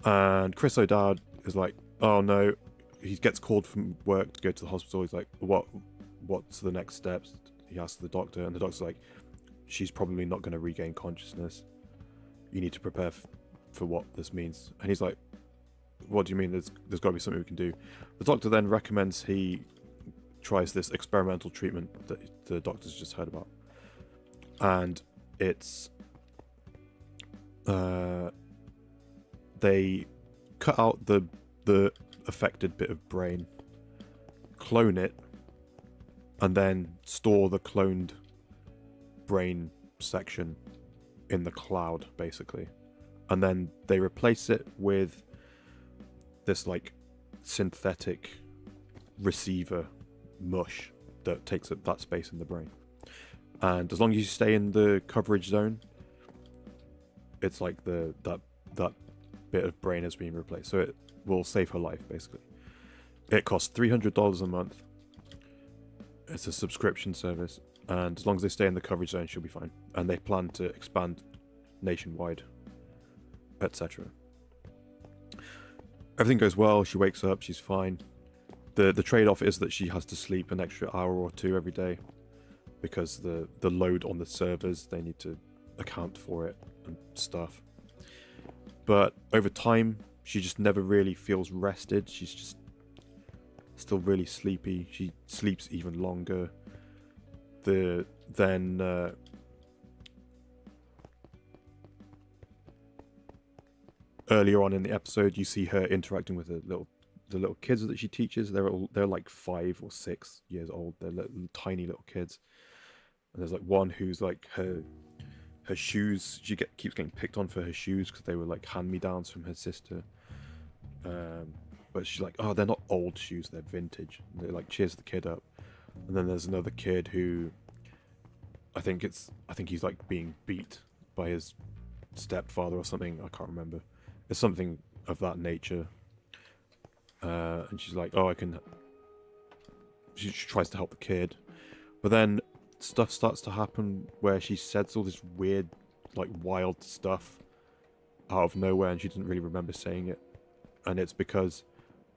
And Chris O'Dowd is like, oh no, he gets called from work to go to the hospital. He's like, what's the next steps? He asks the doctor, and the doctor's like, she's probably not going to regain consciousness. You need to prepare for what this means. And he's like, what do you mean? There's got to be something we can do. The doctor then recommends he tries this experimental treatment that the doctor's just heard about. And it's they cut out the affected bit of brain, clone it, and then store the cloned brain section in the cloud, basically. And then they replace it with this like synthetic receiver mush that takes up that space in the brain. And as long as you stay in the coverage zone, it's like that bit of brain is being replaced. So it will save her life, basically. It costs $300 a month. It's a subscription service, and as long as they stay in the coverage zone, she'll be fine. And they plan to expand nationwide, etc. Everything goes well. She wakes up. She's fine. The trade-off is that she has to sleep an extra hour or two every day, because the load on the servers, they need to account for it and stuff. But over time, she just never really feels rested. She's just still really sleepy. She sleeps even longer. Earlier on in the episode, you see her interacting with the little kids that she teaches. They're like 5 or 6 years old. They're tiny little kids. And there's like one who's like her shoes. She keeps getting picked on for her shoes because they were like hand-me-downs from her sister. But she's like, oh, they're not old shoes, they're vintage. And they like cheers the kid up. And then there's another kid who I think he's like being beat by his stepfather or something. I can't remember. It's something of that nature. And she's like, oh, she tries to help the kid. But then stuff starts to happen where she says all this weird, like wild stuff out of nowhere, and she doesn't really remember saying it. And it's because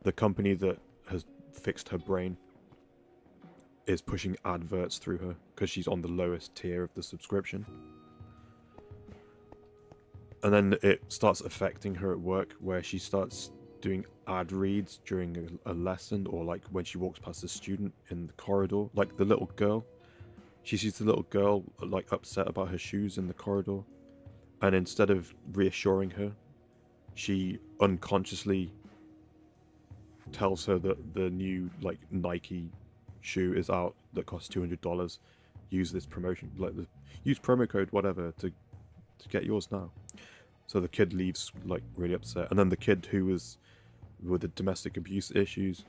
the company that has fixed her brain is pushing adverts through her because she's on the lowest tier of the subscription. And then it starts affecting her at work, where she starts doing ad reads during a lesson, or like when she walks past a student in the corridor, like the little girl. She sees the little girl like upset about her shoes in the corridor, and instead of reassuring her, she unconsciously tells her that the new like Nike shoe is out that costs $200. Use this promotion, use promo code whatever to get yours now. So the kid leaves like really upset, and then the kid who was with the domestic abuse issues,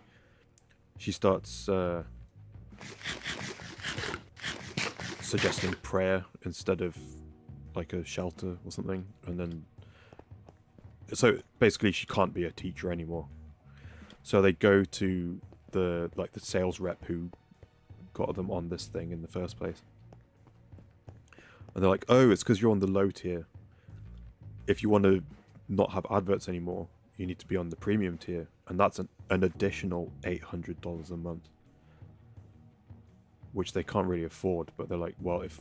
she starts suggesting prayer instead of like a shelter or something, and then so basically she can't be a teacher anymore. So they go to the sales rep who got them on this thing in the first place, and they're like, oh, it's because you're on the low tier. If you want to not have adverts anymore, you need to be on the premium tier, and that's an additional $800 a month, which they can't really afford. But they're like, well, if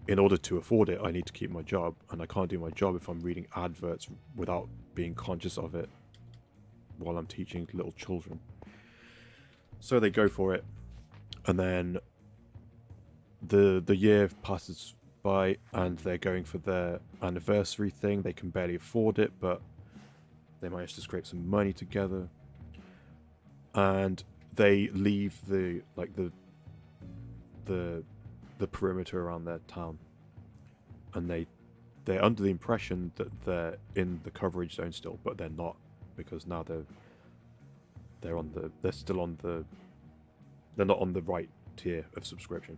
in order to afford it, I need to keep my job, and I can't do my job if I'm reading adverts without being conscious of it. while I'm teaching little children. So they go for it, and then the year passes by, and they're going for their anniversary thing. They can barely afford it, but they manage to scrape some money together, and they leave the perimeter around their town, and they're under the impression that they're in the coverage zone still, but they're not, because now they're not on the right tier of subscription.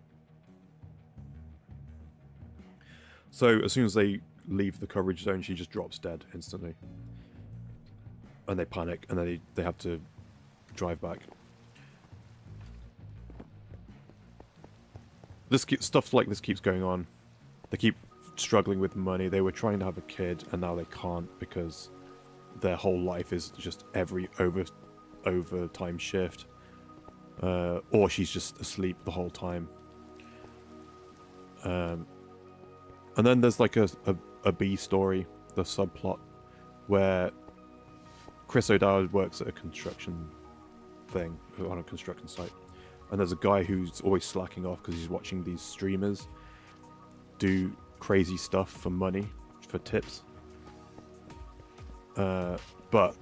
So as soon as they leave the coverage zone, she just drops dead instantly, and they panic, and then they have to drive back. Stuff like this keeps going on. They keep struggling with money. They were trying to have a kid, and now they can't because their whole life is just every overtime shift, or she's just asleep the whole time. And then there's like a B story, the subplot, where Chris O'Dowd works at a construction thing, on a construction site. And there's a guy who's always slacking off because he's watching these streamers do crazy stuff for money, for tips. But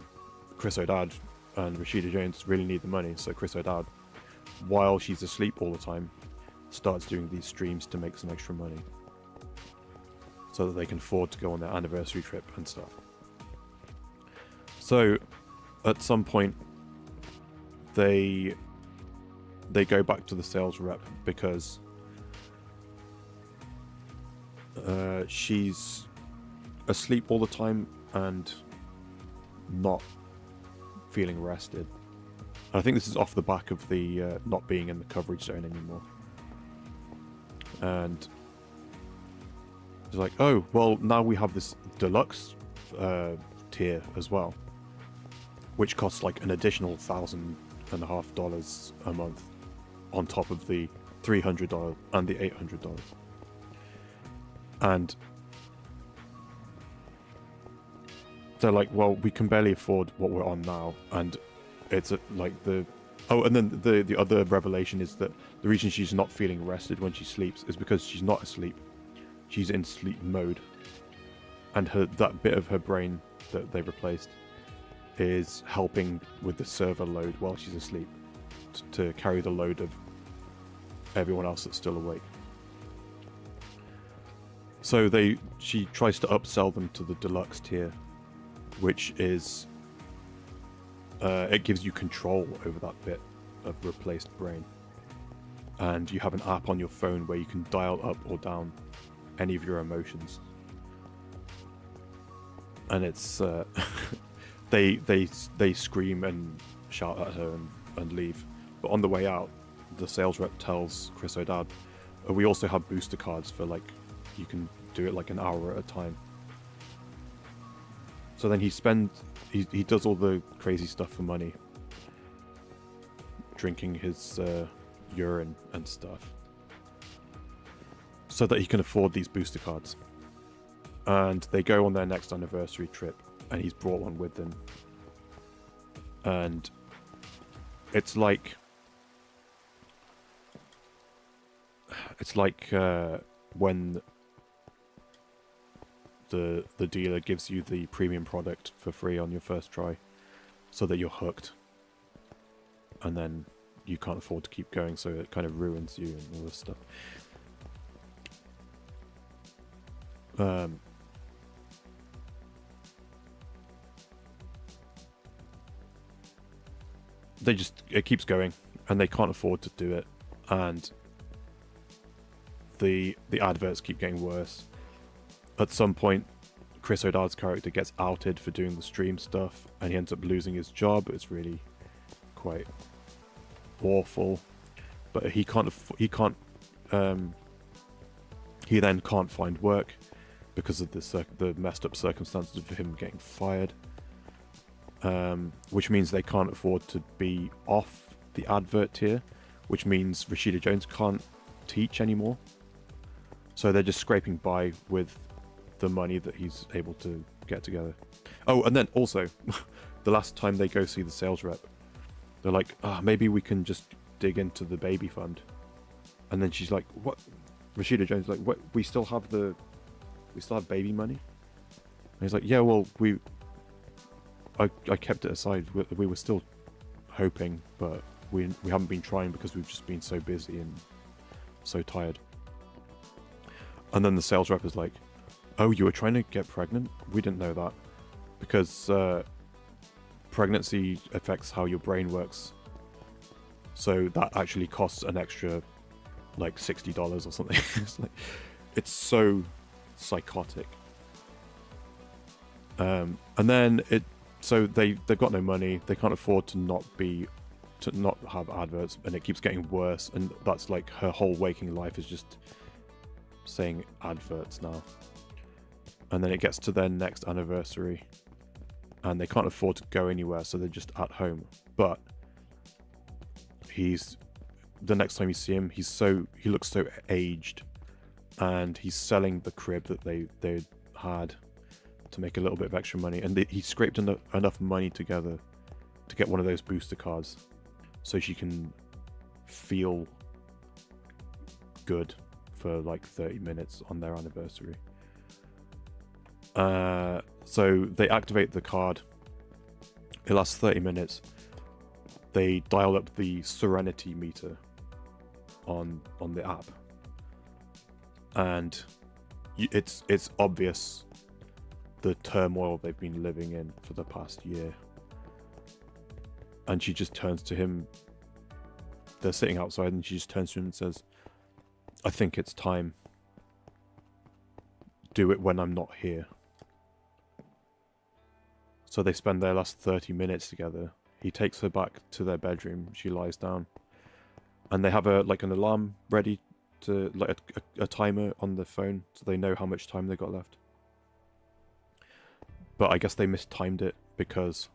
Chris O'Dowd and Rashida Jones really need the money, so Chris O'Dowd, while she's asleep all the time, starts doing these streams to make some extra money, so that they can afford to go on their anniversary trip and stuff. So, at some point, they go back to the sales rep because she's asleep all the time and not feeling rested. I think this is off the back of the not being in the coverage zone anymore. And it's like, oh, well, now we have this deluxe tier as well, which costs like an additional $1,500 a month on top of the $300 and the $800. And they're like, well, we can barely afford what we're on now, and it's like the... Oh, and then the other revelation is that the reason she's not feeling rested when she sleeps is because she's not asleep. She's in sleep mode. And that bit of her brain that they replaced is helping with the server load while she's asleep to carry the load of everyone else that's still awake. So she tries to upsell them to the deluxe tier, which is it gives you control over that bit of replaced brain, and you have an app on your phone where you can dial up or down any of your emotions, and it's they scream and shout at her and leave. But on the way out, the sales rep tells Chris O'Dowd, we also have booster cards for, like, you can do it like an hour at a time. So then he does all the crazy stuff for money, drinking his urine and stuff, so that he can afford these booster cards. And they go on their next anniversary trip, and he's brought one with him. And it's like when the dealer gives you the premium product for free on your first try, so that you're hooked, and then you can't afford to keep going, so it kind of ruins you and all this stuff. It keeps going, and they can't afford to do it, and the adverts keep getting worse. At some point, Chris O'Dowd's character gets outed for doing the stream stuff, and he ends up losing his job. It's really quite awful, but he then can't find work because of the messed up circumstances of him getting fired, which means they can't afford to be off the advert tier, which means Rashida Jones can't teach anymore. So they're just scraping by with the money that he's able to get together. Oh, and then also, the last time they go see the sales rep, they're like, maybe we can just dig into the baby fund. And then she's like, what? Rashida Jones is like, what? We still have baby money? And he's like, yeah, well, I kept it aside. We were still hoping, but we haven't been trying because we've just been so busy and so tired. And then the sales rep is like, oh, you were trying to get pregnant? We didn't know that. Because pregnancy affects how your brain works. So that actually costs an extra, like, $60 or something. It's so psychotic. And then so they've got no money. They can't afford to not have adverts, and it keeps getting worse. And that's like her whole waking life is just saying adverts now. And then it gets to their next anniversary, and they can't afford to go anywhere, so they're just at home. But the next time you see him, he looks so aged, and he's selling the crib that they had to make a little bit of extra money, and he scraped enough money together to get one of those booster cards, so she can feel good for like 30 minutes on their anniversary. So they activate the card. It lasts 30 minutes. They dial up the serenity meter on the app, and it's obvious the turmoil they've been living in for the past year. And she just turns to him. They're sitting outside, and she just turns to him and says, I think it's time. Do it when I'm not here. So they spend their last 30 minutes together. He takes her back to their bedroom. She lies down, and they have an alarm ready to, like, a timer on the phone, so they know how much time they got left. But I guess they mistimed it, because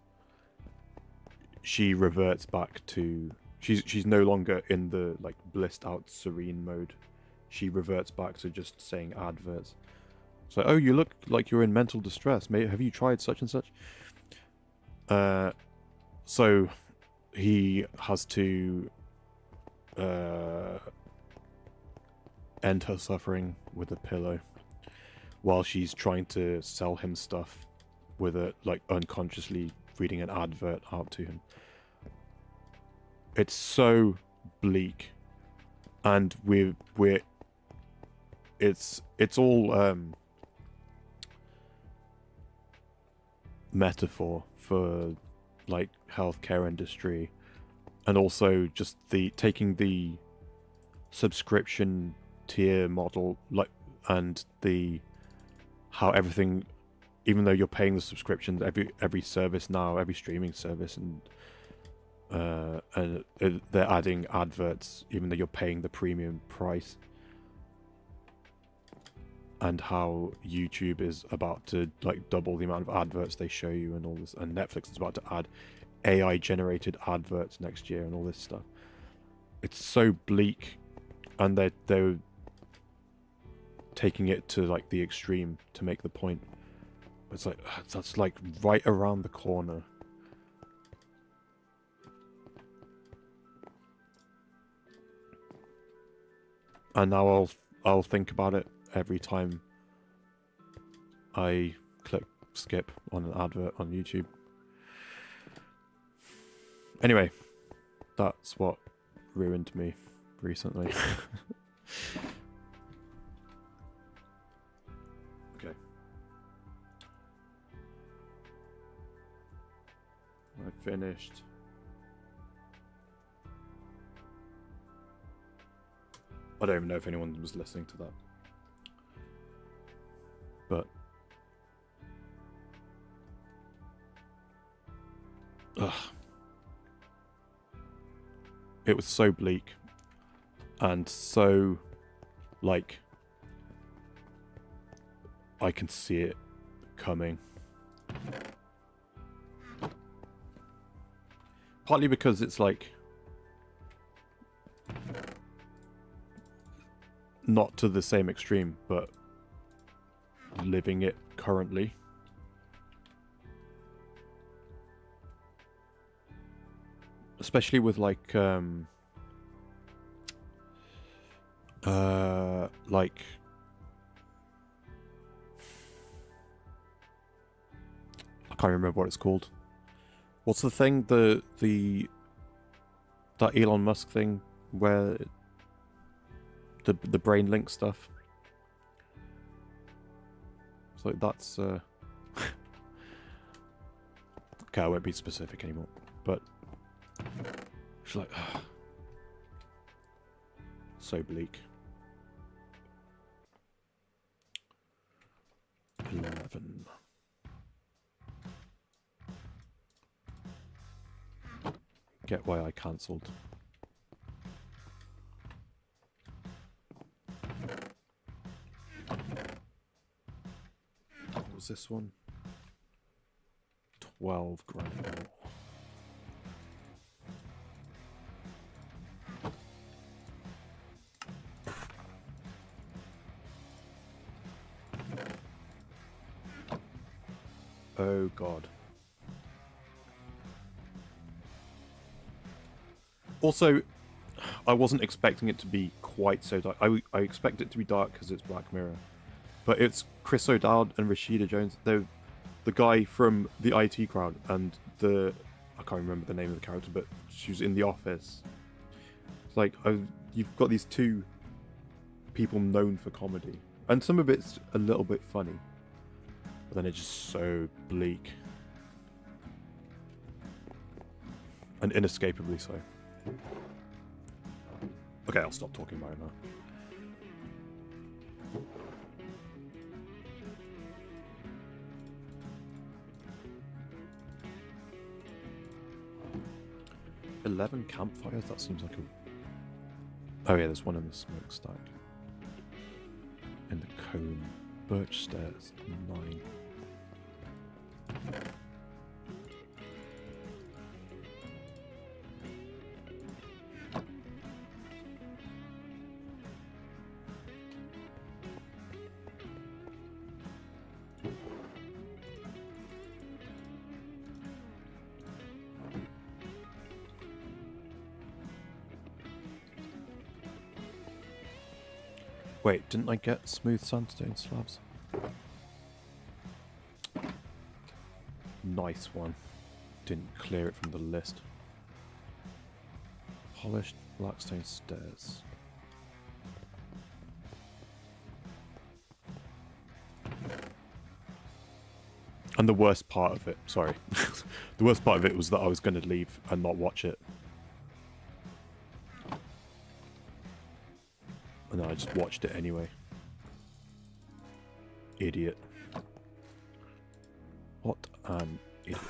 she reverts back to, she's no longer in the like blissed out serene mode. She reverts back to just saying adverts. It's like, oh, you look like you're in mental distress. Have you tried such and such? So he has to end her suffering with a pillow while she's trying to sell him stuff with it, like unconsciously reading an advert out to him. It's so bleak, and it's all metaphor for like healthcare industry, and also just taking the subscription tier model, like, and how everything, even though you're paying the subscriptions, every service now, every streaming service, and they're adding adverts even though you're paying the premium price, and how YouTube is about to like double the amount of adverts they show you and all this, and Netflix is about to add AI generated adverts next year and all this stuff. It's so bleak, and they're taking it to like the extreme to make the point. It's like, that's like right around the corner. And now I'll think about it every time I click skip on an advert on YouTube. Anyway, that's what ruined me recently. Okay. I finished. I don't even know if anyone was listening to that. But it was so bleak, and so like I can see it coming. Partly because it's like not to the same extreme, but living it currently. especially with like I can't remember what it's called. What's the thing? That Elon Musk thing where the brain link stuff. It's like that's okay, I won't be specific anymore. But it's like so bleak. 11. Get why I cancelled. What was this one? 12 granite. Oh god. Also, I wasn't expecting it to be quite so dark. I expect it to be dark because it's Black Mirror. But it's Chris O'Dowd and Rashida Jones. They're the guy from the IT crowd and I can't remember the name of the character, but she was in The Office. It's like, you've got these two people known for comedy. And some of it's a little bit funny. But then it's just so bleak. And inescapably so. Okay, I'll stop talking about it now. "11 campfires? That seems like a... Oh yeah, there's one in the smokestack. In the cone. Birch stairs, 9. Wait, didn't I get smooth sandstone slabs? Nice one. Didn't clear it from the list. Polished blackstone stairs. And the worst part of it, sorry. The worst part of it was that I was going to leave and not watch it. And then I just watched it anyway. Idiot. What an idiot.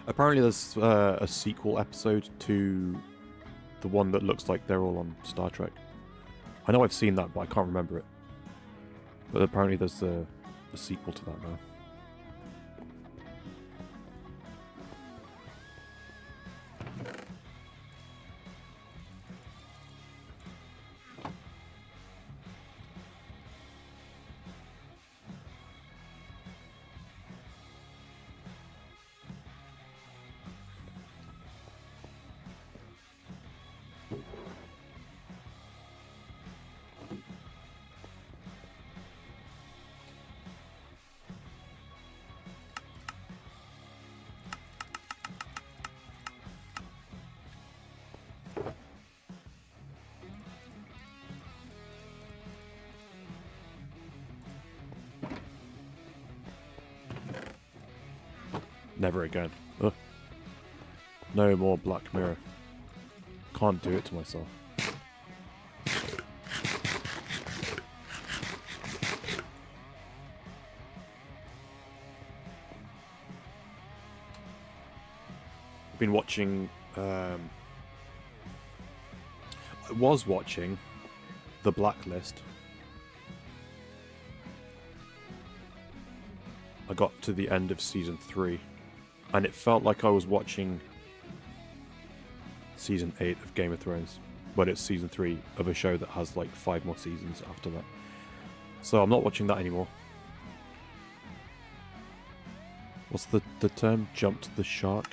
Apparently there's a sequel episode to the one that looks like they're all on Star Trek. I know I've seen that, but I can't remember it. But apparently there's a sequel to that now. Never again. Ugh. No more Black Mirror. Can't do it to myself. been watching. I was watching The Blacklist. I got to the end of season 3, and it felt like I was watching season 8 of Game of Thrones, but it's season 3 of a show that has like 5 more seasons after that. So I'm not watching that anymore. What's the term? Jumped the shark?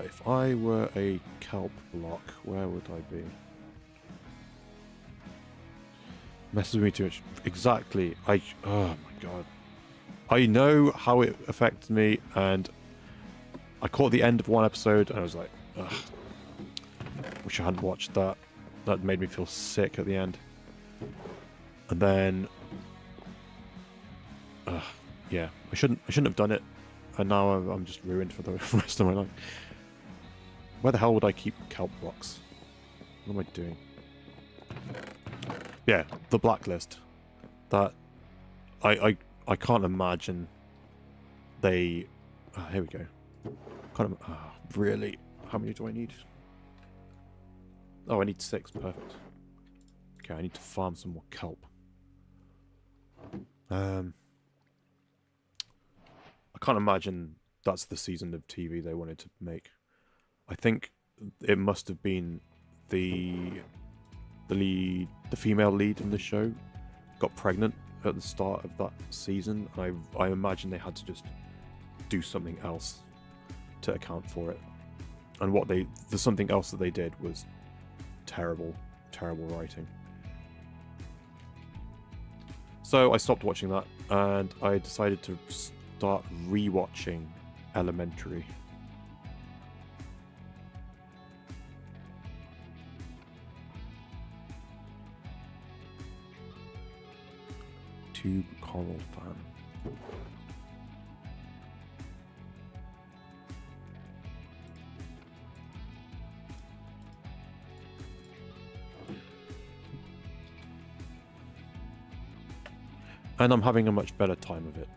If I were a kelp block, where would I be? Messes with me too much. Exactly. Oh my god. I know how it affected me, and I caught the end of one episode and I was like, ugh. Wish I hadn't watched that. That made me feel sick at the end. And then yeah, I shouldn't have done it, and now I'm just ruined for the rest of my life. Where the hell would I keep kelp blocks? What am I doing? Yeah, The Blacklist. That I can't imagine they. Here we go. Really? How many do I need? Oh, I need 6. Perfect. Okay, I need to farm some more kelp. I can't imagine that's the season of TV they wanted to make. I think it must have been the female lead in the show got pregnant at the start of that season, and I imagine they had to just do something else to account for it. And the something else that they did was terrible writing. So I stopped watching that, and I decided to start rewatching Elementary. Tube Coral fan. And I'm having a much better time of it.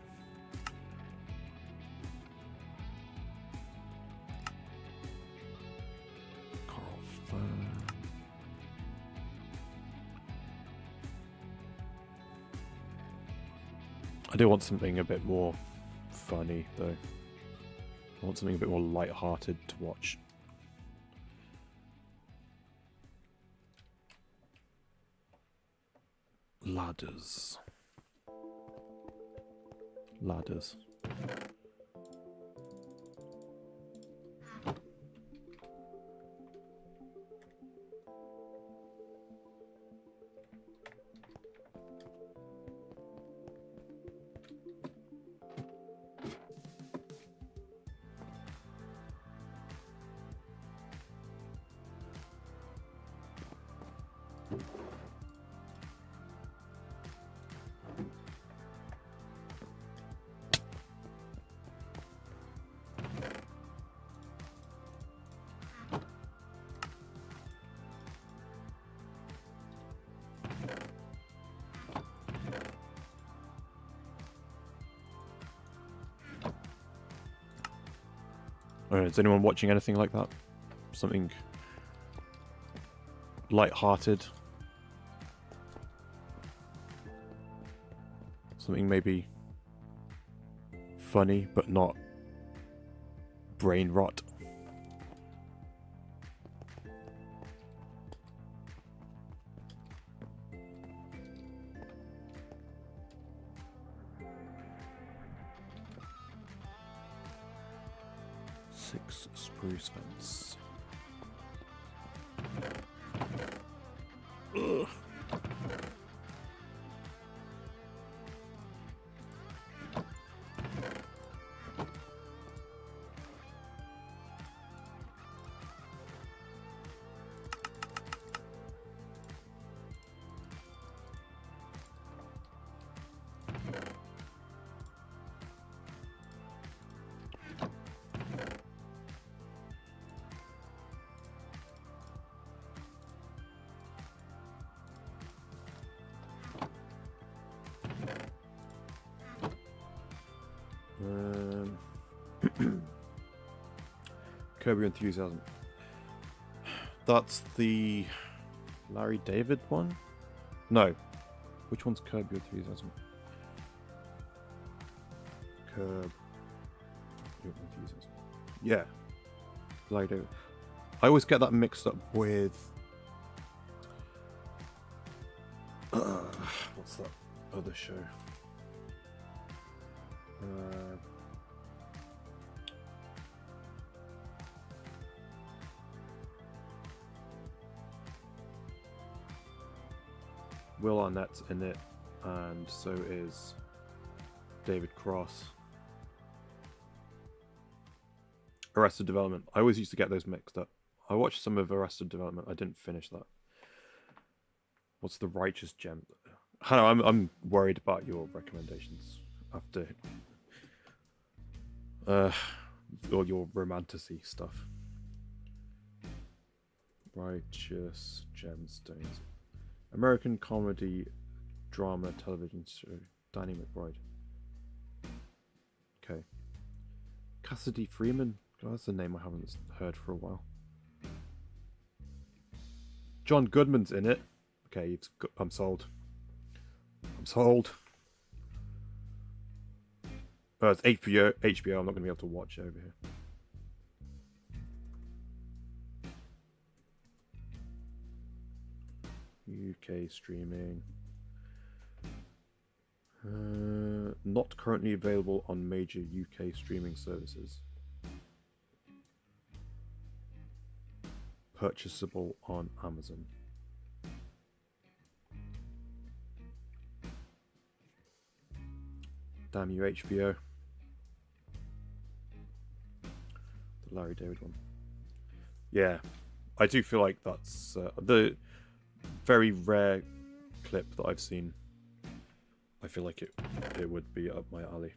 Coral fan. I do want something a bit more funny, though. I want something a bit more light-hearted to watch. Ladders. Is anyone watching anything like that? Something light-hearted? Something maybe funny, but not brain rot? Spruce fence. Ugh. Curb Your Enthusiasm. That's the Larry David one? No. Which one's Curb Your Enthusiasm? Curb Your Enthusiasm. Yeah. Larry David. I always get that mixed up with... what's that other show? Will Arnett's in it, and so is David Cross. Arrested Development. I always used to get those mixed up. I watched some of Arrested Development. I didn't finish that. What's the Righteous Gem? I don't know, I'm worried about your recommendations after all your romanticy stuff. Righteous Gemstones. American comedy drama television show. Danny McBride. Okay. Cassidy Freeman. God, that's a name I haven't heard for a while. John Goodman's in it. Okay, I'm sold. I'm sold. It's HBO. I'm not going to be able to watch it over here. UK streaming. Not currently available on major UK streaming services. Purchasable on Amazon. Damn you, HBO. The Larry David one. Yeah, I do feel like that's the very rare clip that I've seen. I feel like it would be up my alley.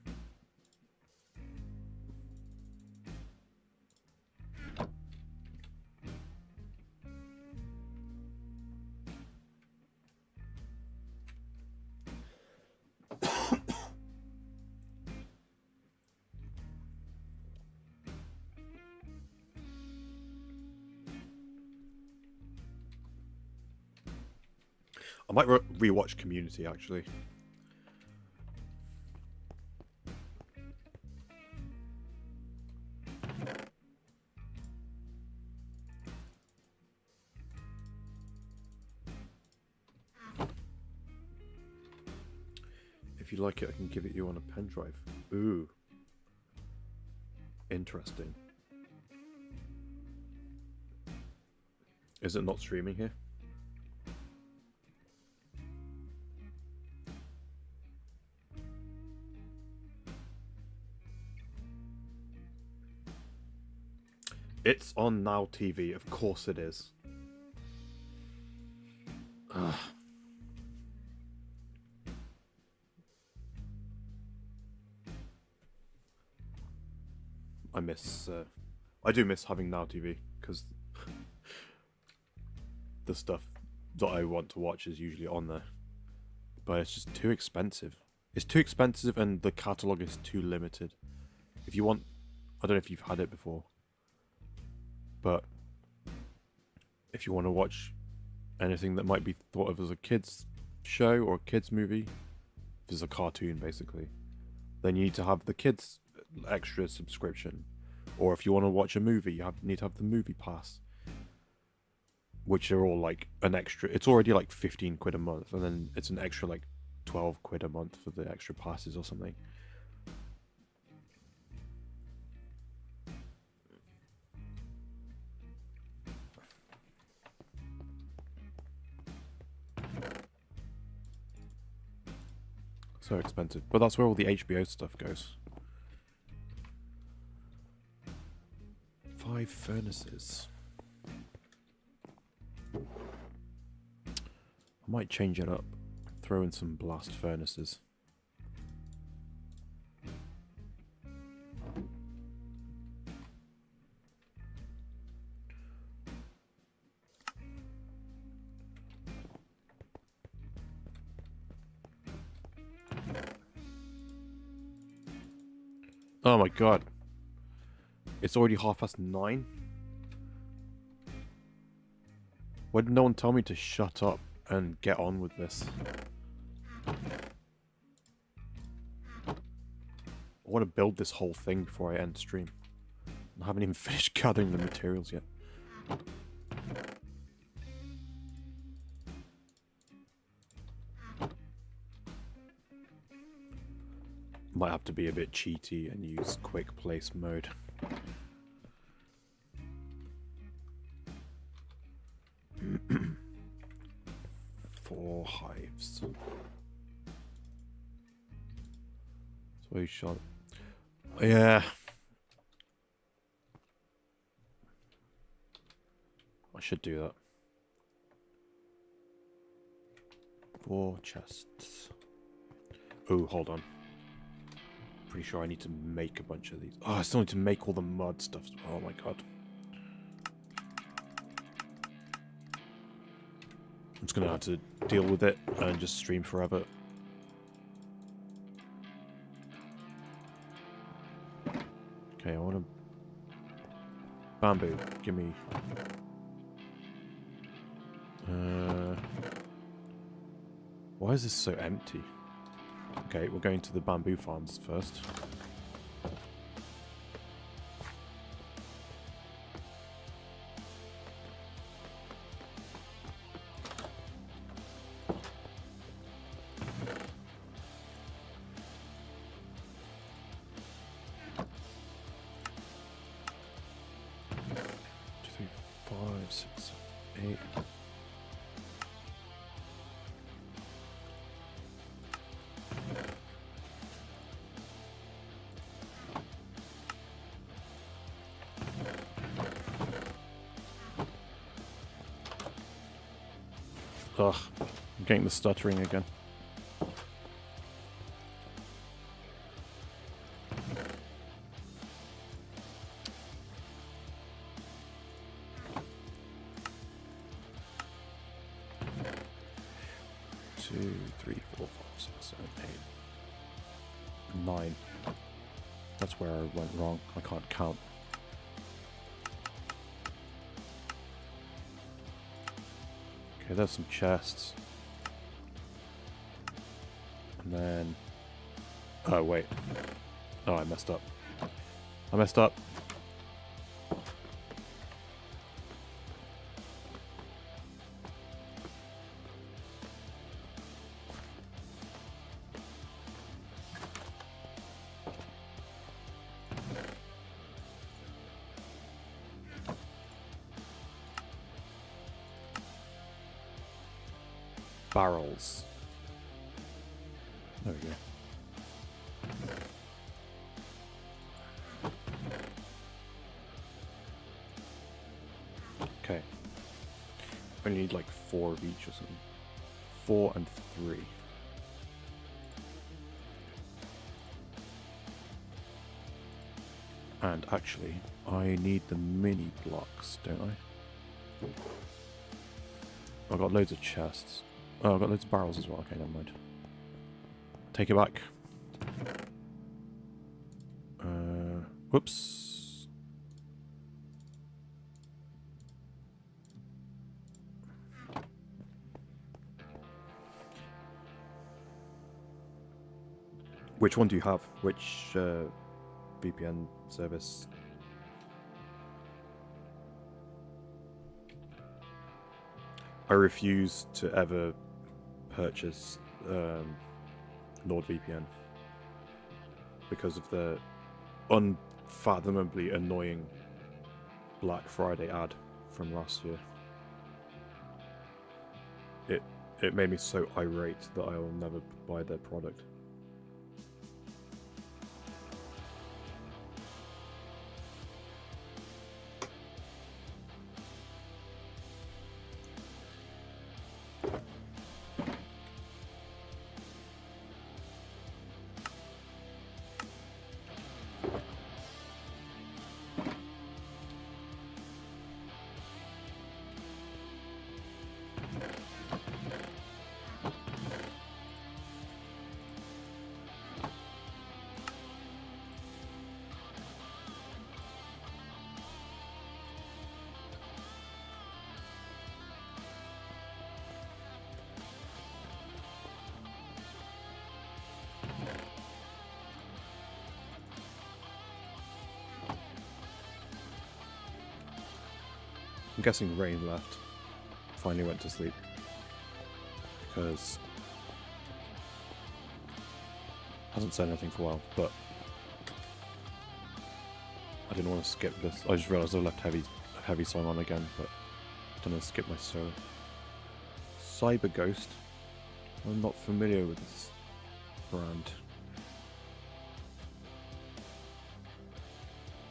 I might rewatch Community, actually. If you like it, I can give it you on a pen drive. Ooh. Interesting. Is it not streaming here? It's on Now TV. Of course it is. Ugh. I do miss having Now TV, because the stuff that I want to watch is usually on there. But it's just too expensive. It's too expensive and the catalogue is too limited. If you want... I don't know if you've had it before. But if you want to watch anything that might be thought of as a kid's show or a kid's movie, if it's a cartoon basically, then you need to have the kids extra subscription. Or if you want to watch a movie, you need to have the movie pass, which are all like an extra. It's already like 15 quid a month, and then it's an extra like 12 quid a month for the extra passes or something. So expensive, but that's where all the HBO stuff goes. 5 furnaces. I might change it up. Throw in some blast furnaces. Oh my god. It's already 9:30. Why did no one tell me to shut up and get on with this? I want to build this whole thing before I end stream. I haven't even finished gathering the materials yet. Might have to be a bit cheaty and use quick place mode. Four hives. So he shot. Yeah. I should do that. 4 chests. Oh, hold on. Pretty sure I need to make a bunch of these. Oh, I still need to make all the mud stuff. Oh my god. I'm just gonna have to deal with it and just stream forever. Okay, I want to... Bamboo, give me... Why is this so empty? Okay, we're going to the bamboo farms first. Ugh, I'm getting the stuttering again. Two, three, 4, 5, 6, 7, 8, 9. That's where I went wrong. I can't count. Okay, there's some chests. And then... Oh, wait. Oh, I messed up. I messed up. Barrels. There we go. Okay. I need like 4 of each or something. 4 and 3. And actually, I need the mini blocks, don't I? I've got loads of chests. Oh, I've got loads of barrels as well. Okay, never mind. Take it back. Whoops. Which one do you have? Which VPN service? I refuse to ever purchase NordVPN because of the unfathomably annoying Black Friday ad from last year. It made me so irate that I will never buy their product. I'm guessing Rain left. Finally went to sleep. Because... hasn't said anything for a while, but... I didn't want to skip this. I just realised I left heavy song on again, but... I don't want to skip my solo. Cyber Ghost. I'm not familiar with this brand.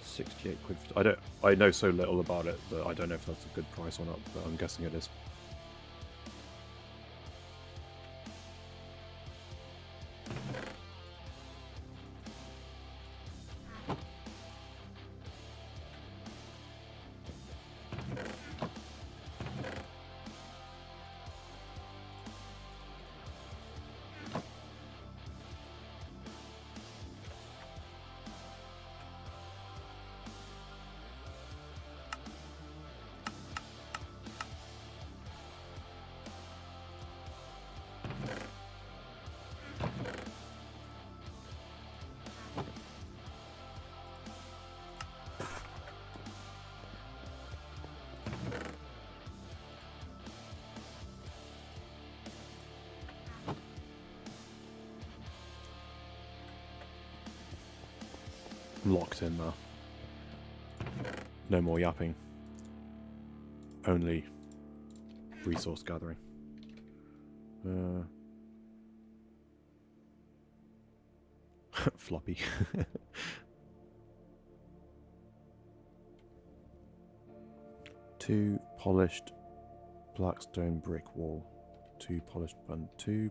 68 quid. I know so little about it that I don't know if that's a good price or not, but I'm guessing it is. I'm locked in now. No more yapping. Only resource gathering. Floppy. 2 polished blackstone brick wall. 2 polished button. 2.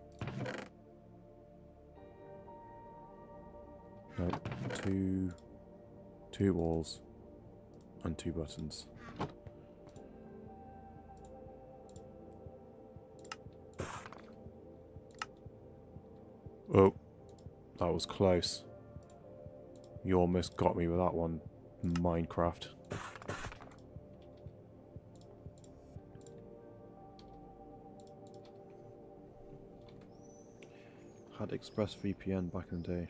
No, 2 walls and 2 buttons. Oh, that was close. You almost got me with that one, Minecraft. Had ExpressVPN back in the day.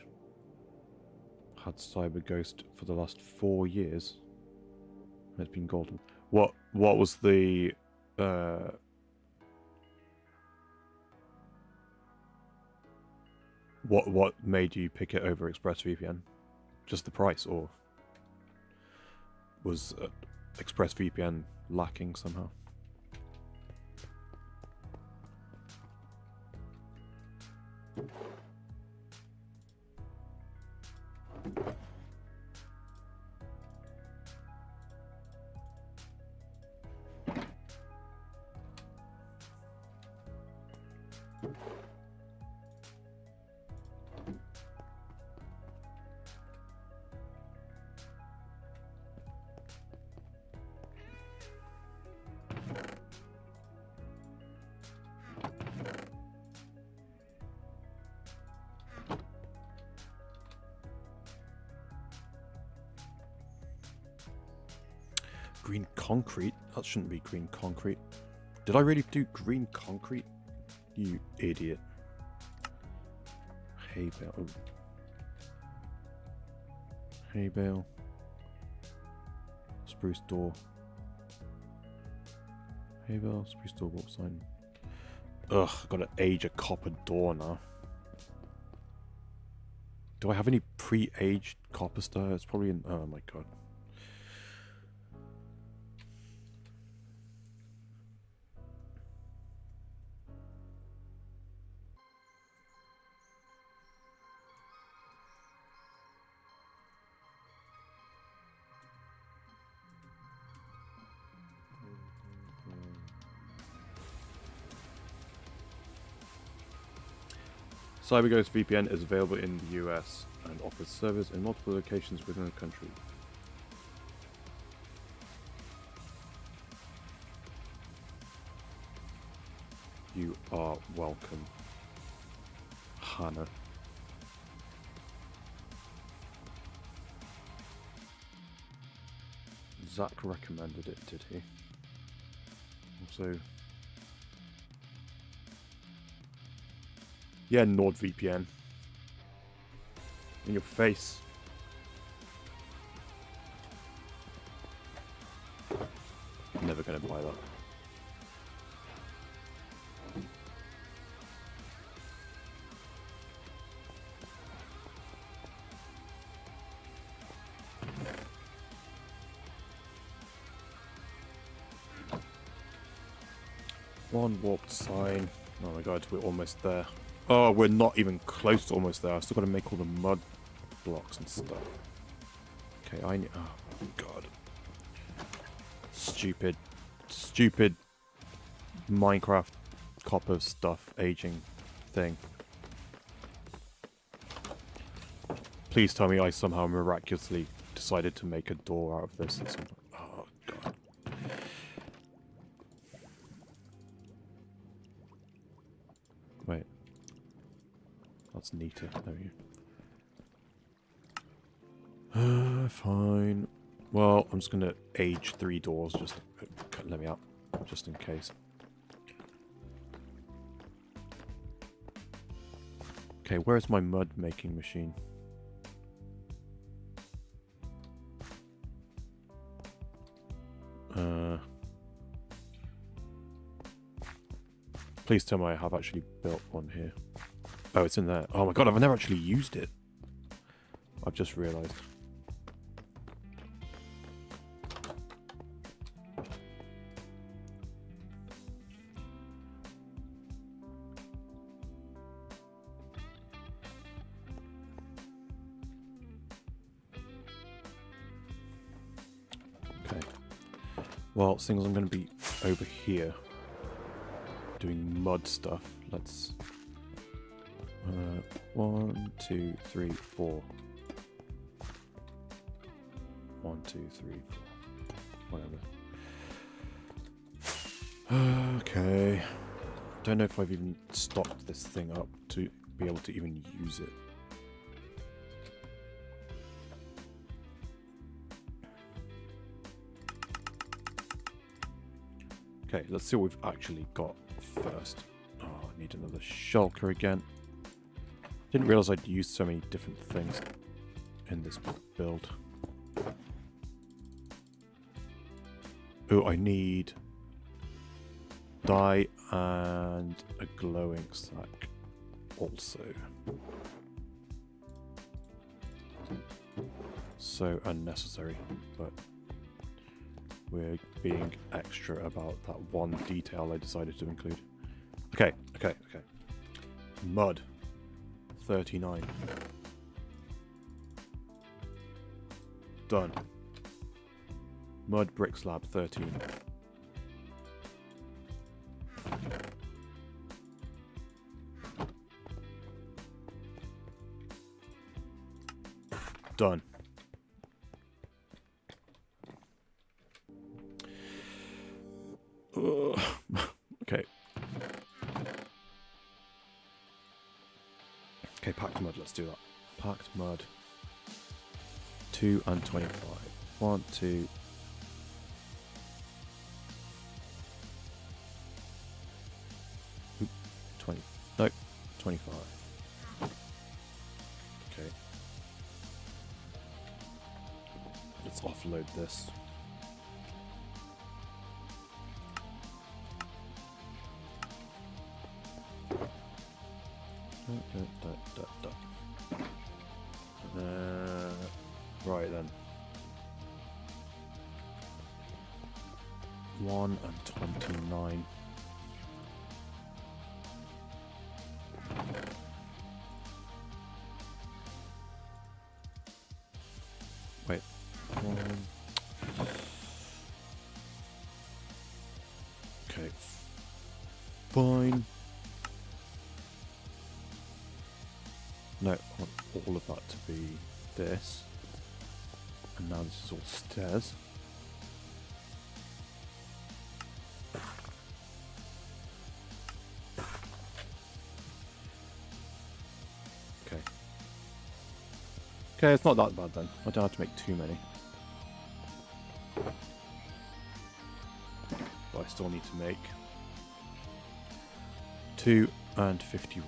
Had Cyber Ghost for the last 4 years. It's been golden. What was the what made you pick it over ExpressVPN? Just the price, or was ExpressVPN lacking somehow? Green concrete? That shouldn't be green concrete. Did I really do green concrete? You idiot. Hay bale. Oh. Hay bale. Spruce door. Hay bale, spruce door, what sign? Ugh, gotta age a copper door now. Do I have any pre-aged copper stuff? It's probably in... oh my god. CyberGhost VPN is available in the US and offers service in multiple locations within the country. You are welcome, Hannah. Zach recommended it, did he? Also... yeah, NordVPN. In your face. Never never going to buy that. One warped sign. Oh my god, we're almost there. Oh, we're not even close to almost there. I've still got to make all the mud blocks and stuff. Okay, I need... Oh god. Stupid Minecraft copper stuff aging thing. Please tell me I somehow miraculously decided to make a door out of this at some point. Oh god. Wait. That's neater. There we go. Fine. Well, I'm just gonna age 3 doors just to let me out, just in case. Okay, where's my mud making machine? Please tell me I have actually built one here. Oh, it's in there. Oh my god, I've never actually used it. I've just realised. Okay. Well, seeing as I'm going to be over here doing mud stuff, let's... 1, 2, 3, 4. 1, 2, 3, 4. Whatever. Okay. Don't know if I've even stocked this thing up to be able to even use it. Okay, let's see what we've actually got first. Oh, I need another shulker again. Didn't realize I'd used so many different things in this build. Oh, I need dye and a glowing sack also. So unnecessary, but we're being extra about that one detail I decided to include. Okay. Mud. 39. Done. Mud brick slab 13. Done. Okay. Okay, packed mud, let's do that. Packed mud. 2 and 25. 1, 2. Oop, 20. No, 25. Okay. Let's offload this. Right then. 1 and 29. Wait. 1. Okay. Fine. No, I want all of that to be this. And now this is all stairs. Okay. Okay, it's not that bad then. I don't have to make too many. But I still need to make 2 and 51.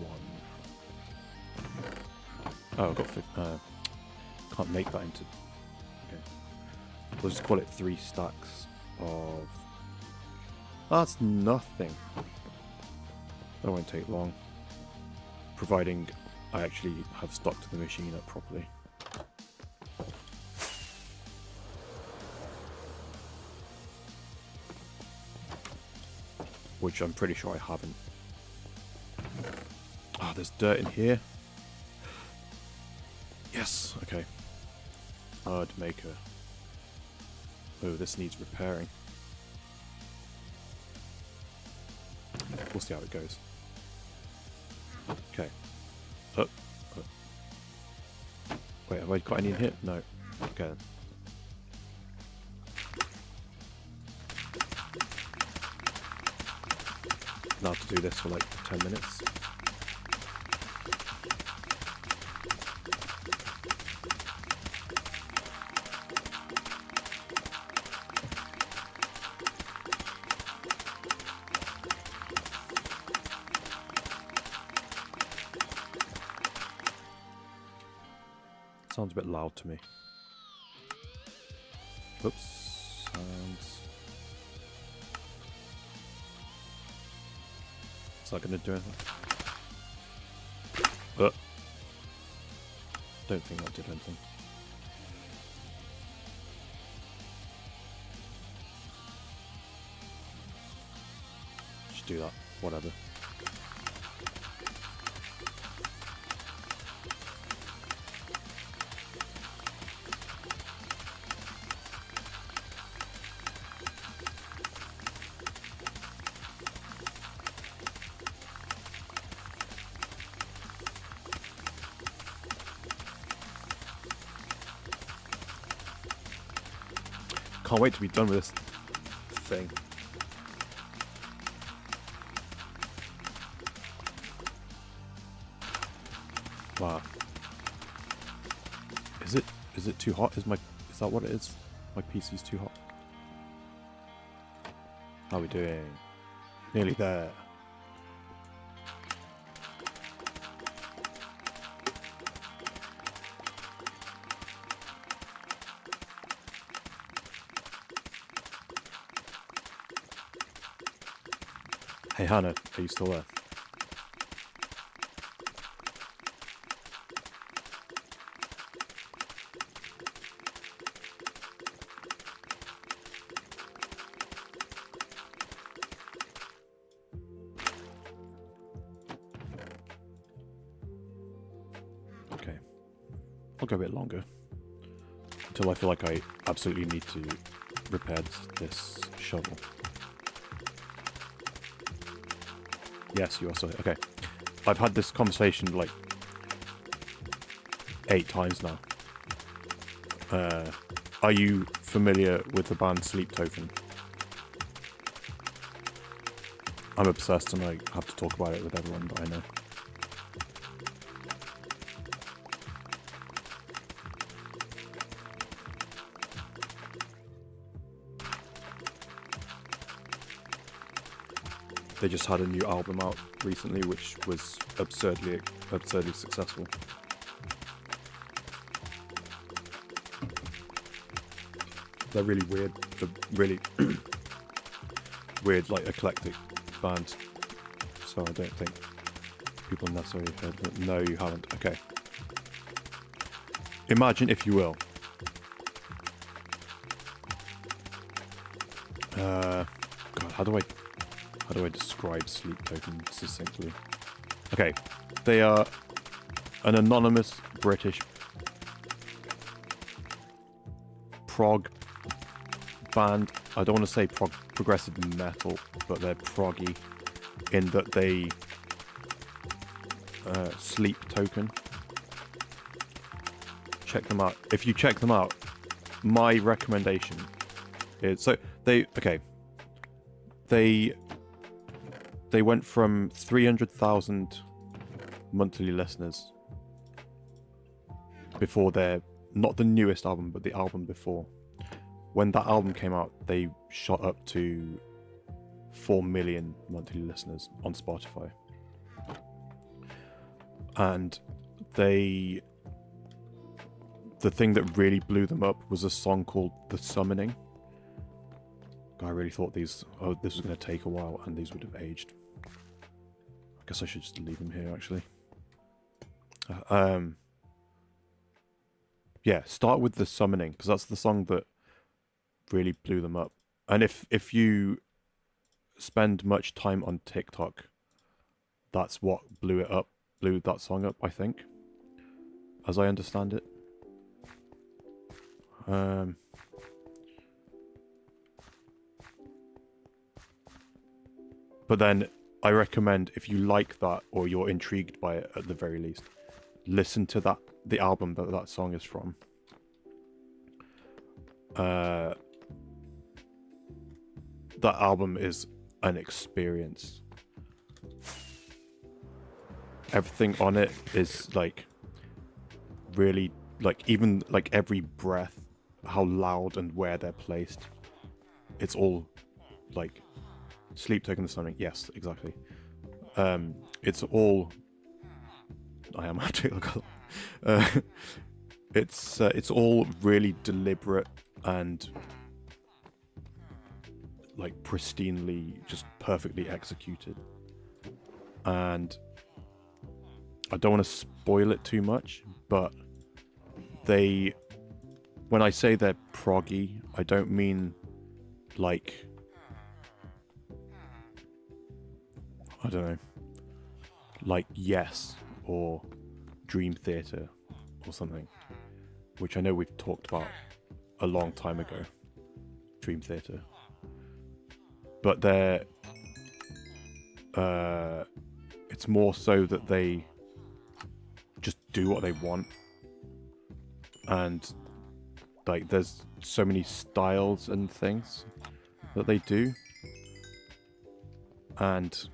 Oh, I've got... can't make that into... Okay. We'll just call it 3 stacks of That's nothing. That won't take long. Providing I actually have stocked the machine up properly. Which I'm pretty sure I haven't. Ah, there's dirt in here. Yes, okay. Hard maker. Oh, this needs repairing. We'll see how it goes. Okay. Oh. Wait, have I got any in here? No. Okay then. Now have to do this for like 10 minutes. Sounds a bit loud to me. Oops. Sounds. Is that going to do anything? Don't think that did anything. Just do that. Whatever. Can't wait to be done with this thing. Wow. Is it too hot? Is that what it is? My PC's too hot. How are we doing? Nearly there. Hey Hannah, are you still there? Okay. I'll go a bit longer. Until I feel like I absolutely need to repair this shovel. Yes, you are still here. Okay. I've had this conversation like 8 times now. Are you familiar with the band Sleep Token? I'm obsessed and I have to talk about it with everyone that I know. They just had a new album out recently, which was absurdly successful. They're really weird, really weird, like eclectic band. So I don't think people necessarily heard of it. No, you haven't. Okay. Imagine, if you will. God, how do I describe Sleep Token succinctly? Okay, they are an anonymous British prog band. I don't want to say progressive metal, but they're proggy in that they Sleep Token. Check them out. If you check them out, my recommendation is They went from 300,000 monthly listeners before not the newest album, but the album before. When that album came out, they shot up to 4 million monthly listeners on Spotify. And the thing that really blew them up was a song called The Summoning. I really thought this was going to take a while, and these would have aged. I guess I should just leave them here, actually. Yeah, start with the summoning, because that's the song that really blew them up. And if you spend much time on TikTok, that's what blew that song up, I think, as I understand it. But then I recommend, if you like that or you're intrigued by it at the very least, listen to the album that song is from. That album is an experience. Everything on it is like really, like, even like every breath, how loud and where they're placed, it's all like Sleep Token the Sonic. Yes, exactly. It's all. I am actually. It's all really deliberate and like pristinely, just perfectly executed. And I don't want to spoil it too much, but when I say they're proggy, I don't mean like, I don't know, like Yes or Dream Theater or something, which I know we've talked about a long time ago. Dream Theater. But it's more so that they just do what they want, and like there's so many styles and things that they do, and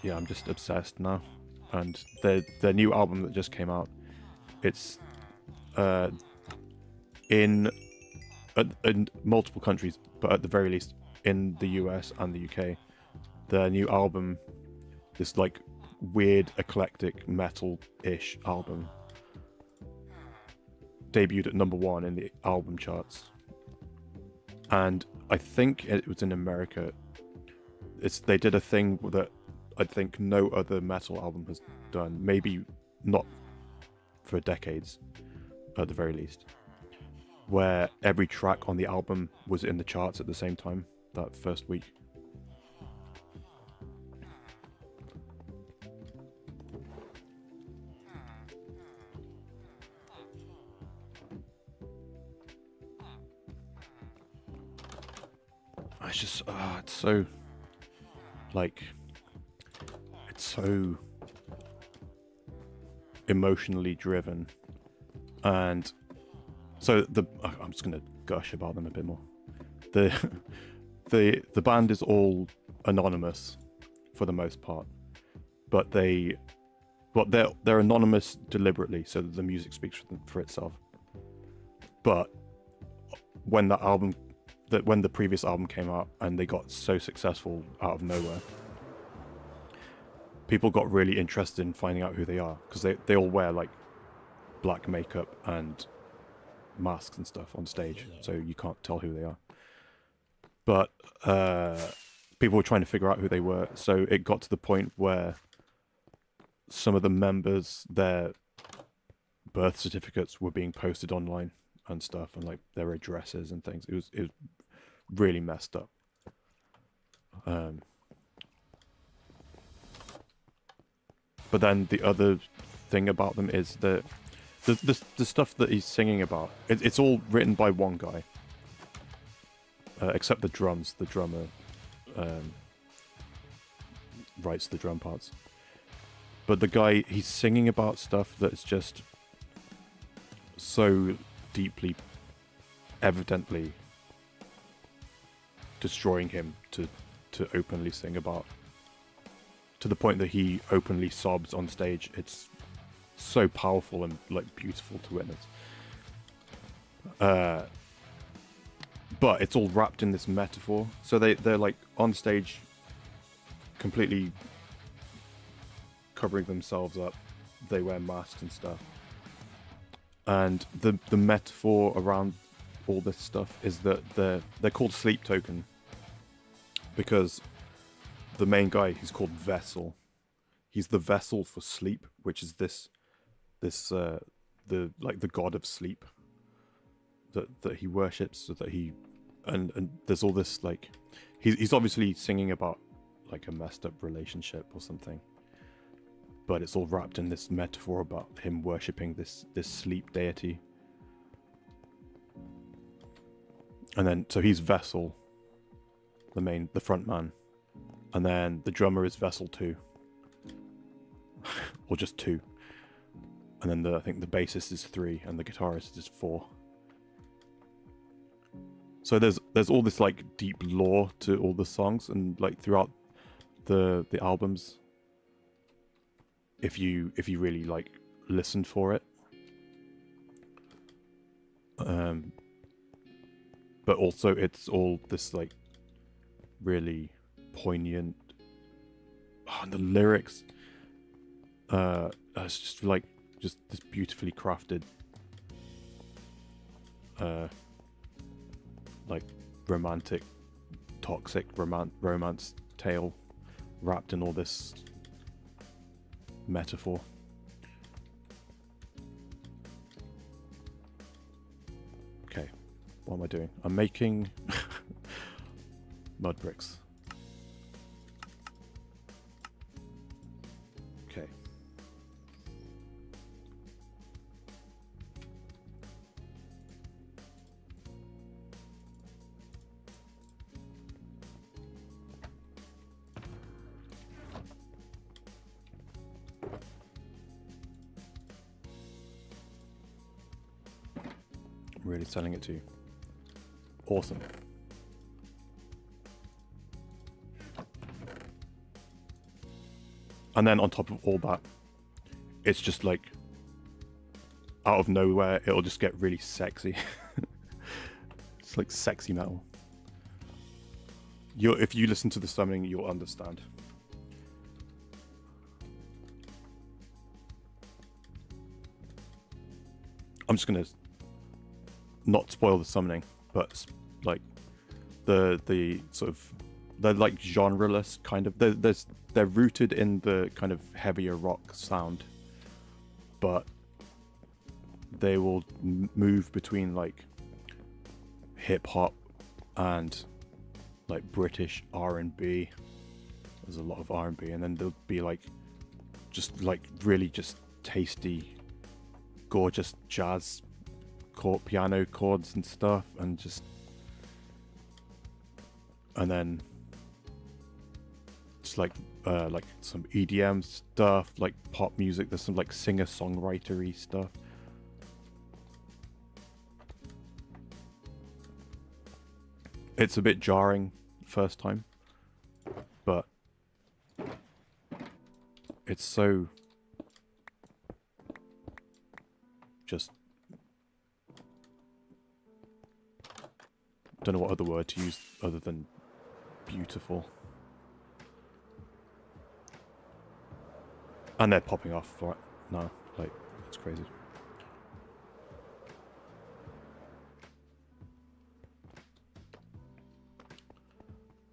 yeah, I'm just obsessed now. And their new album that just came out, it's in multiple countries, but at the very least in the US and the UK, their new album, this like weird eclectic metal-ish album, debuted at #1 in the album charts, and I think it was in America. They did a thing that I think no other metal album has done, maybe not for decades at the very least, where every track on the album was in the charts at the same time that first week. It's just, it's so, like, it's so emotionally driven. And so I'm just gonna gush about them a bit more. The band is all anonymous for the most part, but they're anonymous deliberately so that the music speaks for itself. But when the previous album came out and they got so successful out of nowhere, people got really interested in finding out who they are, because they all wear like black makeup and masks and stuff on stage, so you can't tell who they are. But people were trying to figure out who they were, so it got to the point where some of the members, their birth certificates were being posted online and stuff, and like their addresses and things. It was really messed up. But then the other thing about them is that the stuff that he's singing about, it's all written by one guy, except the drums. The drummer writes the drum parts. But the guy, he's singing about stuff that's just so deeply, evidently destroying him to openly sing about, to the point that he openly sobs on stage. It's so powerful and like beautiful to witness. But it's all wrapped in this metaphor. So they're like on stage completely covering themselves up. They wear masks and stuff. And the metaphor around all this stuff is that they're called sleep token because the main guy, he's called Vessel. He's the vessel for sleep, which is the god of sleep that he worships, so that he and there's all this like he's obviously singing about like a messed up relationship or something, but it's all wrapped in this metaphor about him worshipping this sleep deity. And then so he's Vessel, the front man, and then the drummer is Vessel 2. Or just 2. And then I think the bassist is 3 and the guitarist is 4. So there's all this like deep lore to all the songs, and like throughout the albums, if you really like listen for it. But also it's all this like really poignant. Oh, and the lyrics. It's just like this beautifully crafted like romantic toxic romance tale wrapped in all this metaphor. Okay, what am I doing? I'm making mud bricks. Okay. Really selling it to you. Awesome. And then on top of all that, it's just like out of nowhere, it'll just get really sexy. It's like sexy metal. If you listen to the summoning, you'll understand. I'm just gonna not spoil the summoning, but like the sort of, they're like genreless kind of. They're rooted in the kind of heavier rock sound, but they will move between like hip hop and like British R&B. There's a lot of R&B, and then there'll be like just like really just tasty, gorgeous jazz piano chords and stuff, and then just like some EDM stuff, like pop music. There's some like singer-songwritery stuff. It's a bit jarring first time, but it's so just, don't know what other word to use other than beautiful. And they're popping off right now, like, it's crazy.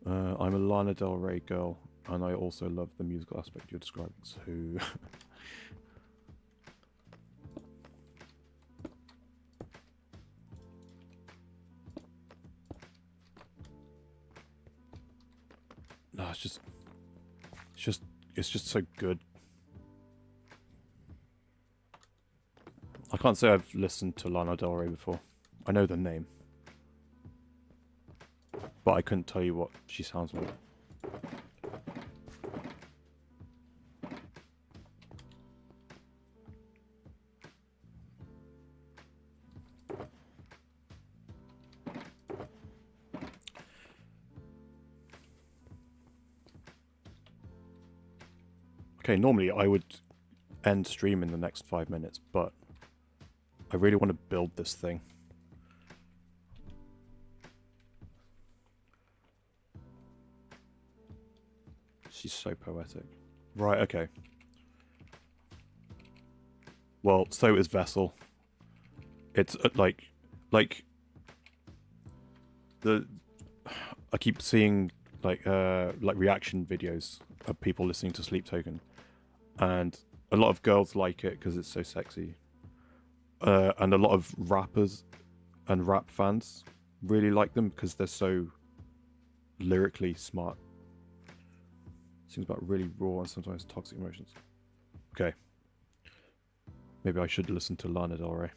I'm a Lana Del Rey girl, and I also love the musical aspect you're describing, so... No, it's just so good. I can't say I've listened to Lana Del Rey before. I know the name, but I couldn't tell you what she sounds like. Okay, normally I would end stream in the next 5 minutes, but I really want to build this thing. She's so poetic. Right, okay. Well, so is Vessel. It's like I keep seeing like reaction videos of people listening to Sleep Token, and a lot of girls like it because it's so sexy, and a lot of rappers and rap fans really like them because they're so lyrically smart. Sings about really raw and sometimes toxic emotions. Okay. Maybe I should listen to Lana Del Rey.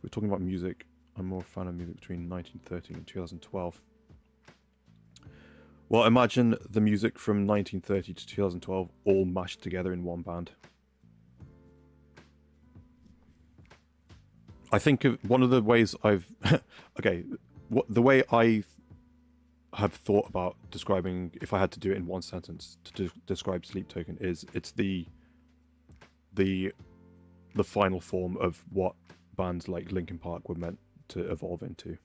We're talking about music. I'm more a fan of music between 1930 and 2012. Well, imagine the music from 1930 to 2012 all mashed together in one band. I think one of the ways I've... okay, the way I have thought about describing, if I had to do it in one sentence to describe Sleep Token, is it's the final form of what bands like Linkin Park were meant to evolve into,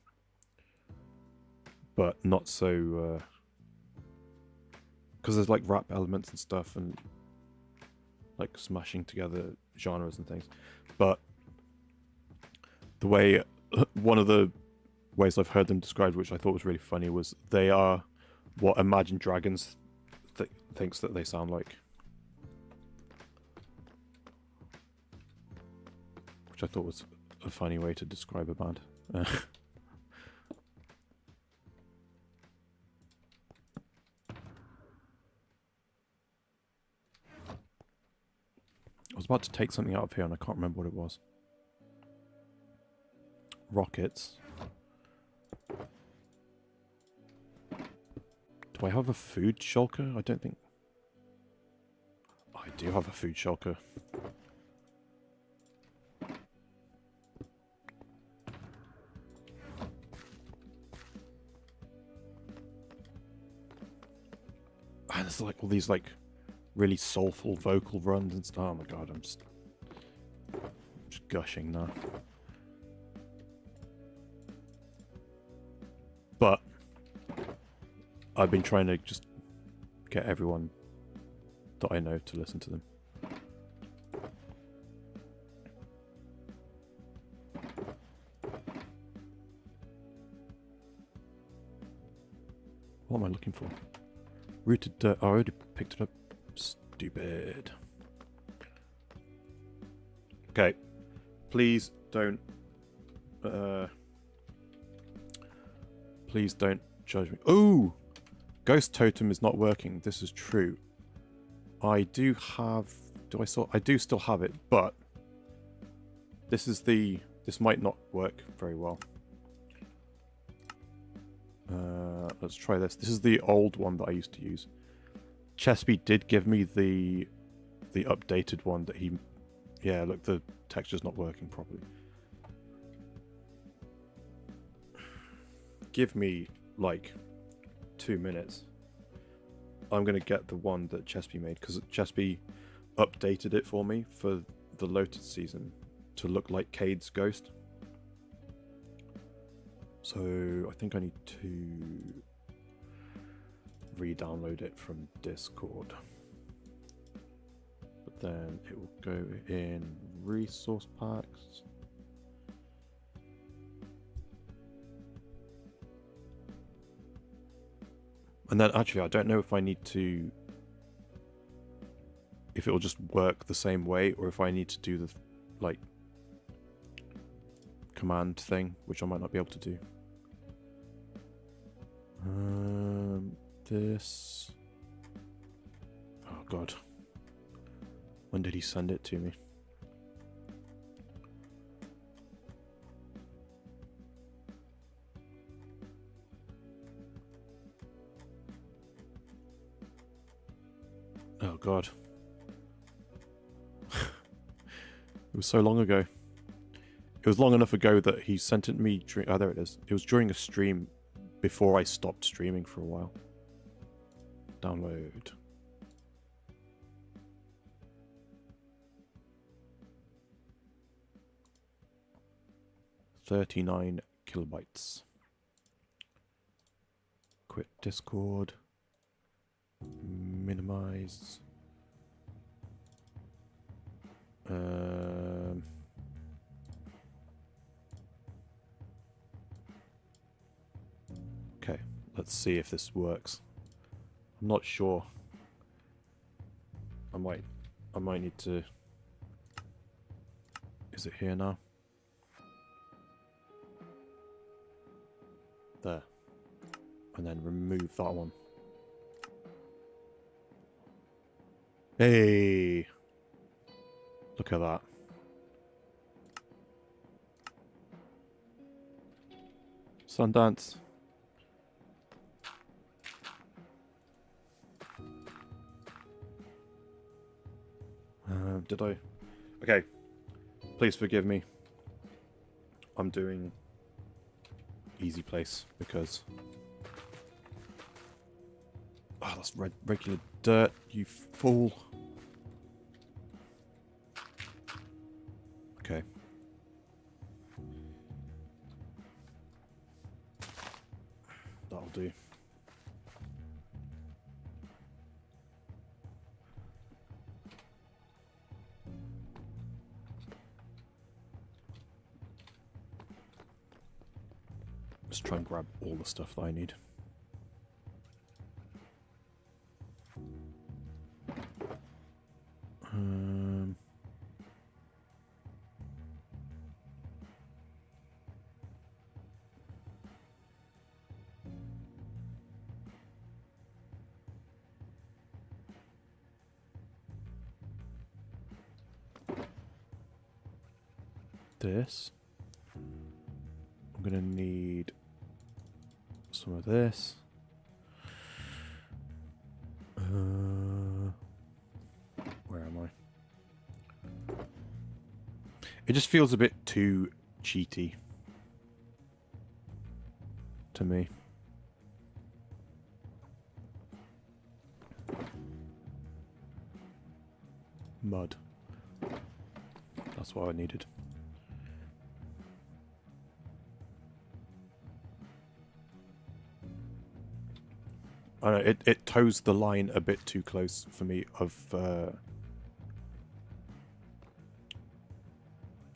but not so because there's like rap elements and stuff and like smashing together genres and things. But the way one of the ways I've heard them described, which I thought was really funny, was they are what Imagine Dragons thinks that they sound like. Which I thought was a funny way to describe a band. I was about to take something out of here and I can't remember what it was. Rockets. Do I have a food shulker? I don't think... I do have a food shulker. And there's like all these like really soulful vocal runs and stuff. Oh my god, I'm just gushing now. But I've been trying to just get everyone that I know to listen to them. What am I looking for? Rooted dirt. Oh, I already picked it up. Stupid. Okay. Please don't... please don't judge me. Oh! Ghost Totem is not working. This is true. I do have... I do still have it, but... This is the... This might not work very well. Let's try this. This is the old one that I used to use. Chespy did give me the updated one that he... Yeah, look, the texture's not working properly. Give me, like, 2 minutes. I'm going to get the one that Chespy made, because Chespy updated it for me for the Lotus season to look like Cade's ghost. So I think I need to re-download it from Discord. But then it will go in resource packs. And then actually I don't know if I need to, if it will just work the same way or if I need to do the like command thing, which I might not be able to do. This. Oh god. When did he send it to me? Oh god. It was so long ago. It was long enough ago that he sent it me during... Oh, there it is. It was during a stream before I stopped streaming for a while. Download. $39 kilobytes. Quit Discord. Minimize. Let's see if this works. I'm not sure. I might need to... Is it here now? There. And then remove that one. Hey! Look at that. Sundance. Did I? Okay. Please forgive me. I'm doing easy place because... Oh, that's regular dirt, you fool. Okay. That'll do. Let's try and grab all the stuff that I need. This. I'm gonna need some of this. Where am I? It just feels a bit too cheaty to me. Mud. That's what I needed. I don't know, it toes the line a bit too close for me of...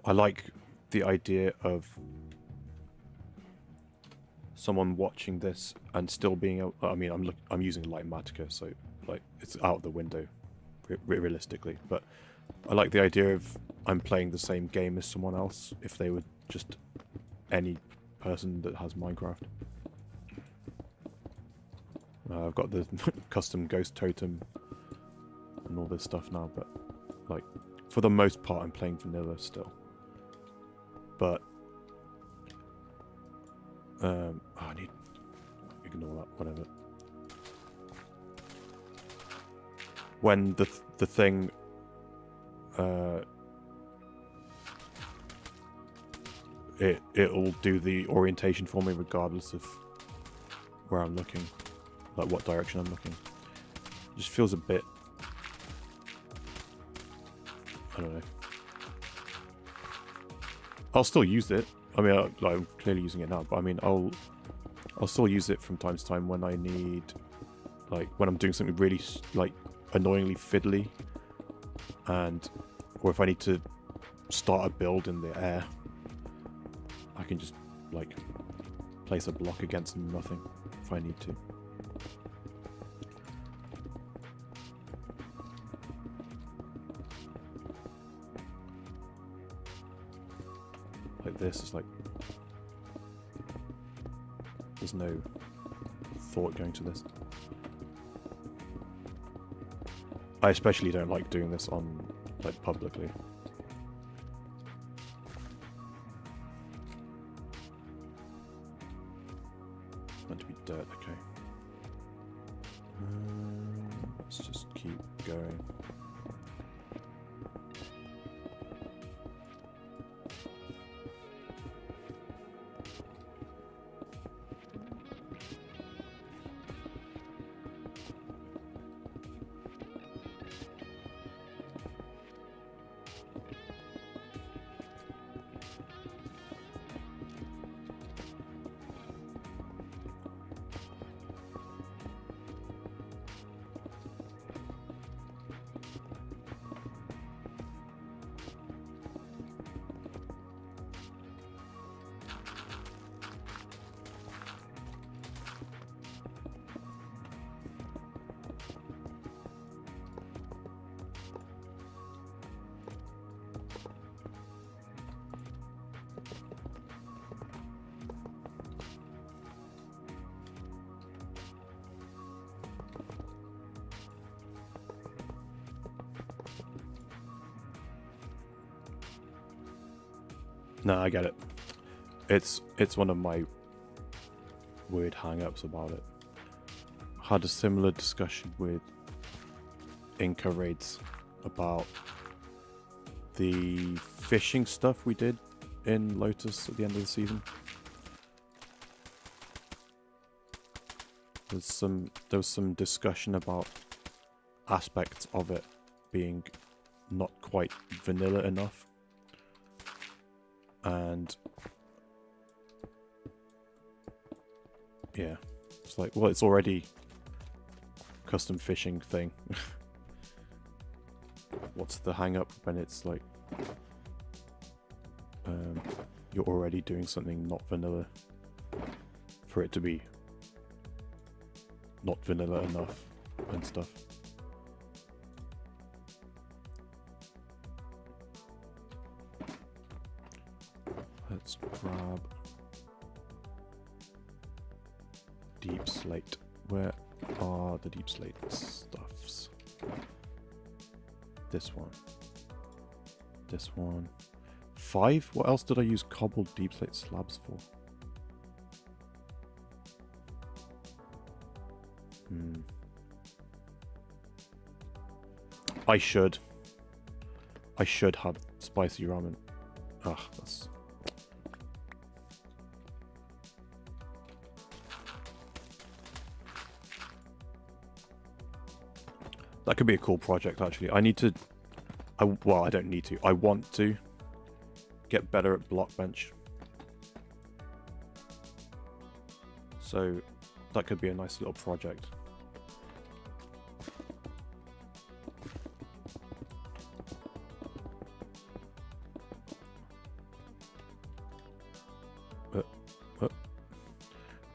I like the idea of someone watching this and still being able... I mean, I'm using Lightmatica, so like it's out the window, realistically. But I like the idea of I'm playing the same game as someone else if they were just any person that has Minecraft. I've got the custom ghost totem and all this stuff now, but like for the most part I'm playing vanilla still. But I need ignore that, whatever. When the thing it'll do the orientation for me regardless of where I'm looking. Like what direction I'm looking. It just feels a bit... I don't know. I'll still use it. I mean, I'm clearly using it now, but I mean, I'll still use it from time to time when I need... Like, when I'm doing something really, like, annoyingly fiddly. And... Or if I need to start a build in the air. I can just, like, place a block against nothing if I need to. Like this, it's like there's no thought going to this. I especially don't like doing this on like publicly. It's meant to be dirt, okay. Let's just keep going. No, I get it. It's one of my weird hang-ups about it. Had a similar discussion with Inca raids about the fishing stuff we did in Lotus at the end of the season. There was some discussion about aspects of it being not quite vanilla enough, and yeah, it's like, well, it's already a custom fishing thing. What's the hang up when it's like you're already doing something not vanilla for it to be not vanilla enough and stuff. Let's grab deep slate. Where are the deep slate stuffs? This one. This one. 5? What else did I use cobbled deep slate slabs for? I should have spicy ramen. Ah, that's... That could be a cool project, actually. I need to... well, I don't need to. I want to get better at block bench. So that could be a nice little project.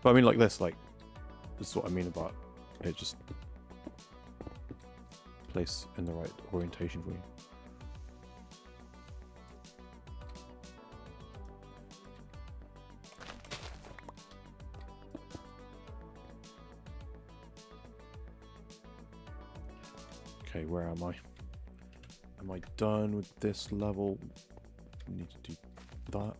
But I mean, like this is what I mean about it, just place in the right orientation for you. Okay, where am I? Am I done with this level? I need to do that.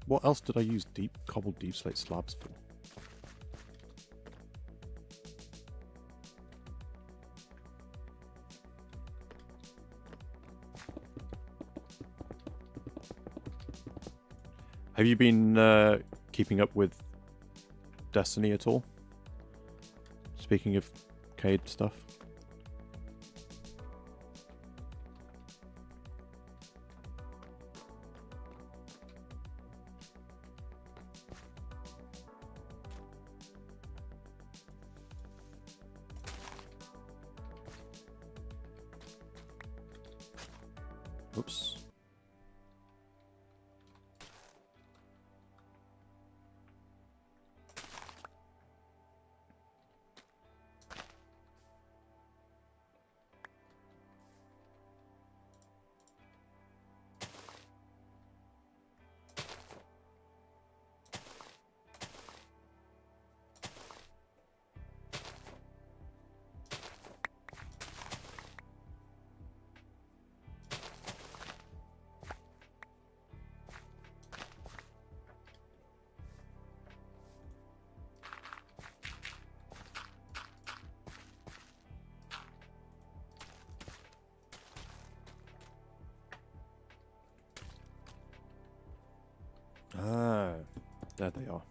What else did I use cobbled deep slate slabs for? Have you been keeping up with Destiny at all? Speaking of Cade stuff. Oops. Ah, there they are.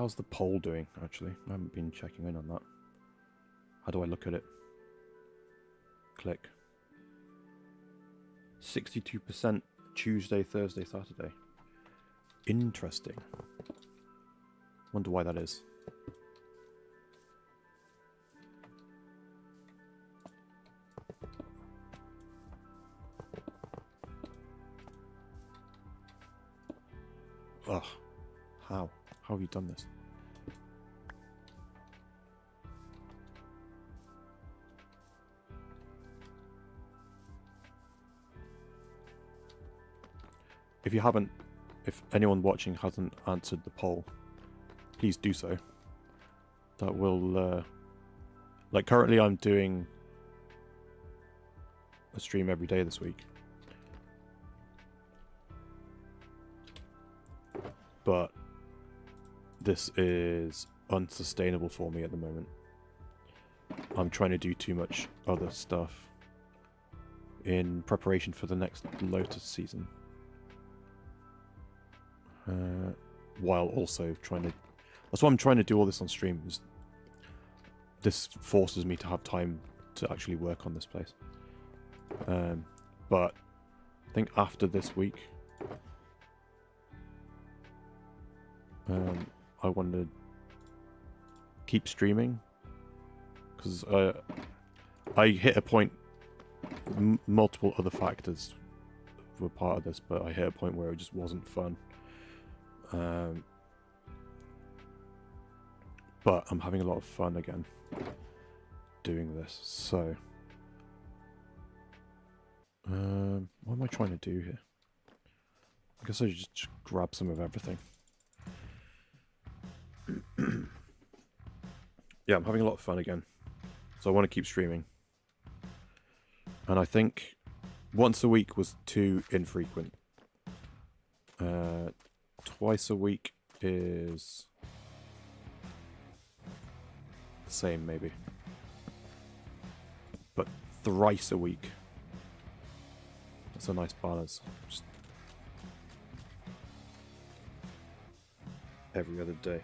How's the poll doing, actually? I haven't been checking in on that. How do I look at it? Click. 62% Tuesday, Thursday, Saturday. Interesting. Wonder why that is. Ugh. How? How have you done this? If you haven't, if anyone watching hasn't answered the poll, please do so. That will, like currently I'm doing a stream every day this week. But this is unsustainable for me at the moment. I'm trying to do too much other stuff in preparation for the next Lotus season. While also trying to... That's why I'm trying to do all this on stream. Is this forces me to have time to actually work on this place. But I think after this week... I want to keep streaming because I hit a point. Multiple other factors were part of this, but I hit a point where it just wasn't fun. But I'm having a lot of fun again doing this. So, what am I trying to do here? I guess I should just grab some of everything. Yeah, I'm having a lot of fun again, so I want to keep streaming. And I think once a week was too infrequent. Twice a week is the same, maybe. But thrice a week, that's a nice balance. Just every other day.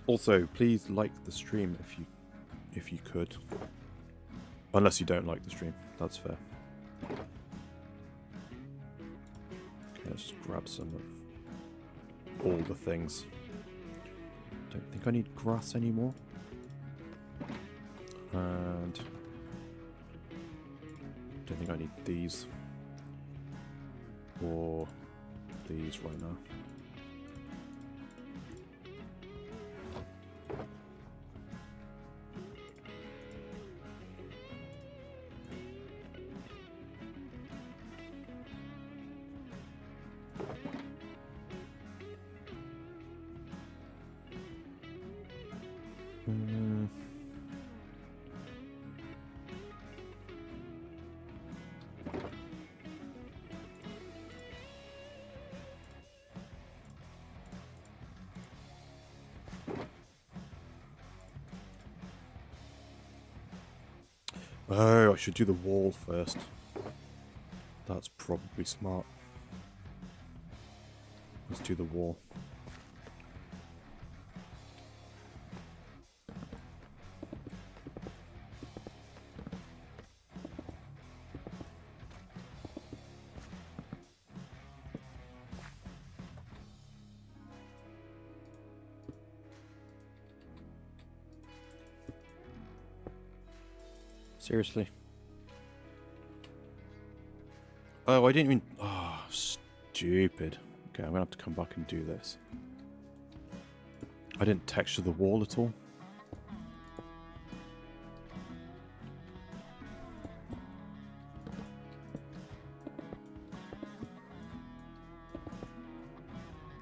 Also, please like the stream if you could. Unless you don't like the stream, that's fair. Okay, let's just grab some of all the things. Don't think I need grass anymore. And don't think I need these or these right now. Oh, I should do the wall first. That's probably smart. Let's do the wall. Seriously? Oh, I didn't even... Oh, stupid. Okay, I'm gonna have to come back and do this. I didn't texture the wall at all.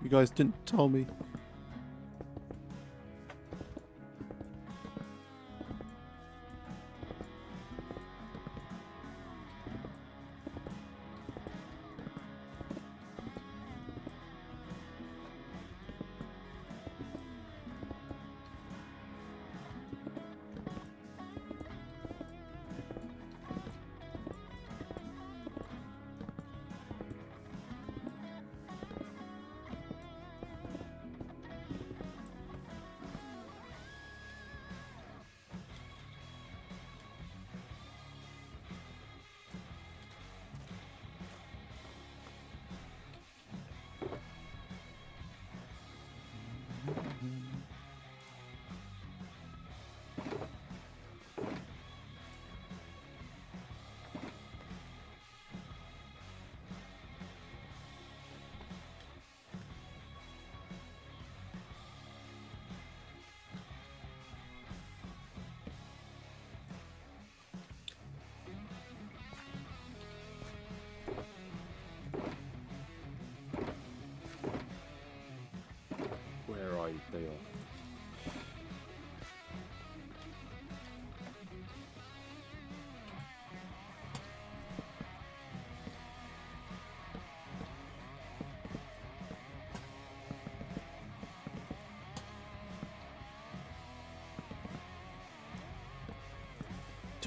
You guys didn't tell me.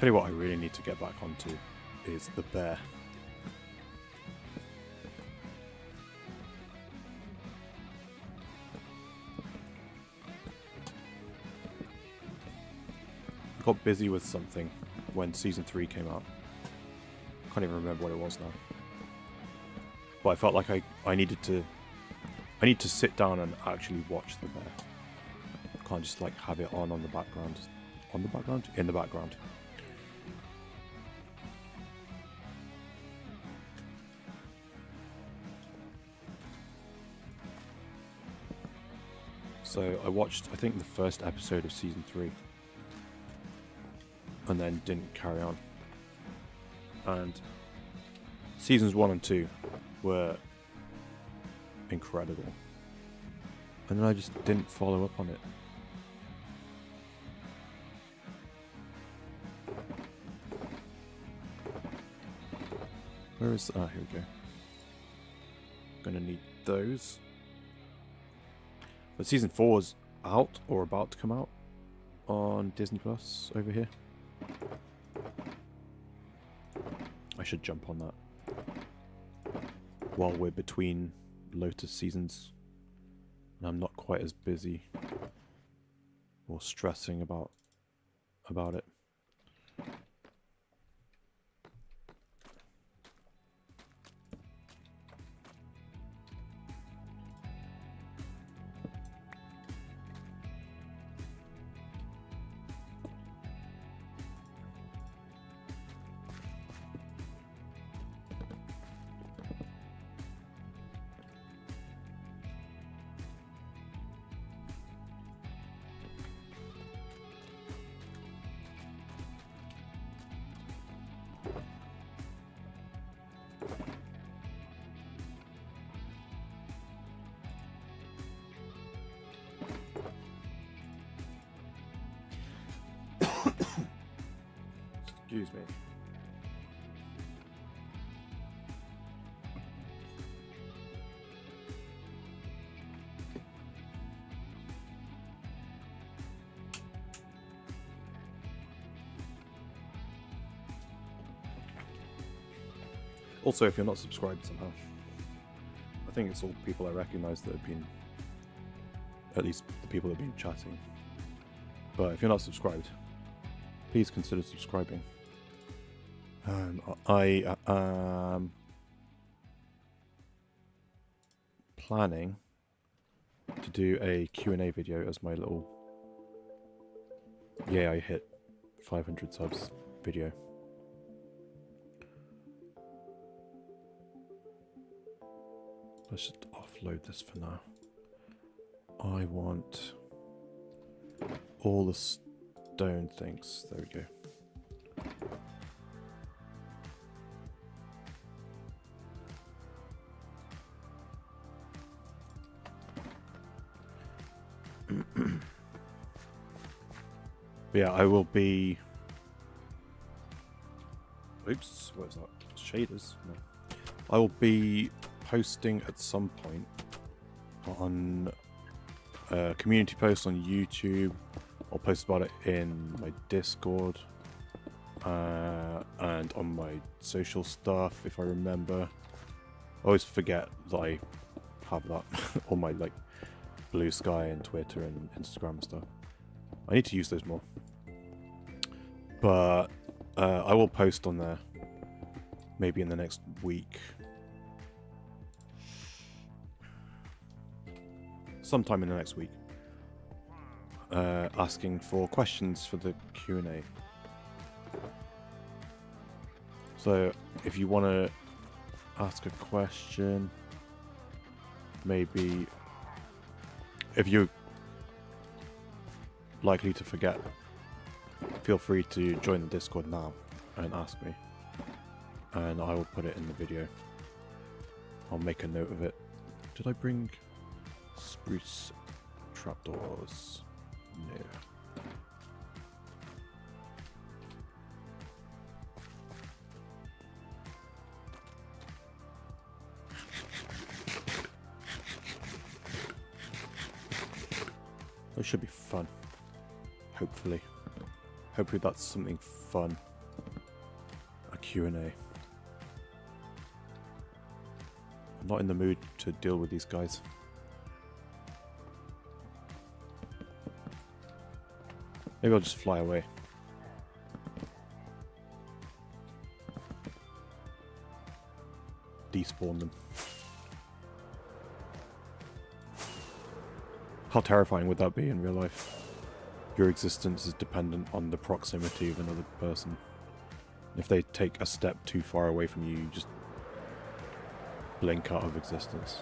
Tell you what I really need to get back onto is the bear. I got busy with something when Season 3 came out. Can't even remember what it was now. But I felt like I need to sit down and actually watch the bear. I can't just like have it on the background. On the background? In the background. So I watched, I think, the first episode of Season 3. And then didn't carry on. And Seasons 1 and 2 were incredible. And then I just didn't follow up on it. Where is... ah, here we go. Gonna need those. But Season 4's out, or about to come out, on Disney Plus over here. I should jump on that while we're between Lotus seasons and I'm not quite as busy or stressing about it. Excuse me. Also, if you're not subscribed somehow, I think it's all people I recognise that have been, at least the people that have been chatting. But if you're not subscribed, please consider subscribing. I am planning to do a Q&A video as my little I hit 500 subs video. Let's just offload this for now. I want all the stone things. There we go. Yeah, I will be... Oops, what is that? Shaders? No. I will be posting at some point on a community post on YouTube. I'll post about it in my Discord and on my social stuff if I remember. I always forget that I have that on my like Blue Sky and Twitter and Instagram and stuff. I need to use those more. But I will post on there maybe in the next week. Sometime in the next week. Asking for questions for the Q&A. So if you want to ask a question, maybe if you're likely to forget, feel free to join the Discord now and ask me, and I will put it in the video. I'll make a note of it. Did I bring spruce trapdoors? No. It should be fun. Hopefully. Hopefully that's something fun. Q&A. I'm not in the mood to deal with these guys. Maybe I'll just fly away. Despawn them. How terrifying would that be in real life? Your existence is dependent on the proximity of another person. If they take a step too far away from you, you just blink out of existence.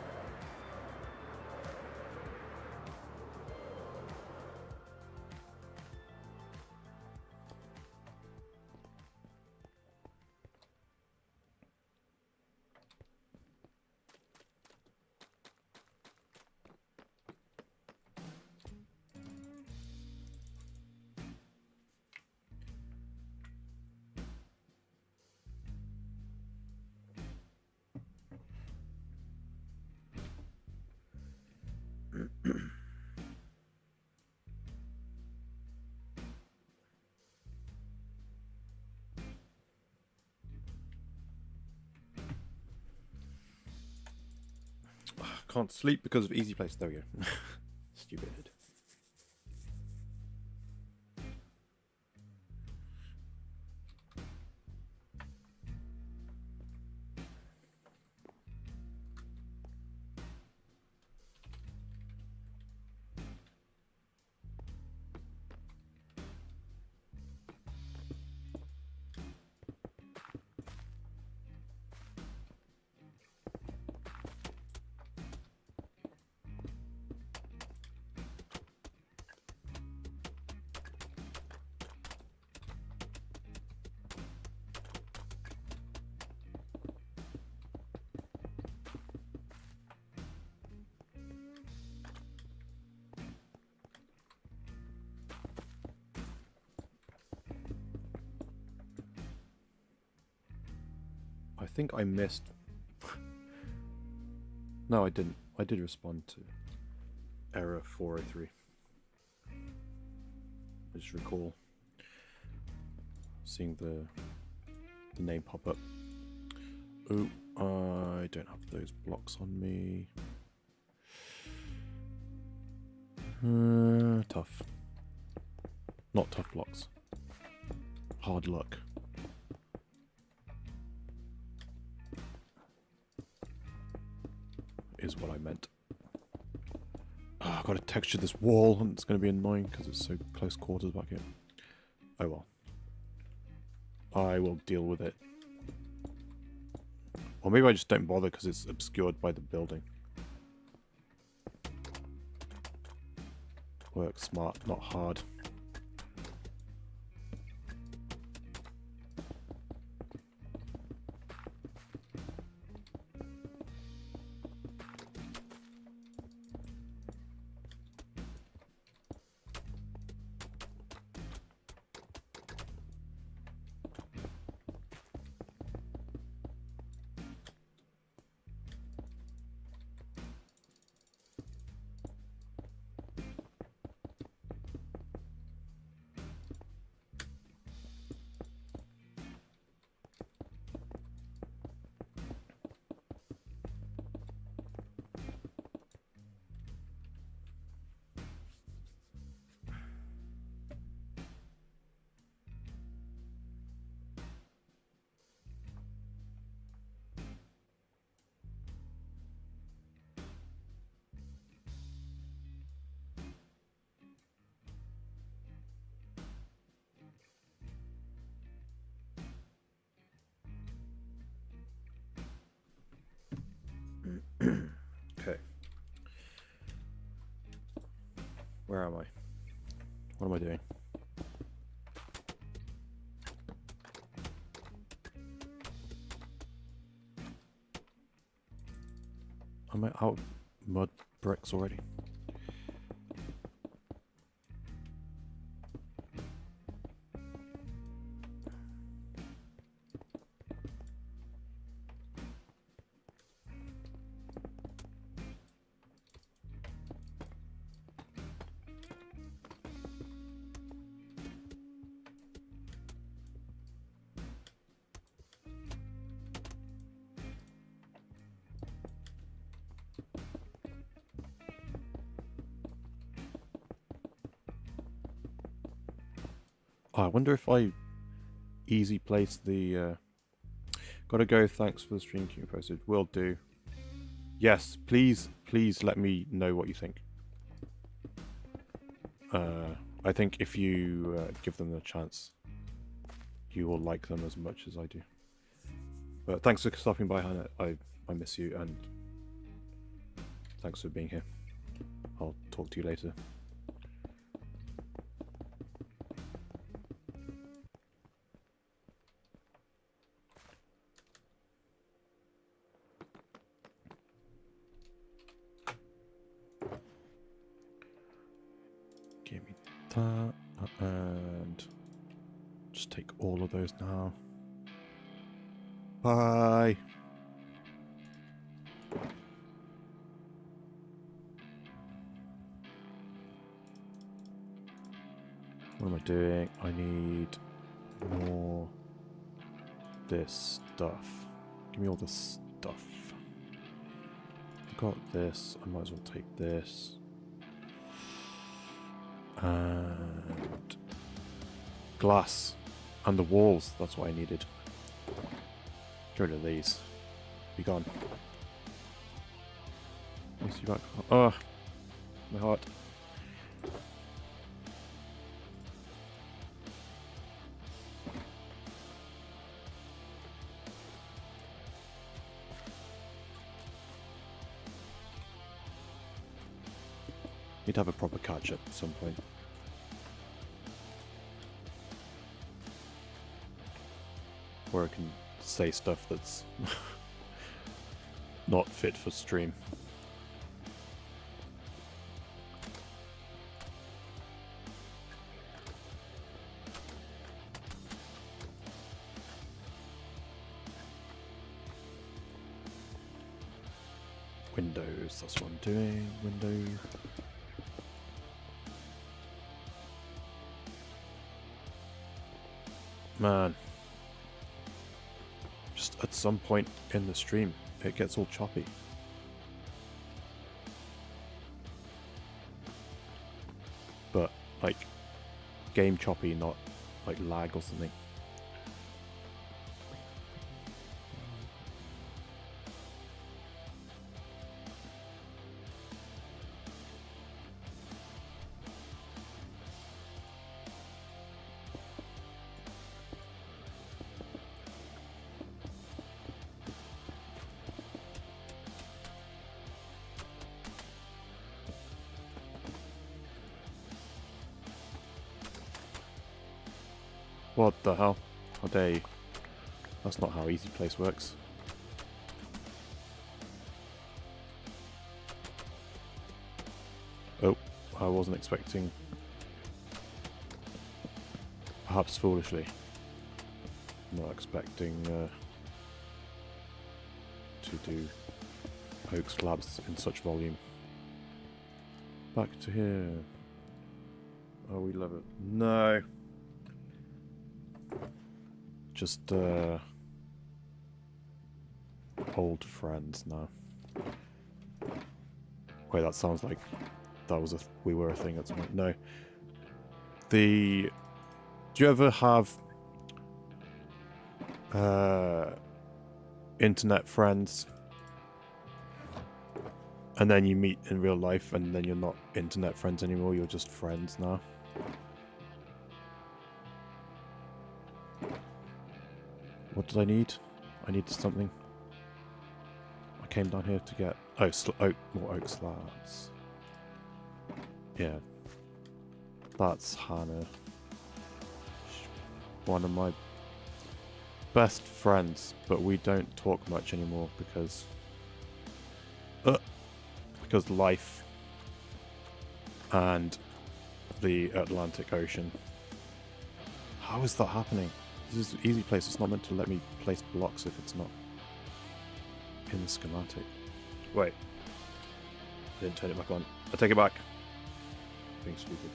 Can't sleep because of easy place. There we go. Stupid. I think I missed. No, I didn't. I did respond to error 403. I just recall seeing the name pop up. Oh, I don't have those blocks on me. Tough. Not tough blocks. Hard luck. Is what I meant. Oh, I've got to texture this wall, and it's going to be annoying because it's so close quarters back here. Oh well. I will deal with it. Or maybe I just don't bother because it's obscured by the building. Work smart, not hard. Okay. Where am I? What am I doing? Am I out of mud bricks already? Oh, I wonder if I easy place the... Gotta go, thanks for the stream queue posted. Will do. Yes, please let me know what you think. I think if you give them the chance, you will like them as much as I do. But thanks for stopping by, Hannah. I miss you, and thanks for being here. I'll talk to you later. Give me that, and just take all of those now. Bye. What am I doing? I need more this stuff. Give me all this stuff. I've got this. I might as well take this. And glass. And the walls. That's what I needed. Get rid of these. Be gone. Let me see back. Oh, my heart. Need to have a proper catch up at some point. Where I can say stuff that's not fit for stream. Windows, that's what I'm doing. Window. Man. Just at some point in the stream, it gets all choppy. But, like, game choppy, not, like, lag or something. What the hell? How dare you? That's not how Easy Place works. Oh, I wasn't expecting... Perhaps foolishly. Not expecting to do oak slabs in such volume. Back to here. Oh, we love it. No! Just old friends now. Wait, that sounds like that was we were a thing at some point. No. Do you ever have internet friends and then you meet in real life and then you're not internet friends anymore, you're just friends now? What did I need? I needed something. I came down here to get... Oh, more oak slabs. Yeah. That's Hannah. One of my best friends, but we don't talk much anymore because life and the Atlantic Ocean. How is that happening? This is an Easy Place. It's not meant to let me place blocks if it's not in the schematic. Wait. I didn't turn it back on. I take it back. Being stupid.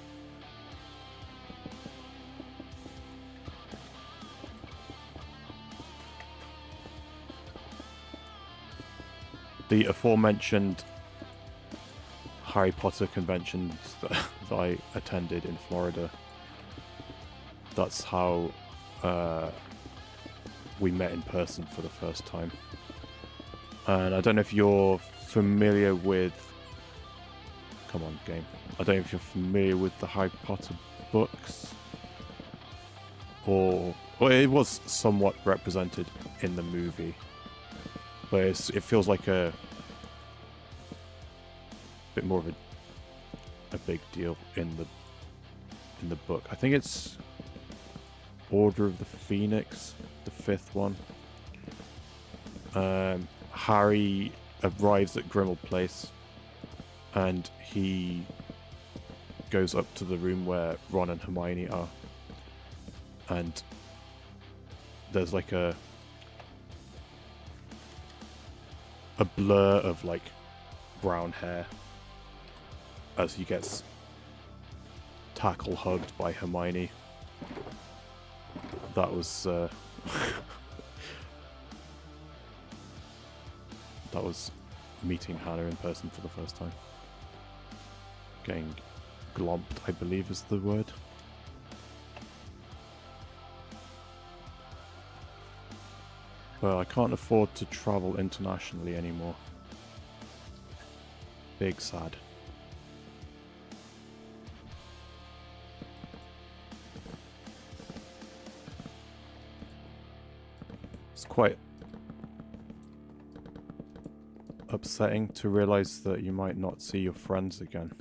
The aforementioned Harry Potter conventions that I attended in Florida that's how we met in person for the first time. And I don't know if you're familiar with... Come on, game. I don't know if you're familiar with the Harry Potter books. Or... Well, it was somewhat represented in the movie. But it feels like a bit more of a big deal in the book. I think it's Order of the Phoenix, the 5th one. Harry arrives at Grimmauld Place and he goes up to the room where Ron and Hermione are, and there's like a blur of like brown hair as he gets tackle hugged by Hermione. That was that was meeting Hannah in person for the first time. Getting glomped, I believe is the word. Well, I can't afford to travel internationally anymore. Big sad. It's quite upsetting to realize that you might not see your friends again.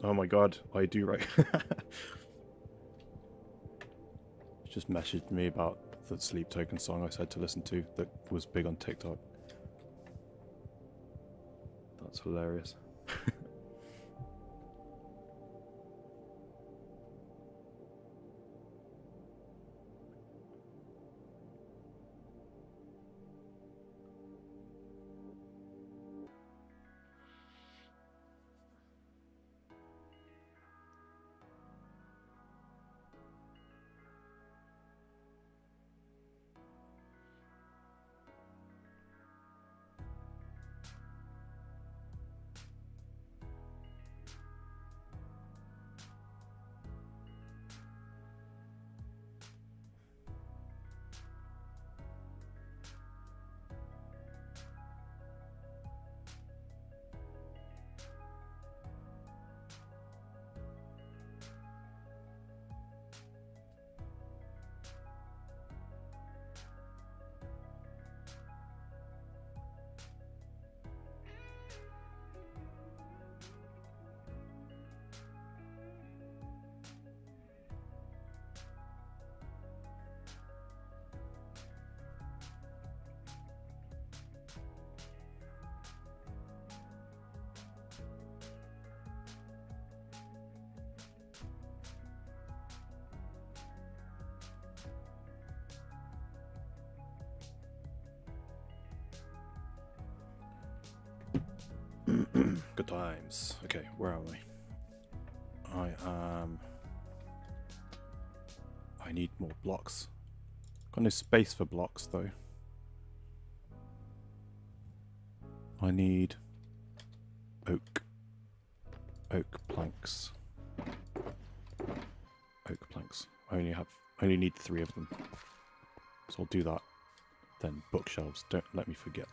Oh my god, I do right. Just messaged me about the Sleep Token song I said to listen to that was big on TikTok. That's hilarious. Good times. Okay, where are we? I need more blocks. Got no space for blocks though. I need oak planks. Oak planks. I only need 3 of them. So I'll do that. Then bookshelves. Don't let me forget.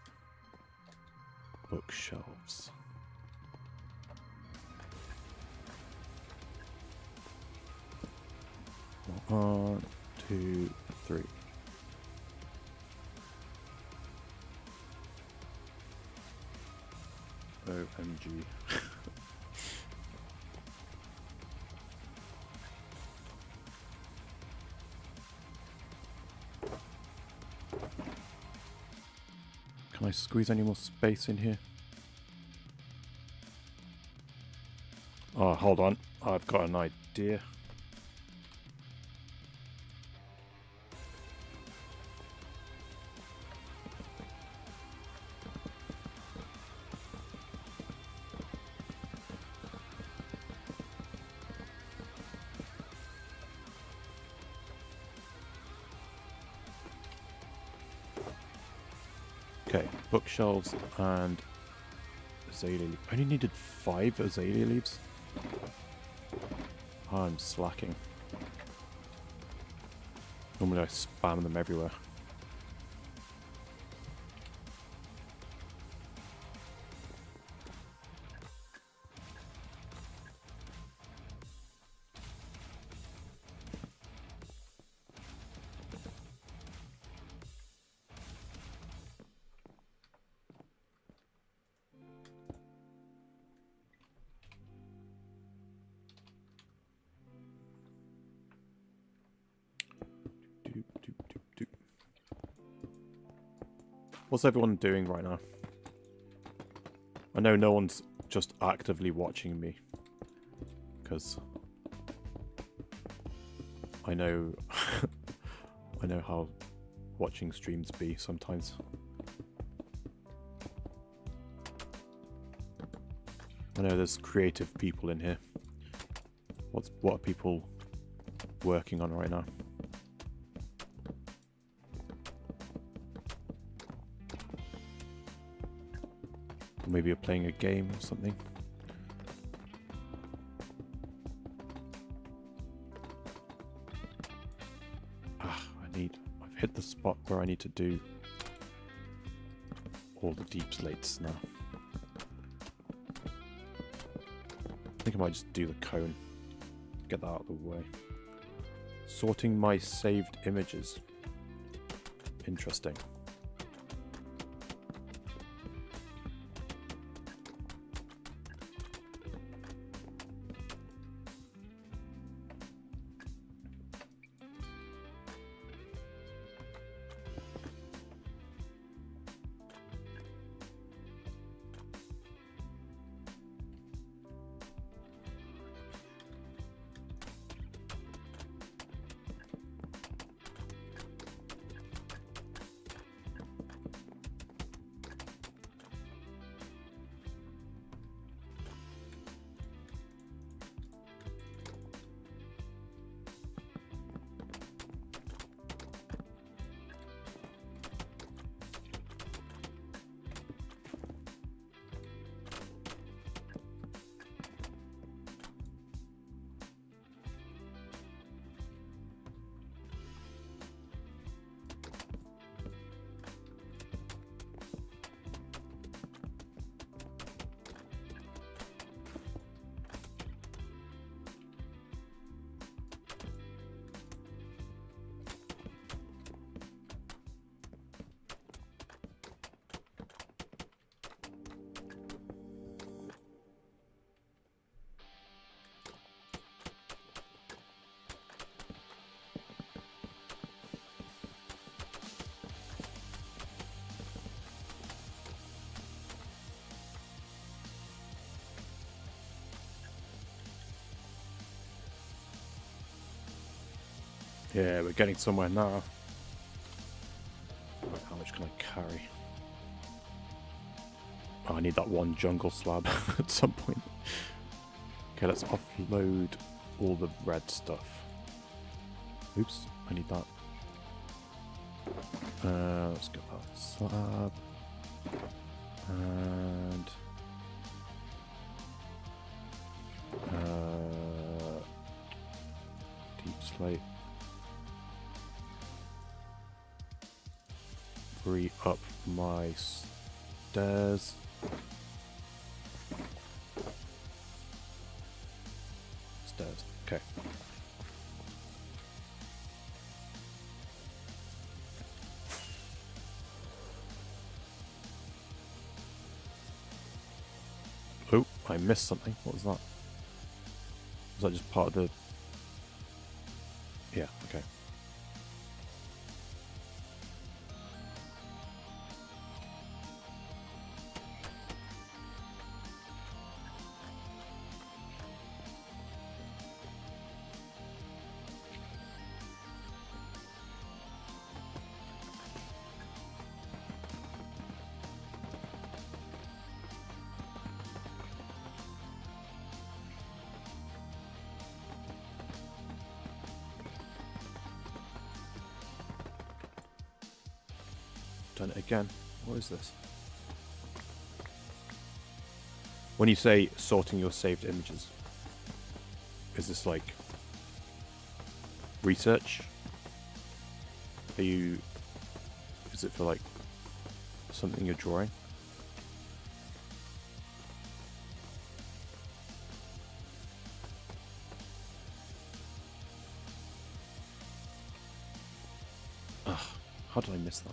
Bookshelves. 1, 2, 3. OMG. Can I squeeze any more space in here? Oh, hold on. I've got an idea. Okay, bookshelves and azalea leaves. I only needed 5 azalea leaves. I'm slacking. Normally I spam them everywhere. What's everyone doing right now? I know no one's just actively watching me, because I know I know how watching streams be sometimes. I know there's creative people in here. What are people working on right now? Maybe you're playing a game or something. I've hit the spot where I need to do all the deep slates now. I think I might just do the cone. Get that out of the way. Sorting my saved images. Interesting. Yeah, we're getting somewhere now. Right, how much can I carry? Oh, I need that one jungle slab at some point. Okay, let's offload all the red stuff. Oops, I need that. Let's get that slab. And... deep slate. Hurry up my stairs. Stairs, okay. Oh, I missed something. What was that? Was that just part of the... Yeah, okay. Done it again. What is this? When you say sorting your saved images, is this like research? Is it for like something you're drawing? Ugh, how did I miss that?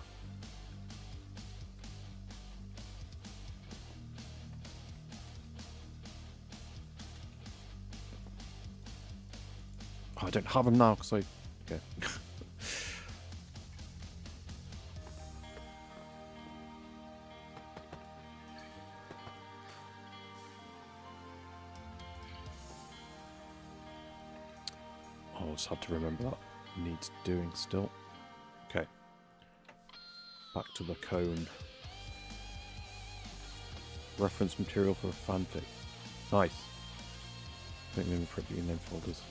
Oh, I don't have them now because I... Okay. I'll just have to remember that needs doing still. Okay. Back to the cone. Reference material for a fanfic. Nice. Make them appropriately named folders.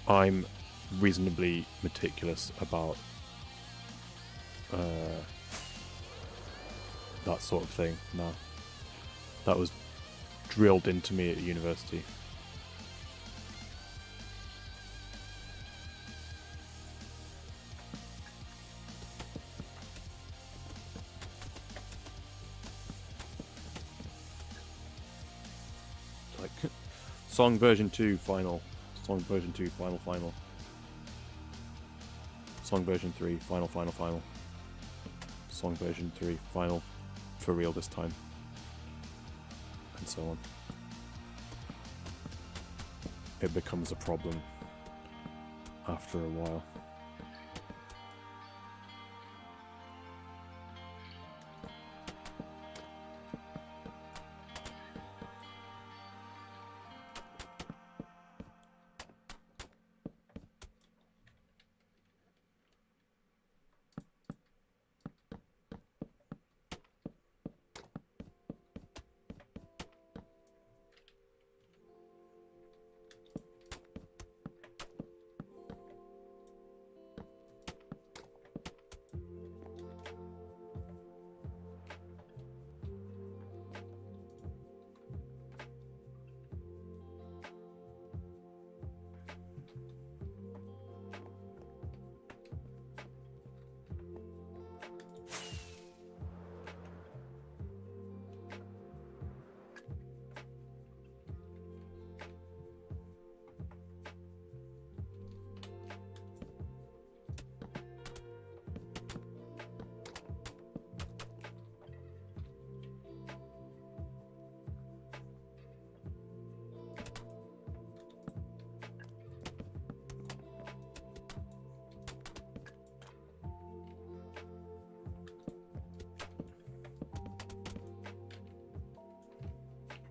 I'm reasonably meticulous about that sort of thing now. That was drilled into me at university. Like song version 2 final. Song version 2 final. Song version 3 final. Song version 3 final for real this time. And so on. It becomes a problem after a while.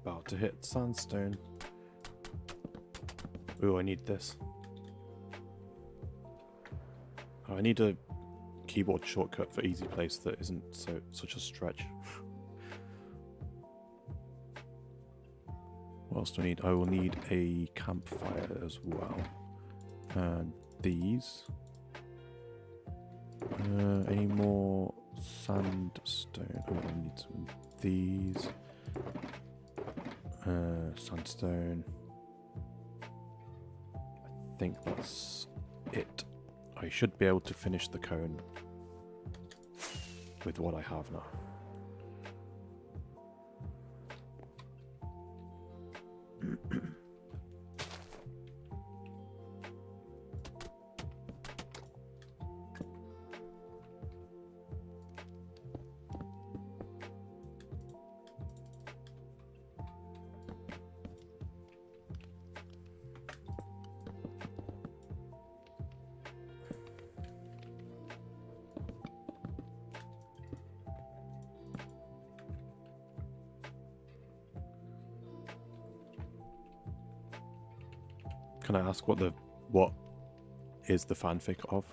About to hit sandstone. Ooh, I need this. Oh, I need a keyboard shortcut for easy place that isn't such a stretch. What else do I need? I will need a campfire as well. And these. Any more sandstone? Oh, I need some of these. Sandstone. I think that's it. I should be able to finish the cone with what I have now. Can I ask what is the fanfic of?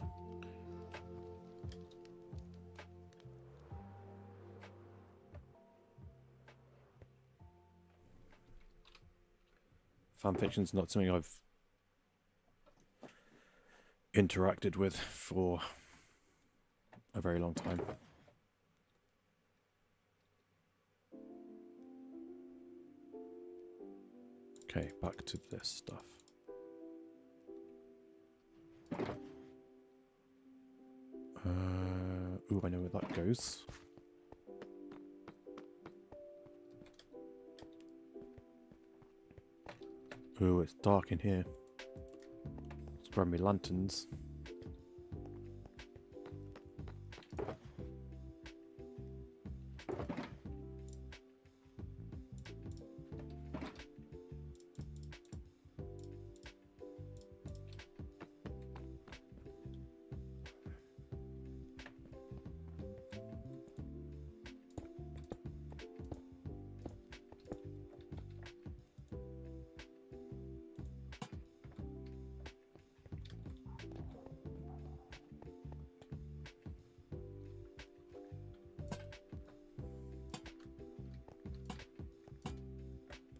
Fanfiction's not something I've interacted with for a very long time. Okay, back to this stuff. Ooh, I know where that goes. Ooh, it's dark in here. Let's grab me lanterns.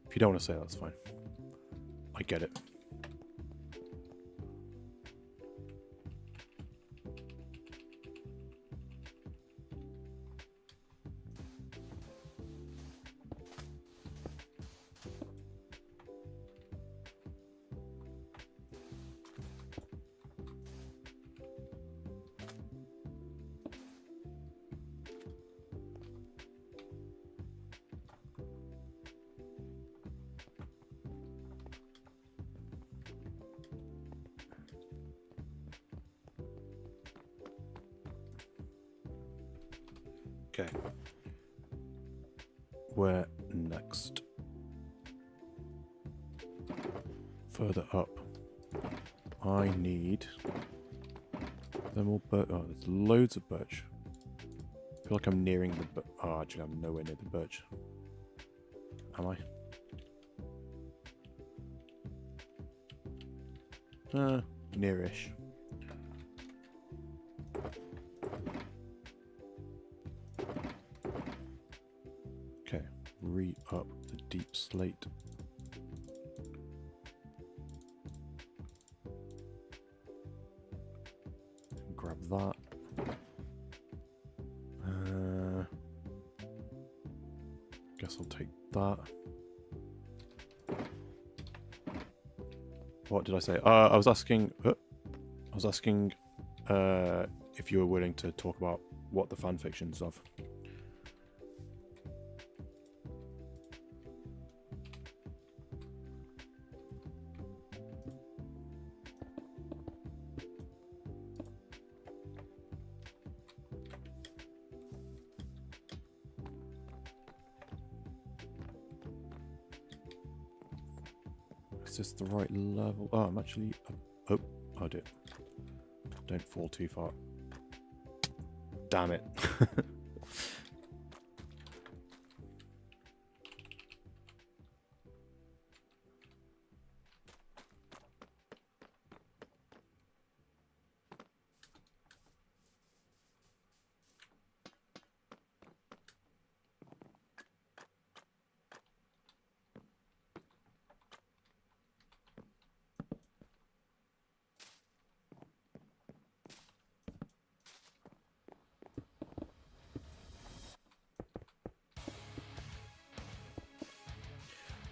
If you don't want to say that, that's fine. I get it. Okay. Where next? Further up. I need thermal birch. Oh, there's loads of birch. I feel like I'm nearing the oh, actually, I'm nowhere near the birch. Am I? Nearish. Okay, re-up the deep slate. Grab that. Guess I'll take that. What did I say? I was asking if you were willing to talk about what the fan fiction's of. Is this the right level? Oh, I'm actually... Oh, I did. Don't fall too far. Damn it.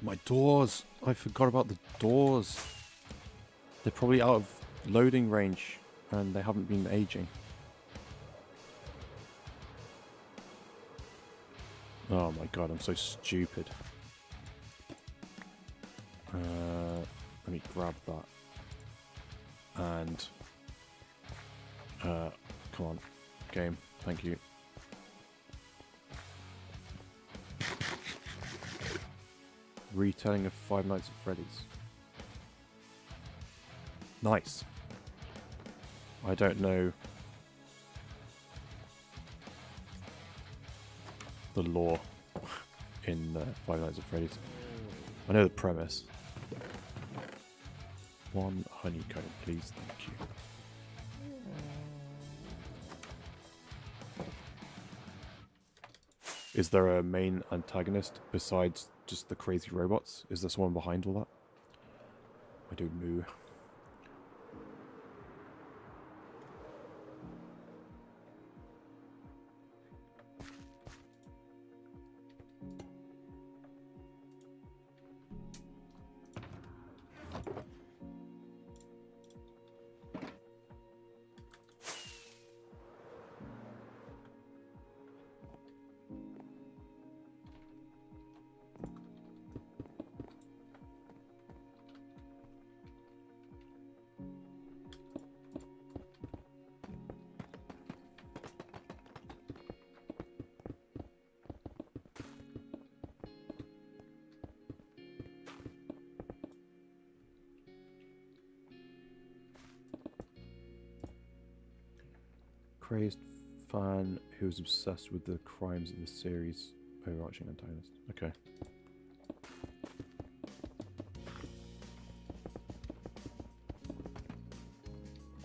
My doors! I forgot about the doors. They're probably out of loading range and they haven't been aging. Oh my god, I'm so stupid. Let me grab that. And... come on. Game. Thank you. Retelling of Five Nights at Freddy's. Nice. I don't know the lore in Five Nights at Freddy's. I know the premise. One honeycomb, please, thank you. Is there a main antagonist besides just the crazy robots? Is there someone behind all that? I don't know. Crazed fan who's obsessed with the crimes of the series' overarching antagonist. Okay.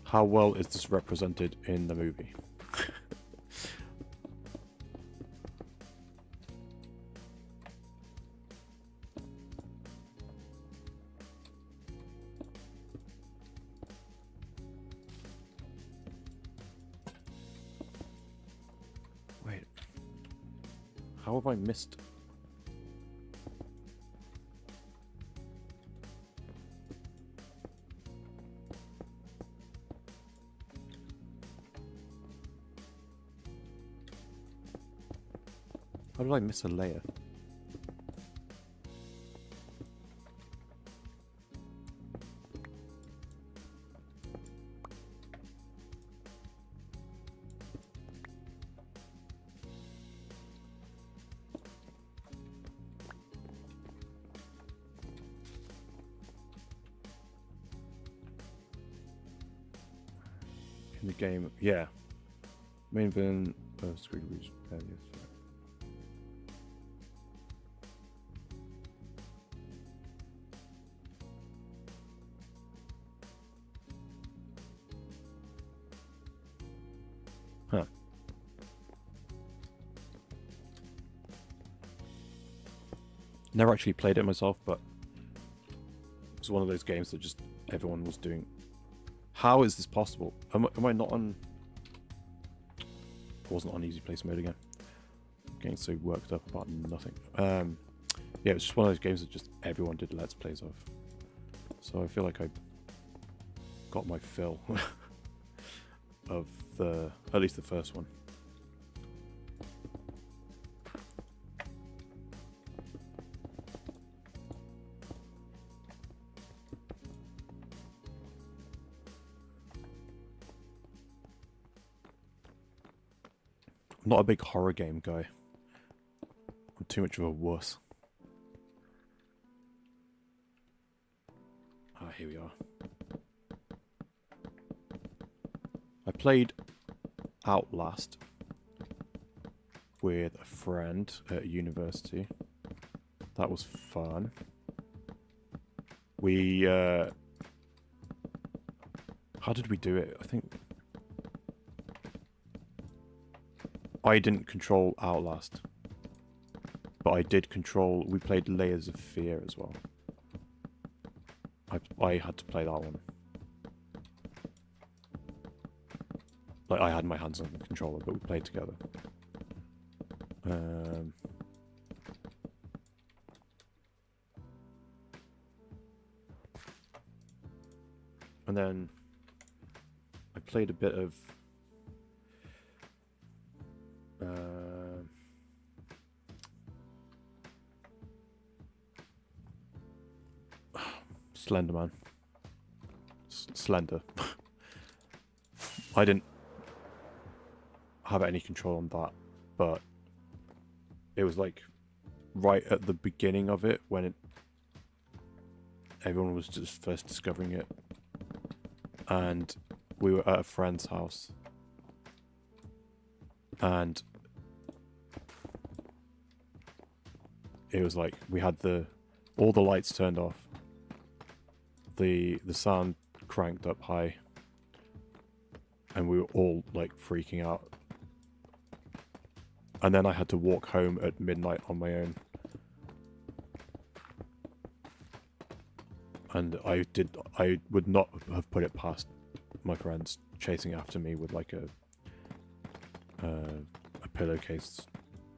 How well is this represented in the movie? Wait. How have I missed? How did I miss a layer? In the game, yeah. Main villain, Squid Reach. Yes. Huh. Never actually played it myself, but it's one of those games that just everyone was doing. How is this possible? Am I not on... I wasn't on easy place mode again. I'm getting so worked up about nothing. Yeah, it's just one of those games that just everyone did Let's Plays of. So I feel like I got my fill of at least the first one. I'm not a big horror game guy. I'm too much of a wuss. Ah, here we are. I played Outlast with a friend at university. That was fun. We, how did we do it? I think I didn't control Outlast, but I did control... We played Layers of Fear as well. I had to play that one. Like, I had my hands on the controller, but we played together. And then I played a bit of Slenderman. Slender. I didn't have any control on that, but it was like right at the beginning of it when everyone was just first discovering it, and we were at a friend's house, and it was like we had all the lights turned off, the sound cranked up high, and we were all like freaking out. And then I had to walk home at midnight on my own. And I would not have put it past my friends chasing after me with like a pillowcase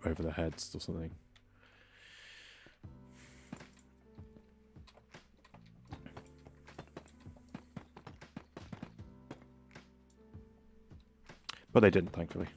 over their heads or something. But they didn't, thankfully.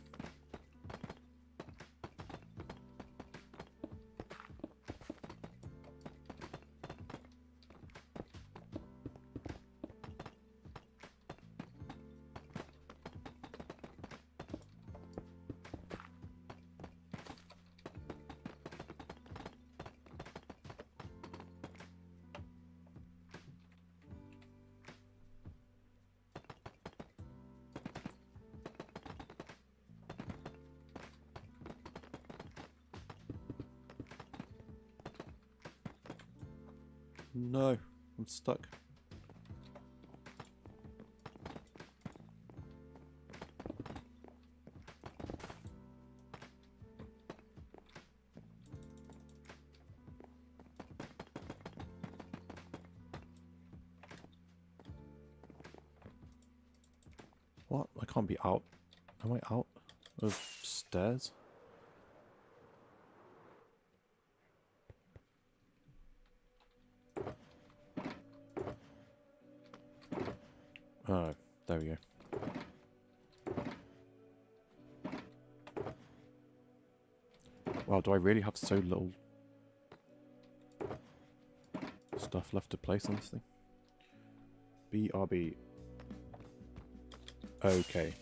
No, I'm stuck. What? I can't be out. Am I out of stairs? Oh, there we go. Wow, do I really have so little stuff left to place on this thing? BRB. Okay.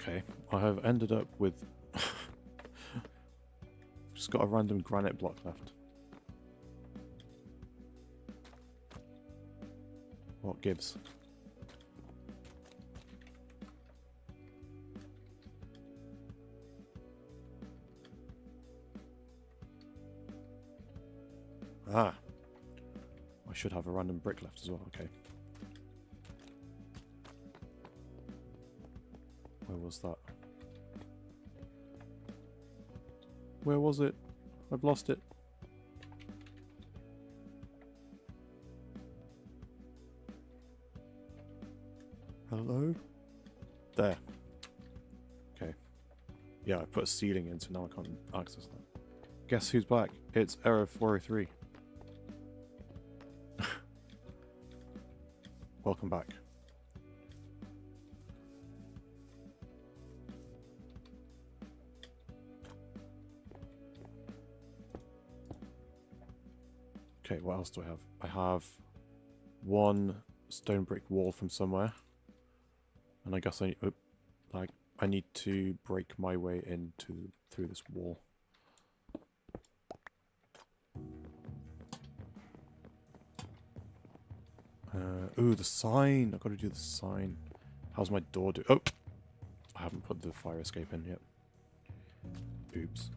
Okay, I have ended up with just got a random granite block left. What gives? Ah, I should have a random brick left as well. Okay. Where was that? Where was it? I've lost it. Hello? There. Okay. Yeah, I put a ceiling in, so now I can't access that. Guess who's back? It's error 403. Welcome back. Okay, what else do I have? I have one stone brick wall from somewhere. And I guess I need to break my way through this wall. Ooh, the sign! I've got to do the sign. How's my door do? Oh! I haven't put the fire escape in yet. Oops.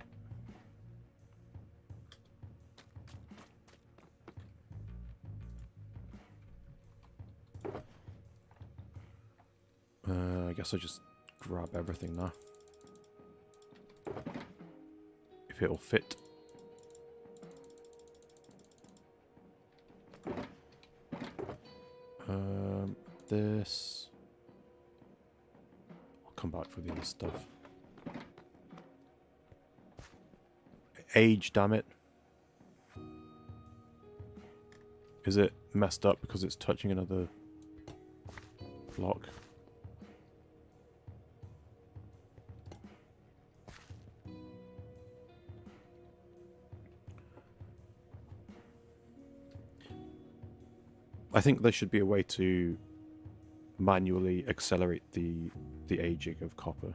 I guess I just grab everything now. If it'll fit. This. I'll come back for the other stuff. Age, damn it. Is it messed up because it's touching another block? I think there should be a way to manually accelerate the aging of copper.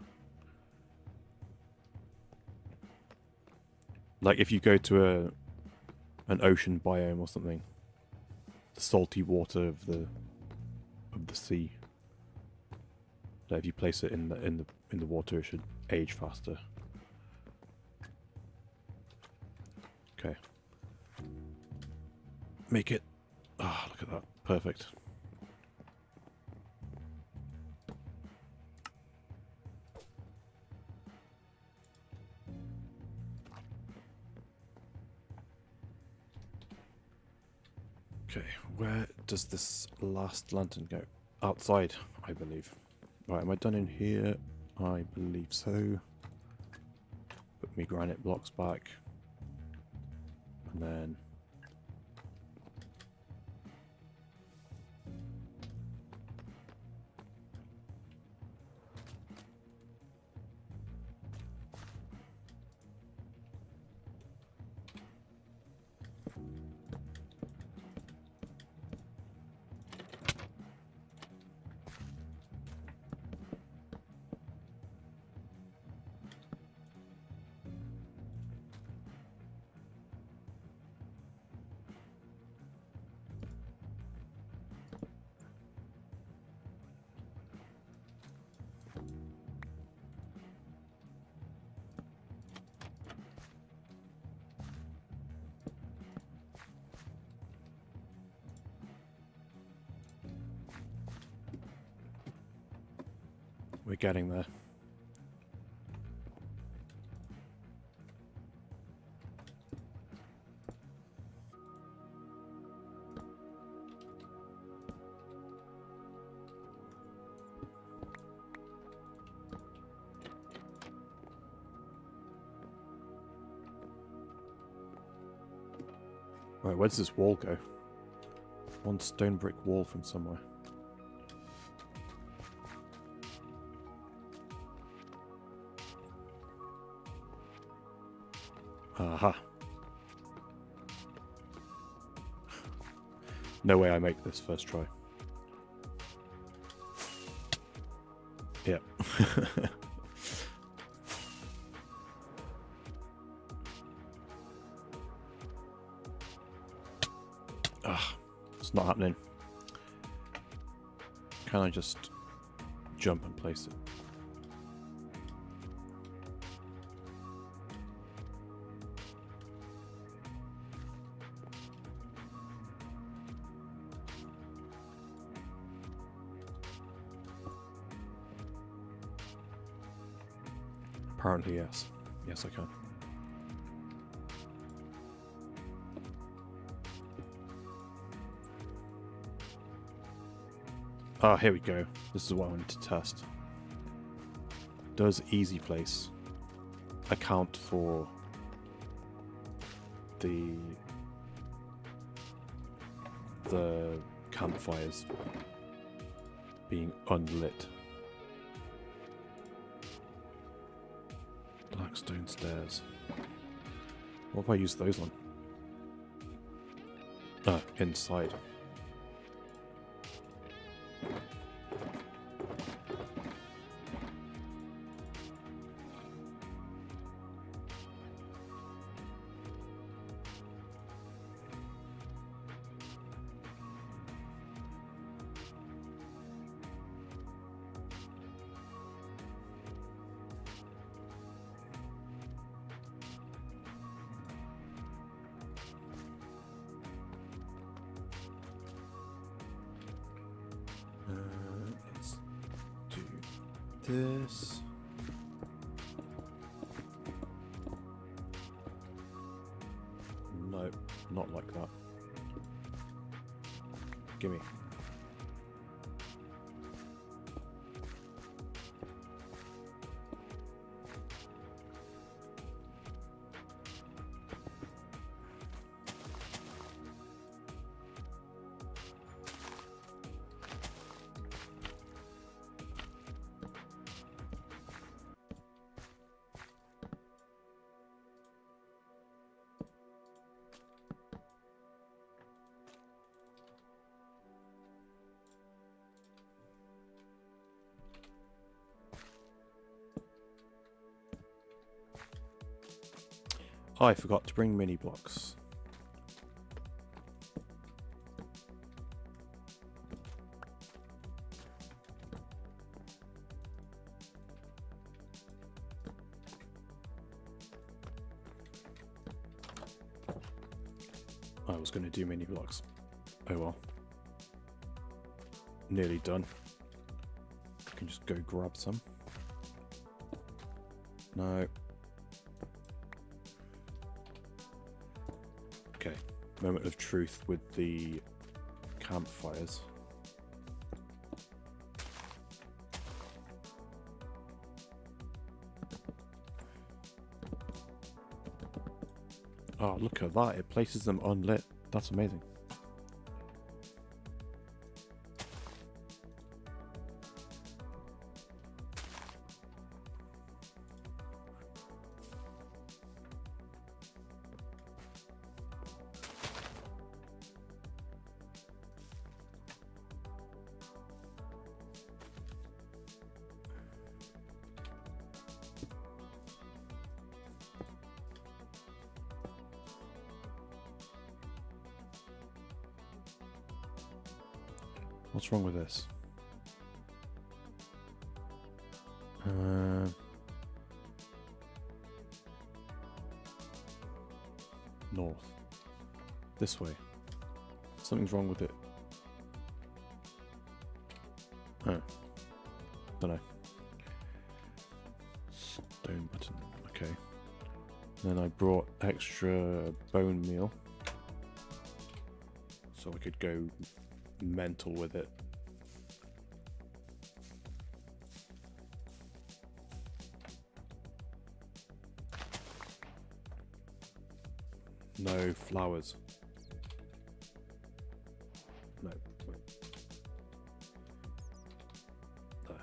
Like if you go to an ocean biome or something, the salty water of the sea, That if you place it in the water, it should age faster. Okay. Make it. Ah, look at that. Perfect. Okay, where does this last lantern go? Outside, I believe. Right, am I done in here? I believe so. Put me granite blocks back. And then... we're getting there. Right, where does this wall go? One stone brick wall from somewhere. Aha. No way I make this first try. Yep. Ah, it's not happening. Can I just jump and place it? Apparently, yes. Yes, I can. Ah, here we go. This is what I wanted to test. Does easy place account for the campfires being unlit? Black stone stairs. What if I use those on? Ah, inside. Let's do this. No, not like that. Gimme. Oh, I forgot to bring mini blocks. I was going to do mini blocks. Oh well. Nearly done. I can just go grab some. No. Okay. Moment of truth with the campfires. Oh, look at that. It places them unlit. That's amazing. What's wrong with this? North. This way. Something's wrong with it. Oh. Dunno. Stone button. Okay. Then I brought extra bone meal. So I could go mental with it. No flowers. No. Wait. There.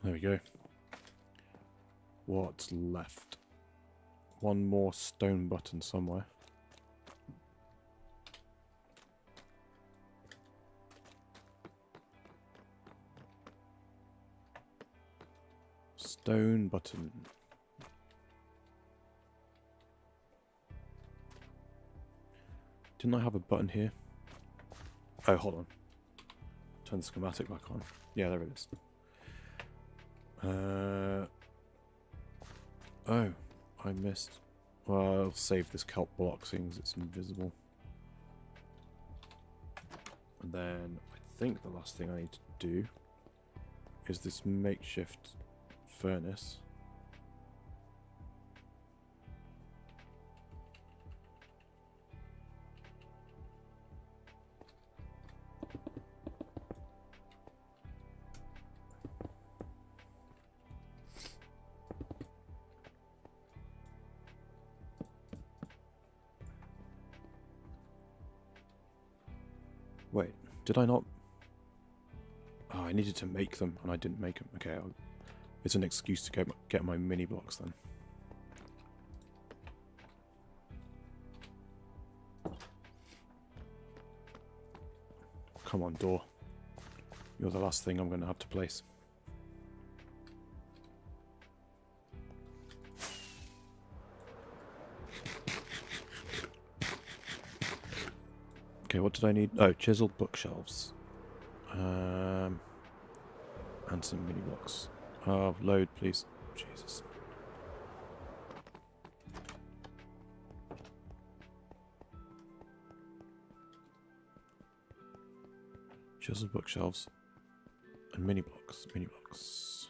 There we go. What's left? One more stone button somewhere. Stone button. Didn't I have a button here? Oh, hold on. Turn the schematic back on. Yeah, there it is. Oh, I missed. Well, I'll save this kelp block seeing as it's invisible. And then I think the last thing I need to do is this makeshift furnace. Wait, did I not? Oh, I needed to make them, and I didn't make them. Okay, it's an excuse to get my mini blocks then. Come on, door. You're the last thing I'm going to have to place. Okay, what did I need? Oh, chiseled bookshelves. And some mini blocks. Oh, load, please. Jesus. Chiseled bookshelves. And mini blocks. Mini blocks.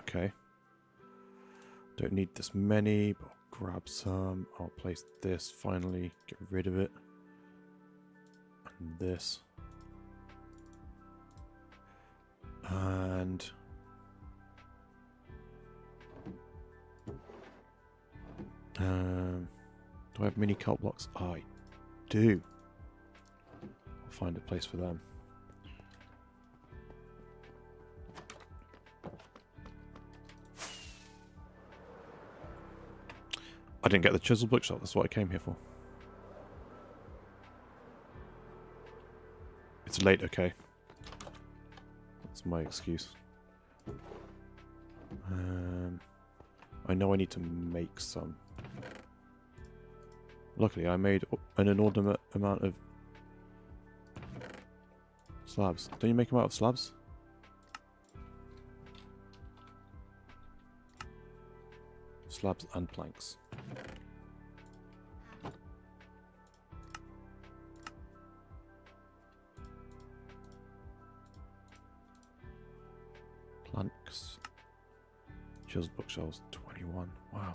Okay. Don't need this many, but I'll grab some. I'll place this finally. Get rid of it. And this. And do I have mini kelp blocks? I do. I'll find a place for them. I didn't get the chisel bookshop, that's what I came here for. It's late, okay. That's my excuse. I know I need to make some. Luckily, I made an inordinate amount of slabs. Don't you make them out of slabs? Slabs and planks. Planks. Chisel bookshelves, 21. Wow.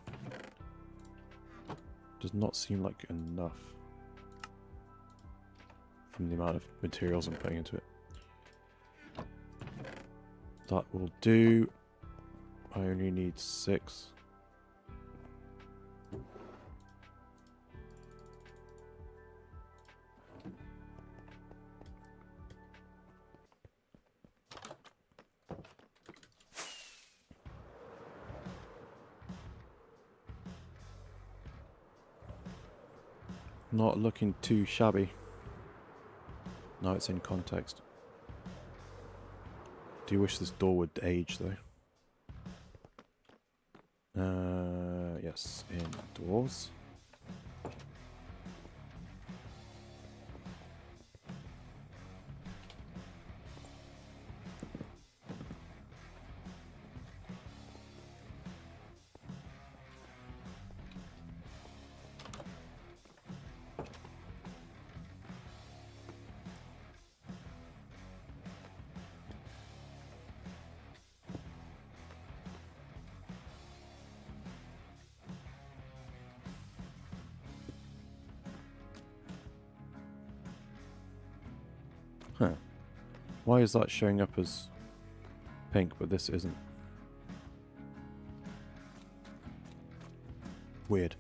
Does not seem like enough from the amount of materials I'm putting into it. That will do. I only need 6. Not looking too shabby. Now it's in context. Do you wish this door would age though? Yes, indoors. Huh. Why is that showing up as pink, but this isn't? Weird.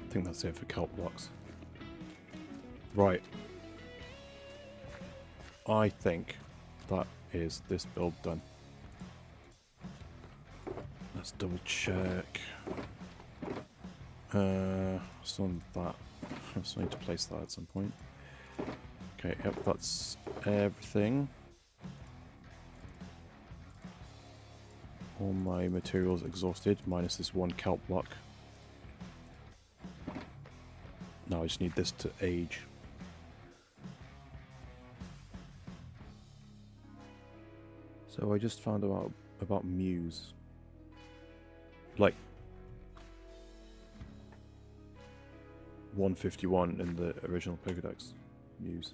I think that's it for kelp blocks. Right. I think that is this build done. Let's double check. Still on that. I still need to place that at some point. Okay, yep, that's everything. All my materials exhausted, minus this one kelp block. Now I just need this to age. So I just found out about Muse. Like 151 in the original Pokédex. Muse.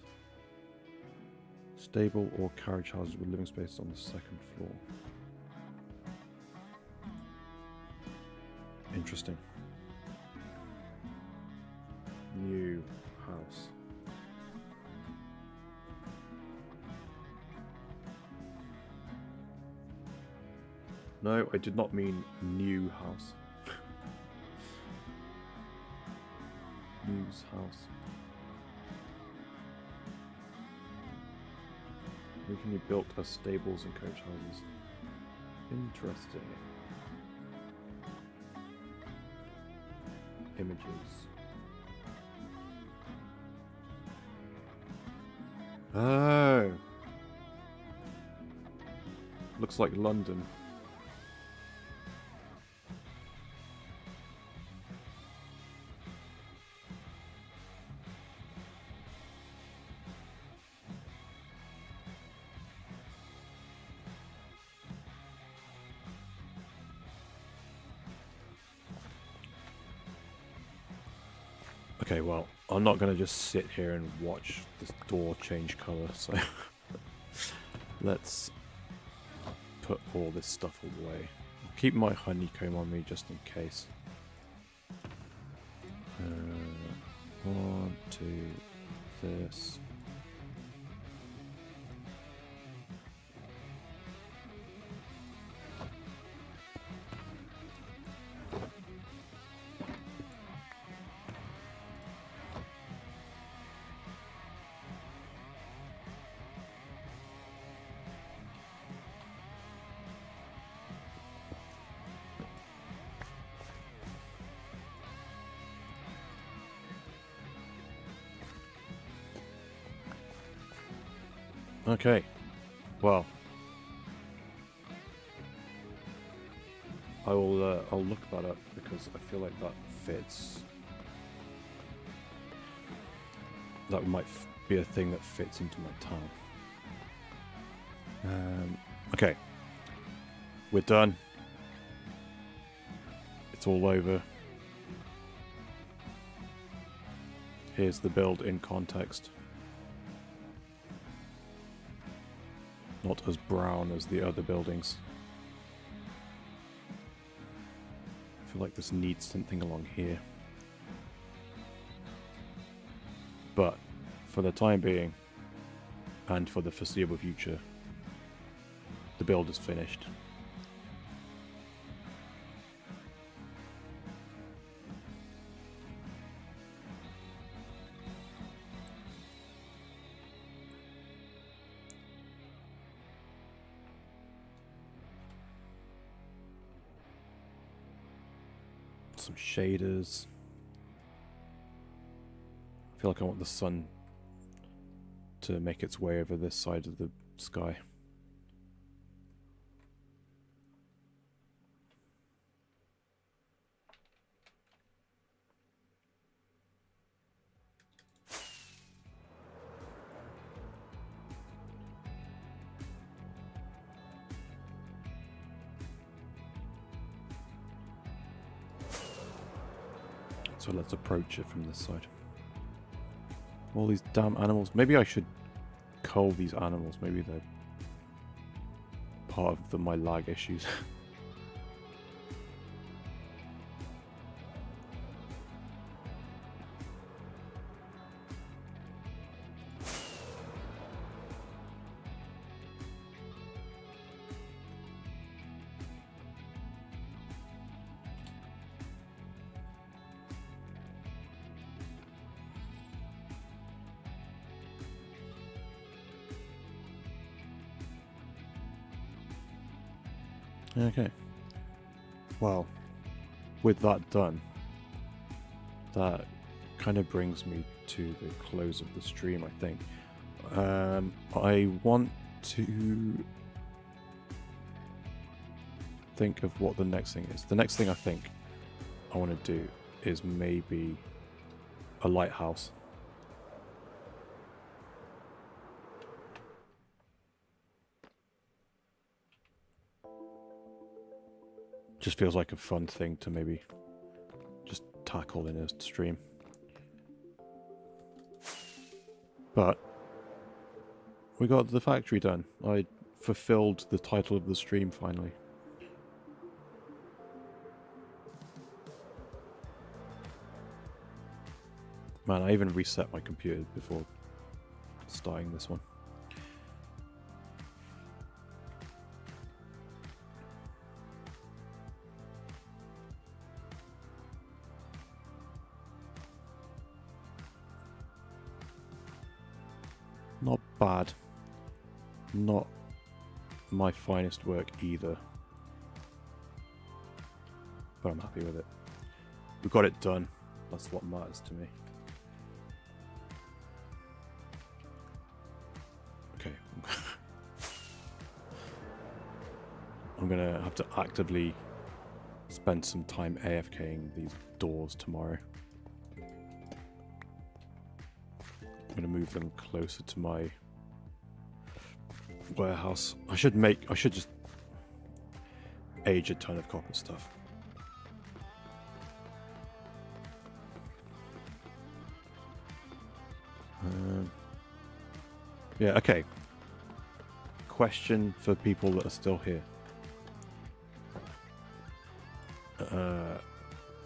Stable or carriage houses with living space on the second floor. Interesting. New house. No, I did not mean new house. News house. Originally built as stables and coach houses. Interesting. Images. Oh. Looks like London. Okay, well, I'm not going to just sit here and watch this door change colour, so let's put all this stuff away. I'll keep my honeycomb on me just in case. 1, 2, this. Okay, well, I'll look that up because I feel like that fits. That might be a thing that fits into my town. Okay, we're done. It's all over. Here's the build in context. Not as brown as the other buildings. I feel like this needs something along here. But for the time being, and for the foreseeable future, the build is finished. Some shaders. I feel like I want the sun to make its way over this side of the sky. So let's approach it from this side. All these damn animals. Maybe I should cull these animals. Maybe they're part of my lag issues. Okay. Well, with that done, that kind of brings me to the close of the stream, I think. I want to think of what the next thing is. The next thing I think I want to do is maybe a lighthouse. Just feels like a fun thing to maybe just tackle in a stream. But we got the factory done. I fulfilled the title of the stream finally. Man, I even reset my computer before starting this one. Not bad. Not my finest work either. But I'm happy with it. We got it done. That's what matters to me. Okay. I'm gonna have to actively spend some time AFKing these doors tomorrow. I'm gonna move them closer to my warehouse. I should just age a ton of copper stuff. Yeah, okay. Question for people that are still here.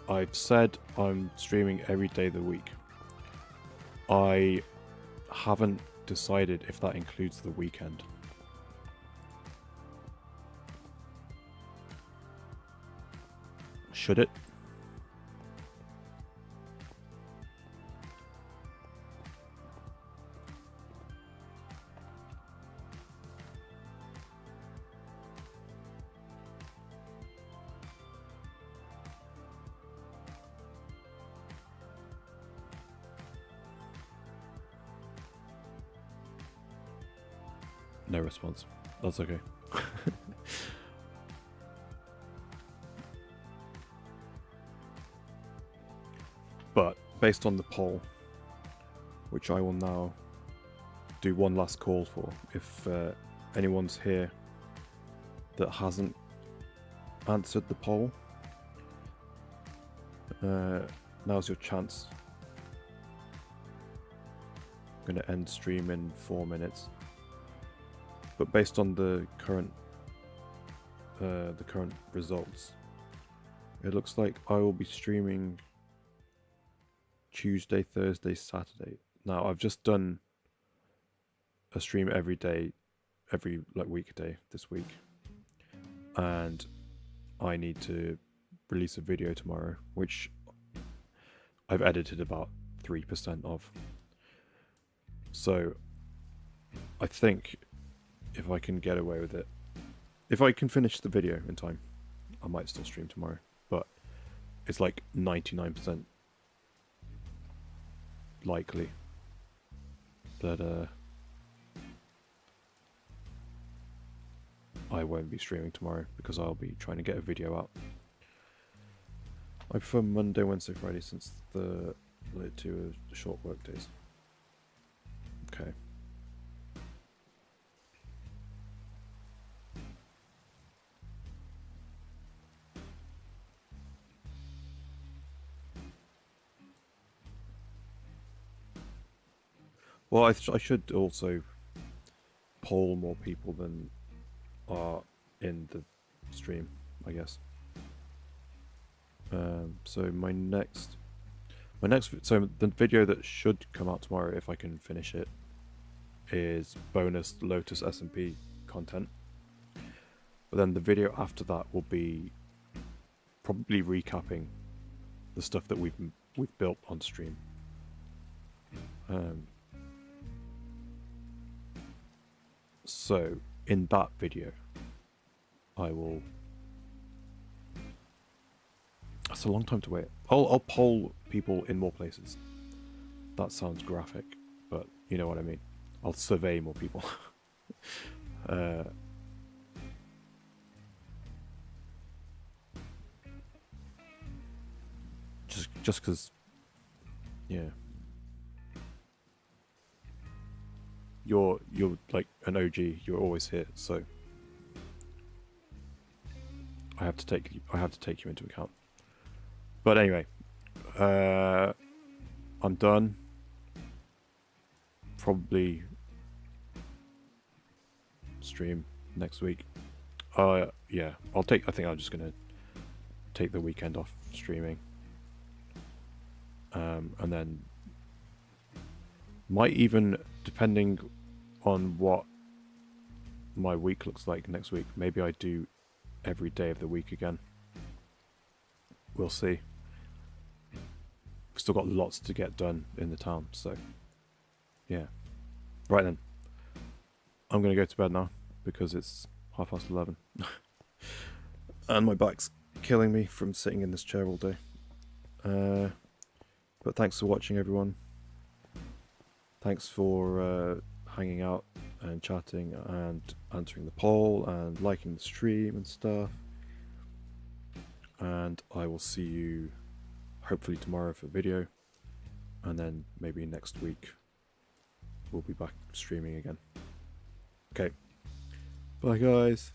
I've said I'm streaming every day of the week. I haven't decided if that includes the weekend. Should it? No response. That's okay. But based on the poll, which I will now do one last call for, if anyone's here that hasn't answered the poll, now's your chance. I'm going to end stream in 4 minutes. But based on the current results, it looks like I will be streaming Tuesday, Thursday, Saturday. Now I've just done a stream every day, every weekday this week, and I need to release a video tomorrow, which I've edited about 3% of. So I think if I can get away with it, if I can finish the video in time, I might still stream tomorrow, but it's like 99% likely that I won't be streaming tomorrow because I'll be trying to get a video out. I prefer Monday, Wednesday, Friday since the two are short work days. Okay. Well, I should also poll more people than are in the stream, I guess. So so the video that should come out tomorrow, if I can finish it, is bonus Lotus SMP content. But then the video after that will be probably recapping the stuff that we've built on stream. So in that video, I will. That's a long time to wait. I'll poll people in more places. That sounds graphic, but you know what I mean. I'll survey more people. Just because, yeah. You're like an OG. You're always here, so I have to take you into account. But anyway, I'm done. Probably stream next week. Yeah, I think I'm just gonna take the weekend off streaming, and then might even, depending on what my week looks like next week, maybe I do every day of the week again. We'll see. We've still got lots to get done in the town, so yeah. Right then, I'm gonna go to bed now because it's 11:30 and my back's killing me from sitting in this chair all day. But thanks for watching, everyone. Thanks for hanging out and chatting and answering the poll and liking the stream and stuff. And I will see you hopefully tomorrow for a video, and then maybe next week we'll be back streaming again. Okay. Bye guys.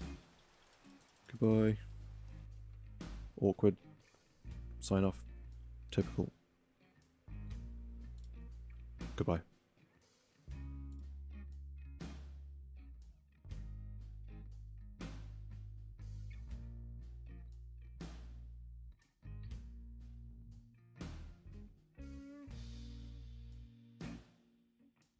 Goodbye. Awkward. Sign off. Typical. Goodbye.